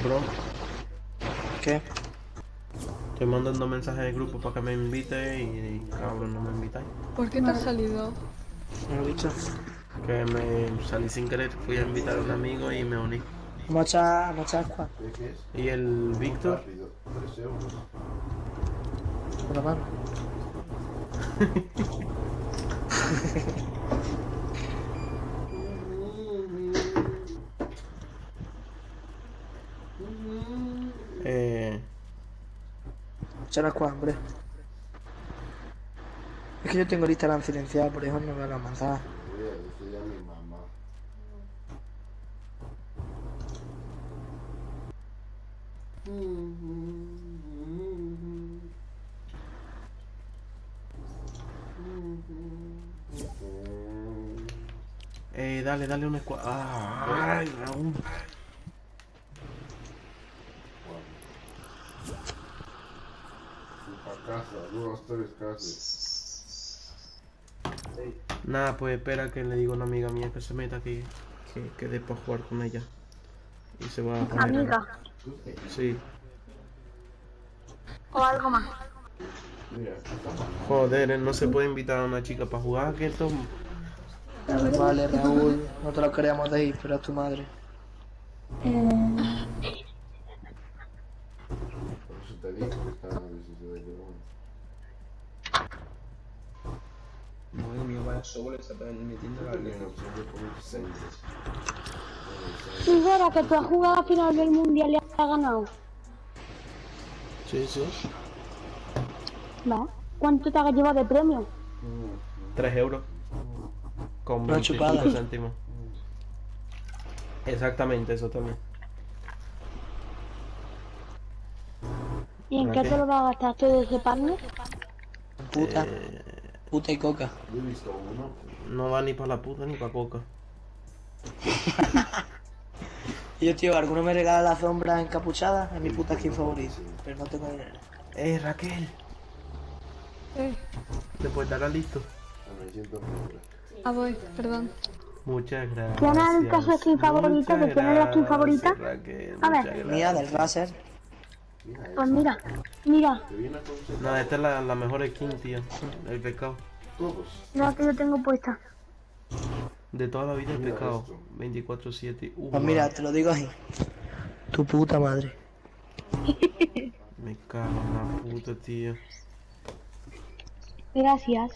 Bro. ¿Qué? Estoy mandando mensajes de grupo para que me invite y cabrón, no me invitáis. ¿Por qué te has salido? No lo he dicho. Que me salí sin querer, fui a invitar a un amigo y me uní. Vamos a echar squad. ¿Y el Víctor? 3 euros. Una mano. Echar a squad, hombre. Es que yo tengo el Instagram silenciado, por eso no veo las manzanas. Voy a decirle a mi mamá. Dale una escuadra. Ay, Raúl. Casa, 2, 3 casas. Nada, pues espera que le digo a una amiga mía que se meta aquí, que dé para jugar con ella. Y se va a poner. Amiga. Sí. O algo más. Joder, no se puede invitar a una chica para jugar, que esto... Vale, Raúl, no te lo queríamos decir, pero es tu madre. Por eso te digo que está en la decisión de que Madre mía, vaya solo le está metiendo la línea. ¿Y ahora que tú has jugado a final del mundial y has ganado? Sí. ¿Va? ¿Cuánto te has llevado de premio? 3 euros. Con Una 25 chupada. céntimos. Exactamente, eso también. ¿Y en qué te lo vas a gastar todo ese partner? Puta. Puta y coca. Yo he visto uno. No va ni para la puta ni para coca. Y yo, tío, ¿alguno me regala la sombra encapuchada? Es mi puta skin favorita. Pero no tengo dinero. Raquel. ¿Te puedes dar listo? Ah, voy, perdón. Muchas gracias. ¿Quién es el caso skin favorita? ¿De quién es la skin favorita? Raquel, A ver. Mía, del Razer. Pues mira. No, esta es la mejor skin, tío. El pecado. La que yo tengo puesta. De toda la vida el pecado. 24/7. Pues mira, te lo digo así. Tu puta madre. Me cago en la puta, tío. Gracias.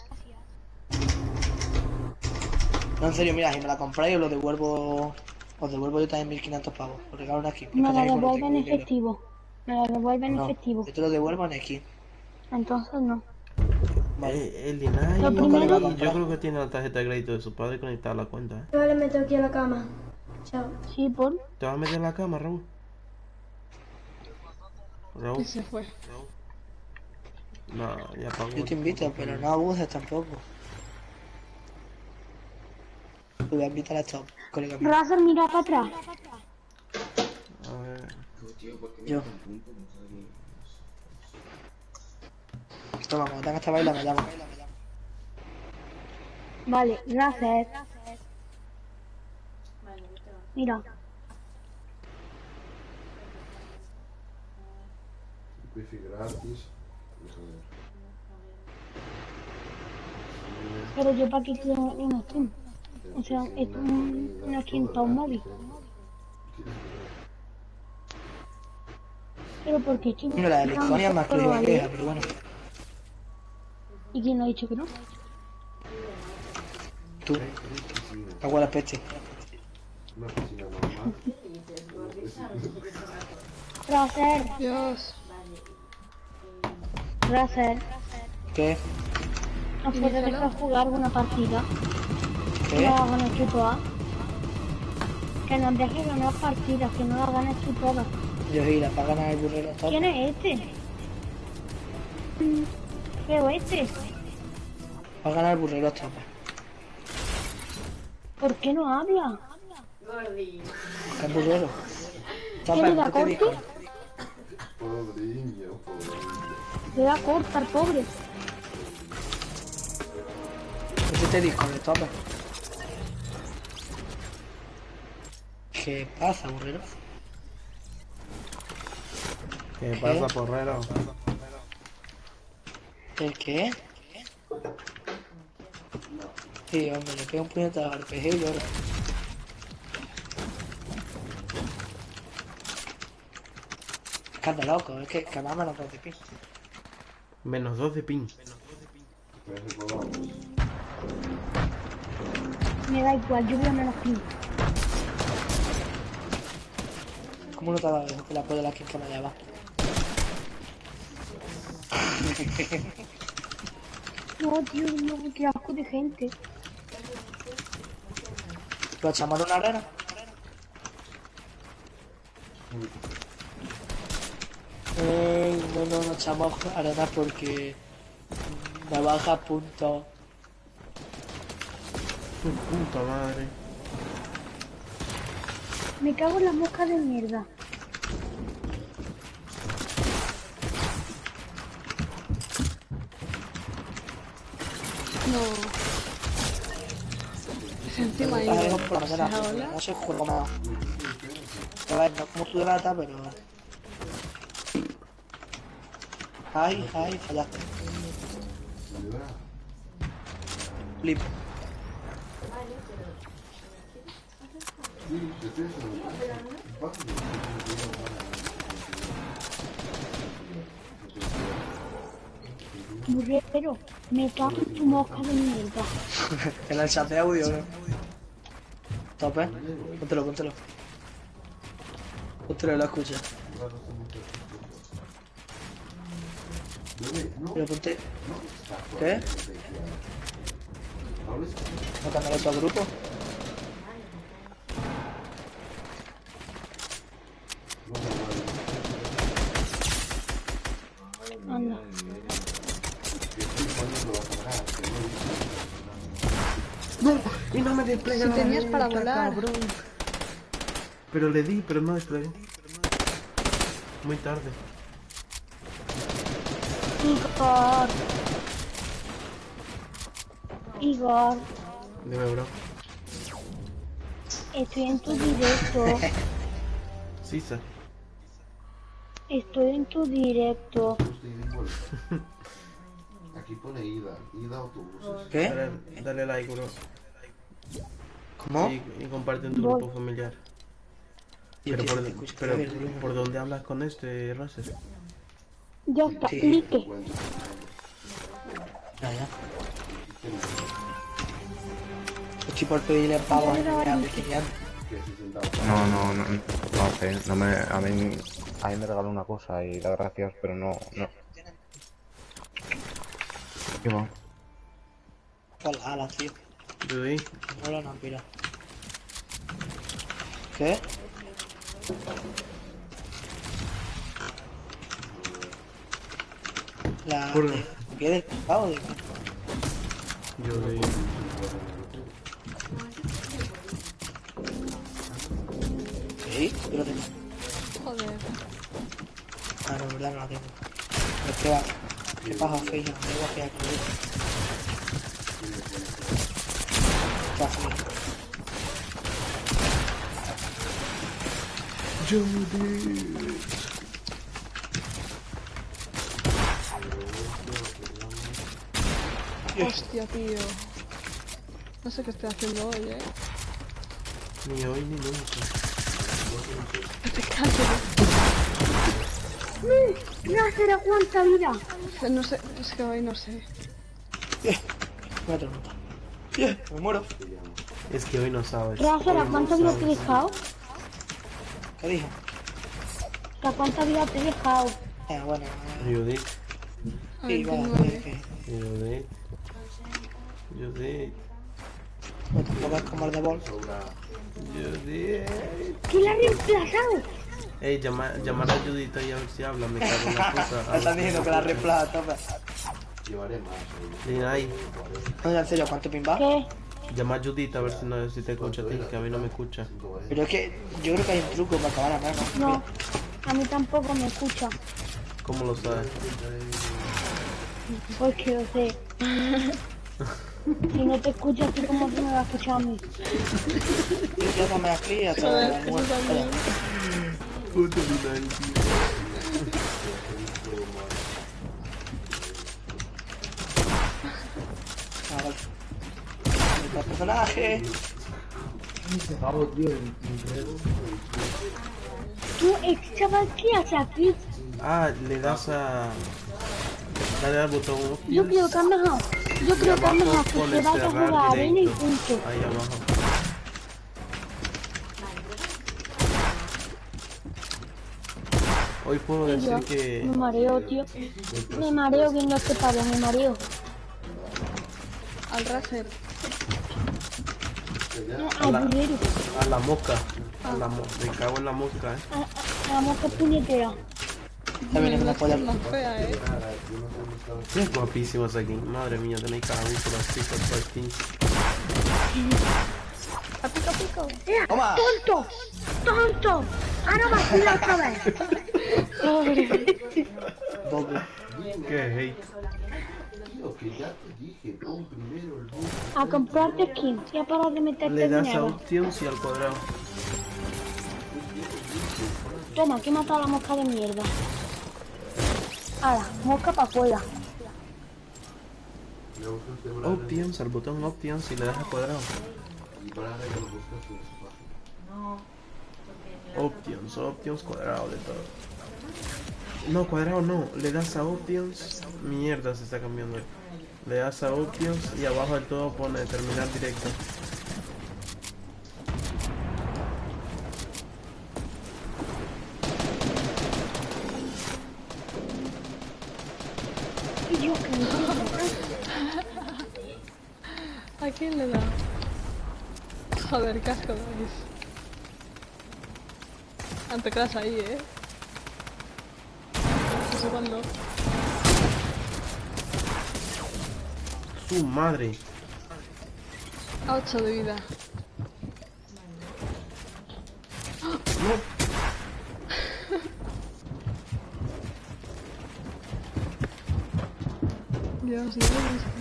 No, en serio, mira, si me la compráis os lo devuelvo. Os devuelvo yo también 1500 pavos. Os regalo una skin. Me la devuelven en efectivo. Me la devuelven en efectivo. Yo te lo devuelvo en skin. Entonces no. El Dinay, Lo primero- yo creo que tiene la tarjeta de crédito de su padre conectada a la cuenta, ¿eh? Yo le meto aquí a la cama. Chao. Sí, por. ¿Te vas a meter en la cama, Raúl? Raúl. Y se fue. No, ya pagó. Yo te invito, pero no abuses tampoco. Te voy a invitar a esto, colega mío. Razer, mira para atrás. A ver. Yo. Toma, cuando tengas esta baila me llamo. Vale, Razer. Mira. Wifi gratis. Pero yo para qué quiero una skin. O sea, es una skin para un móvil. Pero ¿por qué, chico? Mira, la de Liconia es más cruda que esa, pero bueno. ¿Y quién lo ha dicho que no? Tú. Agua la peste. Una piscina normal. Razer. Dios. Razer. ¿Qué? ¿Nos puedes dejar jugar una partida? ¿Qué? No la ganas tú todas. Que nos dejes ganar partidas, que no la ganes tú todas. Yo gira para ganar el burrero top. ¿Quién es este? Pero este. Para ganar el burrero top. ¿Por qué no habla? ¿Qué es burrero? ¿Qué le da ¿qué te dijo? corte? Pobreño. Le da corte al pobre. ¿Qué te dijo de tope? ¿Qué pasa, burrero? ¿Qué pasa, porrero? ¿El qué? Sí, hombre, le pego un puñetazo al RPG y llora. Es que anda loco, es que además me lo tengo de pin. Menos 2 de ping. Me da igual, yo voy a menos 5. ¿Cómo no te ha dado eso? Que la puede la skin que me lleva. No, tío, no, qué asco de gente. ¿Lo echamos a una arena? no echamos arena porque me baja punto. Tu puta madre. Me cago en las moscas de mierda. No. Encima ahí. Por la mañana, no se juega más. A ver, no como tu de lata, pero... Ay, fallaste. Flip. Burrero, me cago en tu mosca de mierda. En el chat de audio, ¿no? Tope. Póntelo. Póntelo y lo escucha. Pero ponte... ¿Qué? ¿No cambiar otro grupo? Anda. No, y no me despliega Si la tenías para meta, volar. cabrón. Pero le di, pero no desplegué. Muy tarde. Igor, Dime, bro. estoy en tu directo. Sisa. Estoy en tu directo. Aquí pone ida autobuses. ¿Qué? Dale like, bro. ¿Cómo? Y comparte en tu grupo familiar. Pero, ¿por dónde hablas con este, Russell? Ya está, like. Ya. Estoy por pedirle pavo a Cristian. No sé, a mí me regaló una cosa y da gracias, pero no. ¿Qué va? Hola, tío. Yudy. Hola, no, mira. ¿Qué? ¿Qué del pavo de qué? Yudy. ¿Sí? Yo lo tengo. Joder. Ah, no, en verdad no la tengo. Pero qué paja fea, me voy a quedar con ella. Está fea. Yudy. Hostia, tío. No sé qué estoy haciendo hoy, Ni hoy ni nunca. Te calles. Láser, aguanta vida. No sé, es que hoy no sé. Me atormenta. Me muero. Es que hoy no sabes. Láser, ¿a cuánta vida te he dejado? ¿Qué dijo? ¿A cuánta vida te he dejado? Bueno. Judith. Sí, vale, Judith. No tampoco es como el de Ball. Judith. ¿Quién la ha reemplazado? Ey, llamar a Judith y a ver si habla, me cago en la puta. Me están diciendo que la reemplaza, tope. Llevaré más. Dile ahí. No, en serio, ¿cuánto pin va? ¿Qué? Llama a Judith a ver si te escucha a ti, que a mí no me escucha. Pero es que yo creo que hay un truco para acabar a mano. No, a mí tampoco me escucha. ¿Cómo lo sabes? Porque lo sé. Si no te escucha, ¿tú cómo se me va a escuchar a mí? Yo no me aquí hasta la muerte. Puto final, tío. El personaje. Ese pavo, tío, Tú, chaval, ¿qué haces aquí? Ah, le das a... Dale al botón. Yo creo que es mejor. Yo creo que es mejor que se vaya a jugar arena y punto. Ahí abajo. Hoy puedo decir que... Me mareo, tío. Me mareo viendo este pavo, me mareo. Al Razer. Al burrero. A la mosca. Me cago en la mosca, A la mosca puñetera. Ya viene con la polla. Más fea, Es guapísimo ese skin. Madre mía, tenéis cada uno por las chicas por skins. A pico, pico. ¡Toma! ¡Tonto! ¡Tonto! ¡Ahora vacila otra vez! Doble. Qué hate. Tío, que ya te dije, pon primero el bus. A comprarte skin y a parar de meterte Le das a dinero. options y al cuadrado. Toma, que he matado a la mosca de mierda. Ahora, mosca para afuera. Options, al botón options y le das al cuadrado. Y para que lo buscas en su página. Options, options, cuadrado, de todo. No, cuadrado no, le das a options. Mierda, se está cambiando. Le das a options y abajo del todo pone terminar directo. ¿A quién le da? Joder, qué asco dais. Anteclass ahí, No sé cuándo. Su madre. A 8 de vida. No. Dios, no me gusta.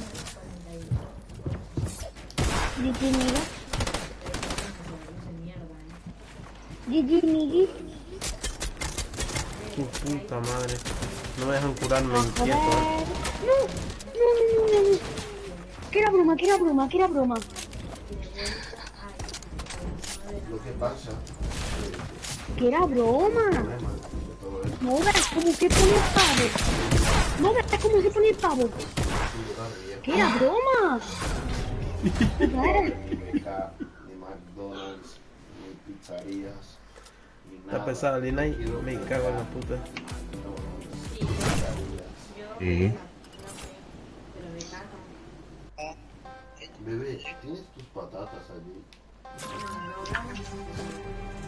Gigi, mira. Gigi, Nigi. Su puta madre. No me dejan curarme, Joder. inquieto. No. Que era broma, que era broma, que era broma. Lo que pasa Que era broma. No ves cómo se pone el pavo. No ves cómo se pone el pavo. Que era broma. ni BK, ni McDonald's, ni pizzerías, ni nada. Está pesada Lina y me cago en la puta. Sí. Bebé, ¿tienes tus patatas allí?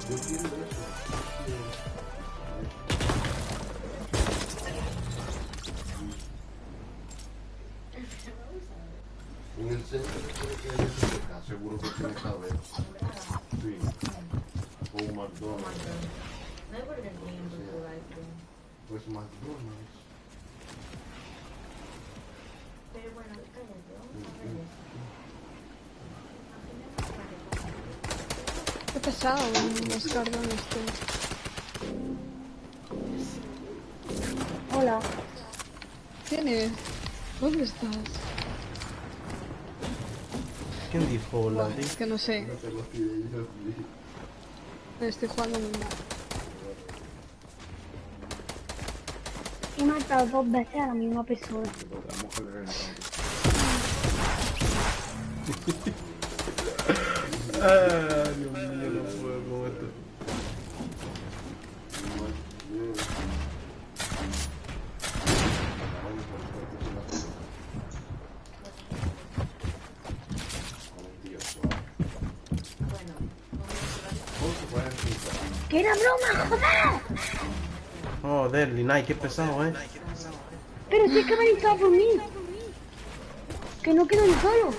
Yo quiero eso. En el centro creo que hay eso acá, seguro que tiene que haber. Sí. O un McDonald's. No hay por qué tiempo Pues McDonald's. Pero bueno, cállate, vamos a ver esto. Qué pesado, los cardones, Hola. ¿Quién es? ¿Dónde estás? ¿Quién dijo hola, tío? Es que no sé. Estoy jugando muy mal. He matado 2 veces a la misma persona. Dios mío, no puedo con esto. ¡Que era broma, joder! Joder, Linay, qué pesado, Pero si es que me han estado por mí. Que no quedo ni solo.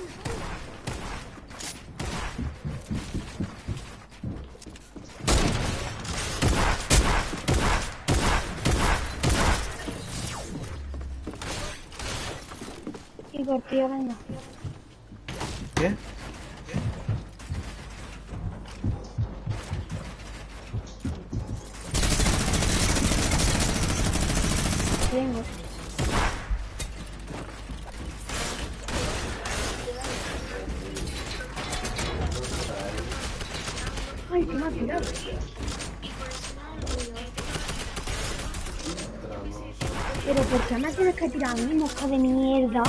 Igor, tío, venga. ¿Qué? Vengo. Ay, que me ha tirado. Pero ¿por qué me tienes que tirar a mí, mosca de mierda?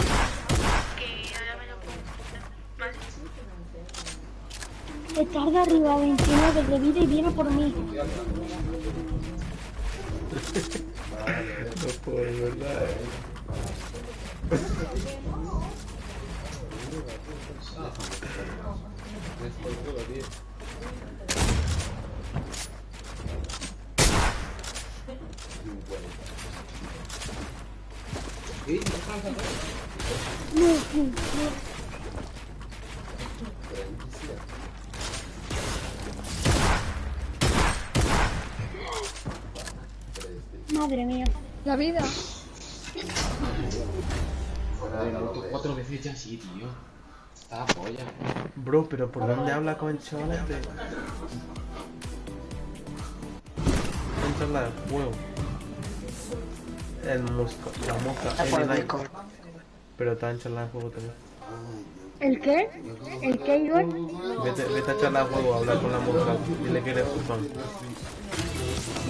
Estás de arriba, 29 de vida y viene por mí. No puedo, de verdad. No. Madre mía. La vida. Cuatro veces ya sí, tío. Está la polla. Bro, pero ¿por dónde habla con el chaval este? Entra en la huevo. La mosca, pero está en charla de juego también. ¿El qué? ¿El qué, Igor? Vete a charla de juego a hablar con la mosca. Dile que eres fan.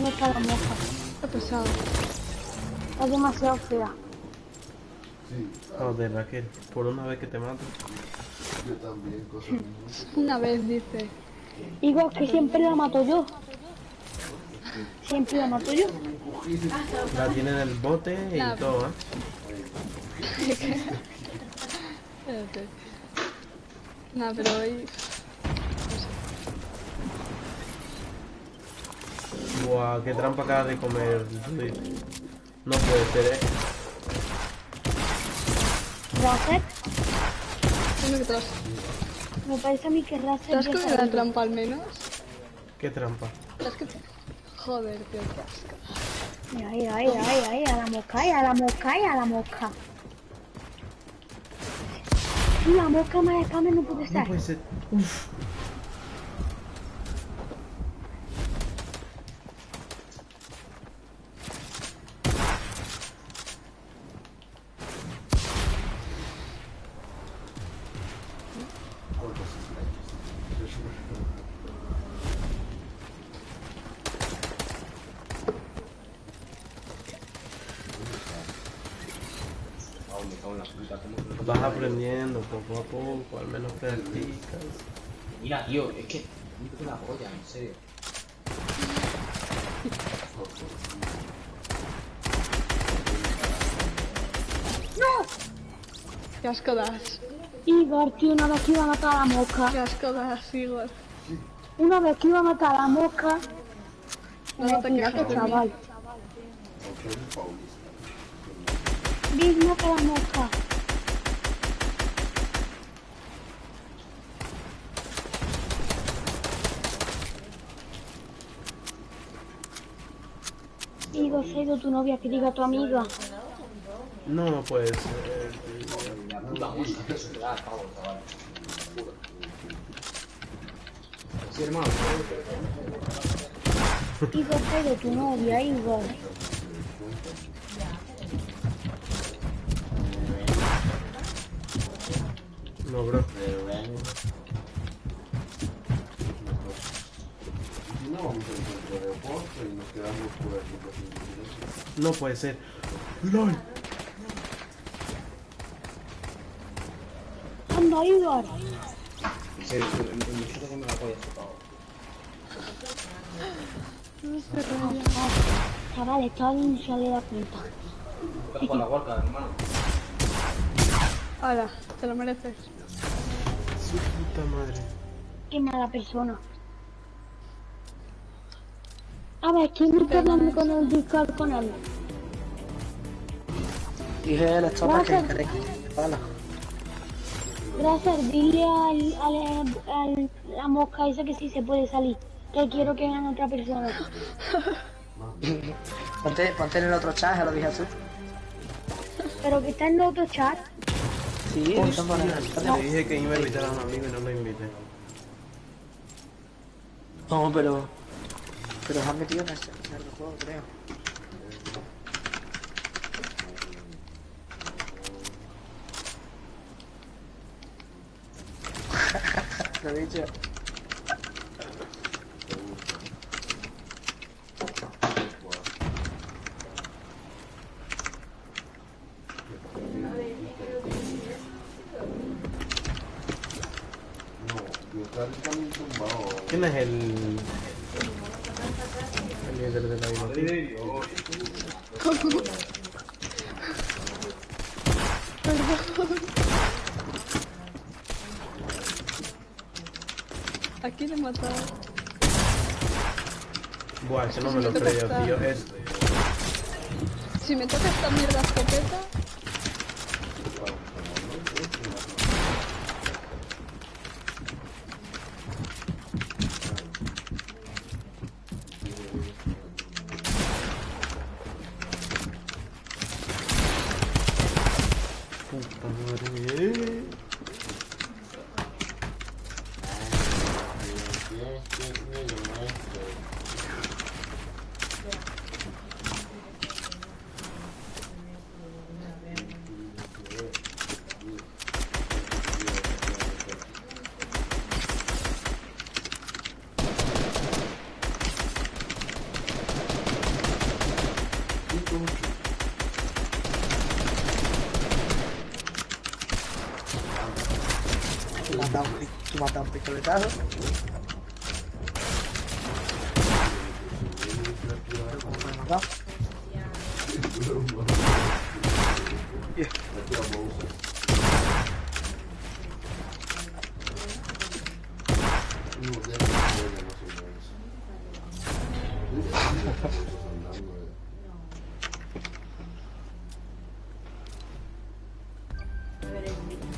No está la mosca. Qué pesado. Es demasiado fea. Joder, Raquel, por una vez que te mato. Yo también, cosas mías. Una vez, dice. Igor, que siempre la mato yo. Siempre la mato yo. La tiene en el bote y Nah. todo, ¿eh? Espérate. Nah, pero hoy... Buah, qué trampa acaba de comer. No puede ser, ¿eh? ¿Racer? Uno que te has... Me parece a mí que Racer... ¿Te has comido la trampa al menos? ¿Qué trampa? ¿Te has que... Joder, tío, qué asco. Mira, a la mosca, a la mosca. La mosca más escama no puede ser. No puede ser. Uf. Vas aprendiendo poco a poco, al menos practicas. Mira, tío, es que... Me la polla, en serio. ¡No! Qué asco das. Igor, tío, una vez que iba a matar a la mosca. Qué asco das, Igor. Una vez que iba a matar a la mosca. No te quejes de mí. Chaval. Big, mata a la mosca. Igor, se ha ido tu novia, que diga a tu amiga. No puede ser. La puta mosca, que se te da al pavo, chaval. Sí, hermano. Igor, se ha ido tu novia, Igor. No, bro. No vamos a encontrar aeropuerto y nos quedamos por aquí los individuos. No puede ser. ¡Lol! Anda, Igor. En serio, el muchacho que me la polla, chupado. No se raya. Chaval, estaba bien y se le da cuenta. Estás con la huarca, hermano. Hala, te lo mereces. Su puta madre. Qué mala persona. A ver, ¿quién está hablando con el Discord con él? Dije la chapa que queréis. Hola. Gracias, dile al la mosca esa que sí se puede salir. Que quiero que vean otra persona. Ponte en el otro chat, ya lo dije tú. Pero que está en el otro chat. Sí, Le dije que iba a invitar a un amigo y no lo invité. No, pero has metido en el juego, creo. Lo he dicho. ¿Quién es el líder de la biblioteca? Perdón. ¿A quién he matado? Buah, ese no me lo creo, tío. Si me toca esta mierda escopeta... Tú matas un pistoletazo. Me he matado. Yeah.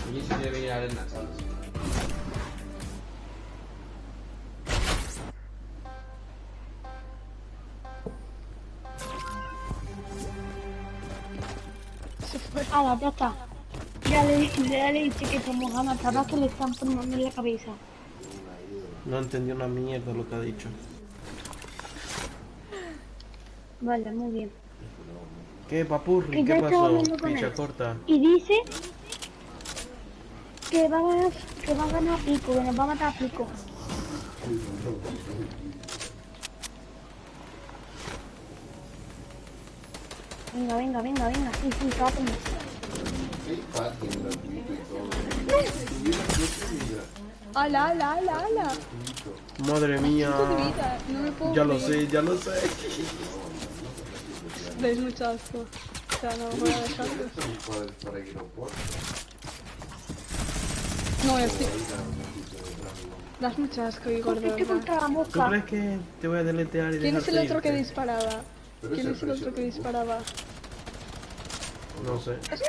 Allí sí debe ir a arena, ¿sabes? Ahora, ya está. Ya le dije que como gana cada que le están poniendo en la cabeza. No entendí una mierda lo que ha dicho. Vale, muy bien. ¿Qué, papurri? Que ¿Qué ya estaba pasó? hablando con Picha él. corta. Y dice que va a ganar Pico, que nos va a matar a Pico. Venga, venga, venga, venga. Sí, sí, se va a poner. ¡Hala, hala, hala, hala! Madre mía. Cinco de vida, no me puedo Ya lo creer. sé, ya lo sé. Dais mucho asco. O sea, no voy a dejarlos. No, estoy... Das mucho asco, Igor, de verdad. ¿Tú crees que te voy a deletear y ¿Quién es el dejarte otro que irte? disparaba? ¿Quién es el otro que disparaba? No sé. Es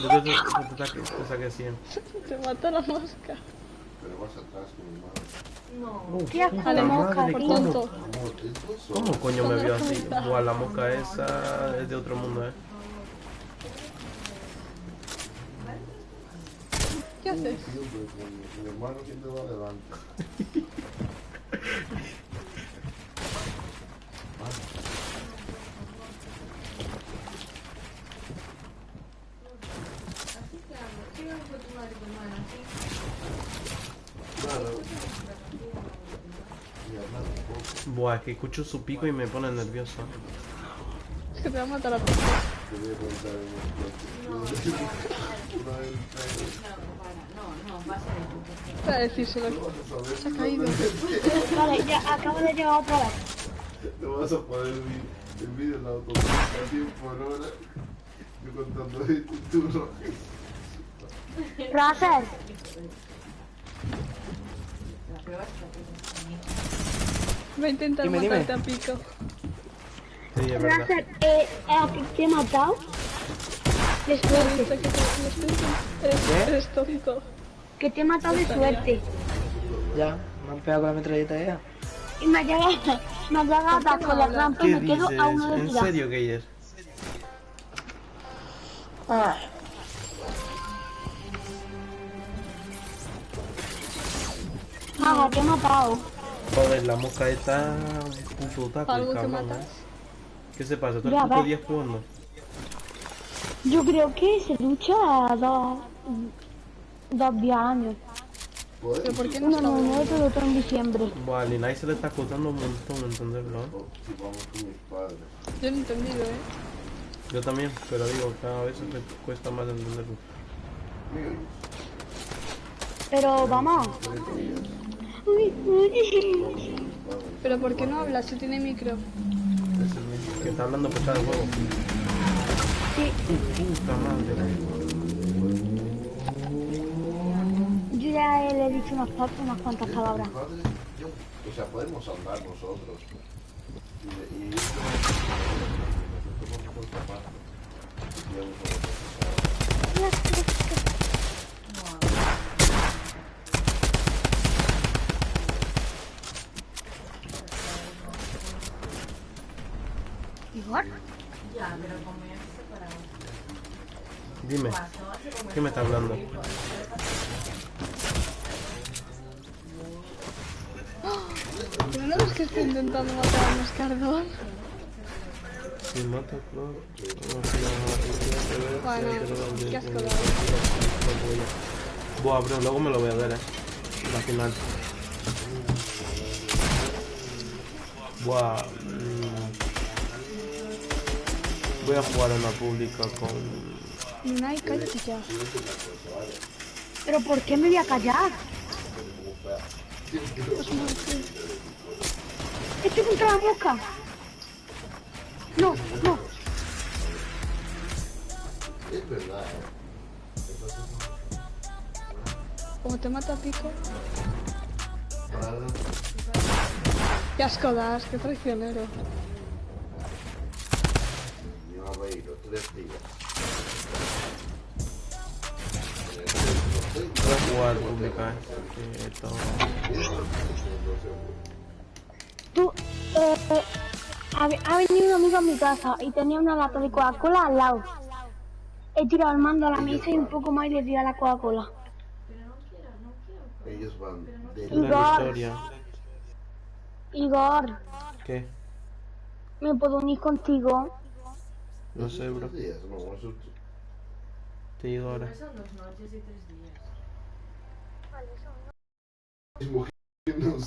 Yo te saqué 100. Te mató la mosca. Pero vas atrás con mi mano. No. ¿Qué asco puta de mosca, madre, tío? ¿cómo? ¿Cómo coño me vio así? Buah, la mosca esa es de otro mundo, ¿eh? ¿Qué haces? Mi hermano, ¿quién te va a levantar? Buah, es que escucho su pico y me pone nervioso. Es que te va a matar a Pico. Para decírselo. Se ha caído. Vale, ya acabo de llegar otra vez. No vas a poder el vídeo en la autopista a 100 por hora. Yo contando esto y tú no. Razer. Va a intentar Dime, matarte a Pico. Sí, es verdad. Razer, a que te he matado. De suerte. Eres tonto. Que te he matado de suerte. Ya, me han pegado con la metralleta ya. Y me ha llegado a dar con la rampa y ¿Qué me quedo dices? a uno de ¿En tirar. serio, Gayer? Maga, te he matado. Joder, la mosca está un puto taco, ¿Algo el que cabrón, matas? ¿eh? ¿Qué se pasa? ¿Todo Ya, el puto va. día jugando? Yo creo que se lucha a dos días años. ¿Pero por qué no No, está no, no, todo otro en diciembre. Buah, al Inai se le está costando un montón entenderlo, ¿eh? Vamos con mis padres. Yo no he entendido, Yo también, pero digo, cada vez me cuesta más entenderlo. Pero vamos. ¿Pero por qué no hablas si tiene micro? Que está hablando pesado de juego. Sí. Puta madre. Yo ya le he dicho unas cuantas palabras. O sea, podemos hablar nosotros. Y ¿Igor? Dime, ¿qué me está hablando? ¿Pero no ves que estoy intentando matar a Moscardón? Si mata Claude, Bueno, qué asco da. Buah, bro, luego me lo voy a ver, la final. Buah, voy a jugar en la pública con... Nunai, cállate ya. ¿Pero por qué me voy a callar? Estoy contra la mosca. No, no. Es verdad, Como te mata pico. Para Qué asco das, qué traicionero. yo a reír 3 días. Voy a jugar pública, que todo. Tú, ha venido un amigo a mi casa y tenía una lata de Coca-Cola al lado. He tirado el mando a la mesa y un poco más y le tiré la Coca-Cola. Ellos van de Igor, Igor, ¿Qué? ¿me puedo unir contigo? No sé, bro. No, eso Te digo ahora. Son 2 noches y 3 días. es mujer, no sé.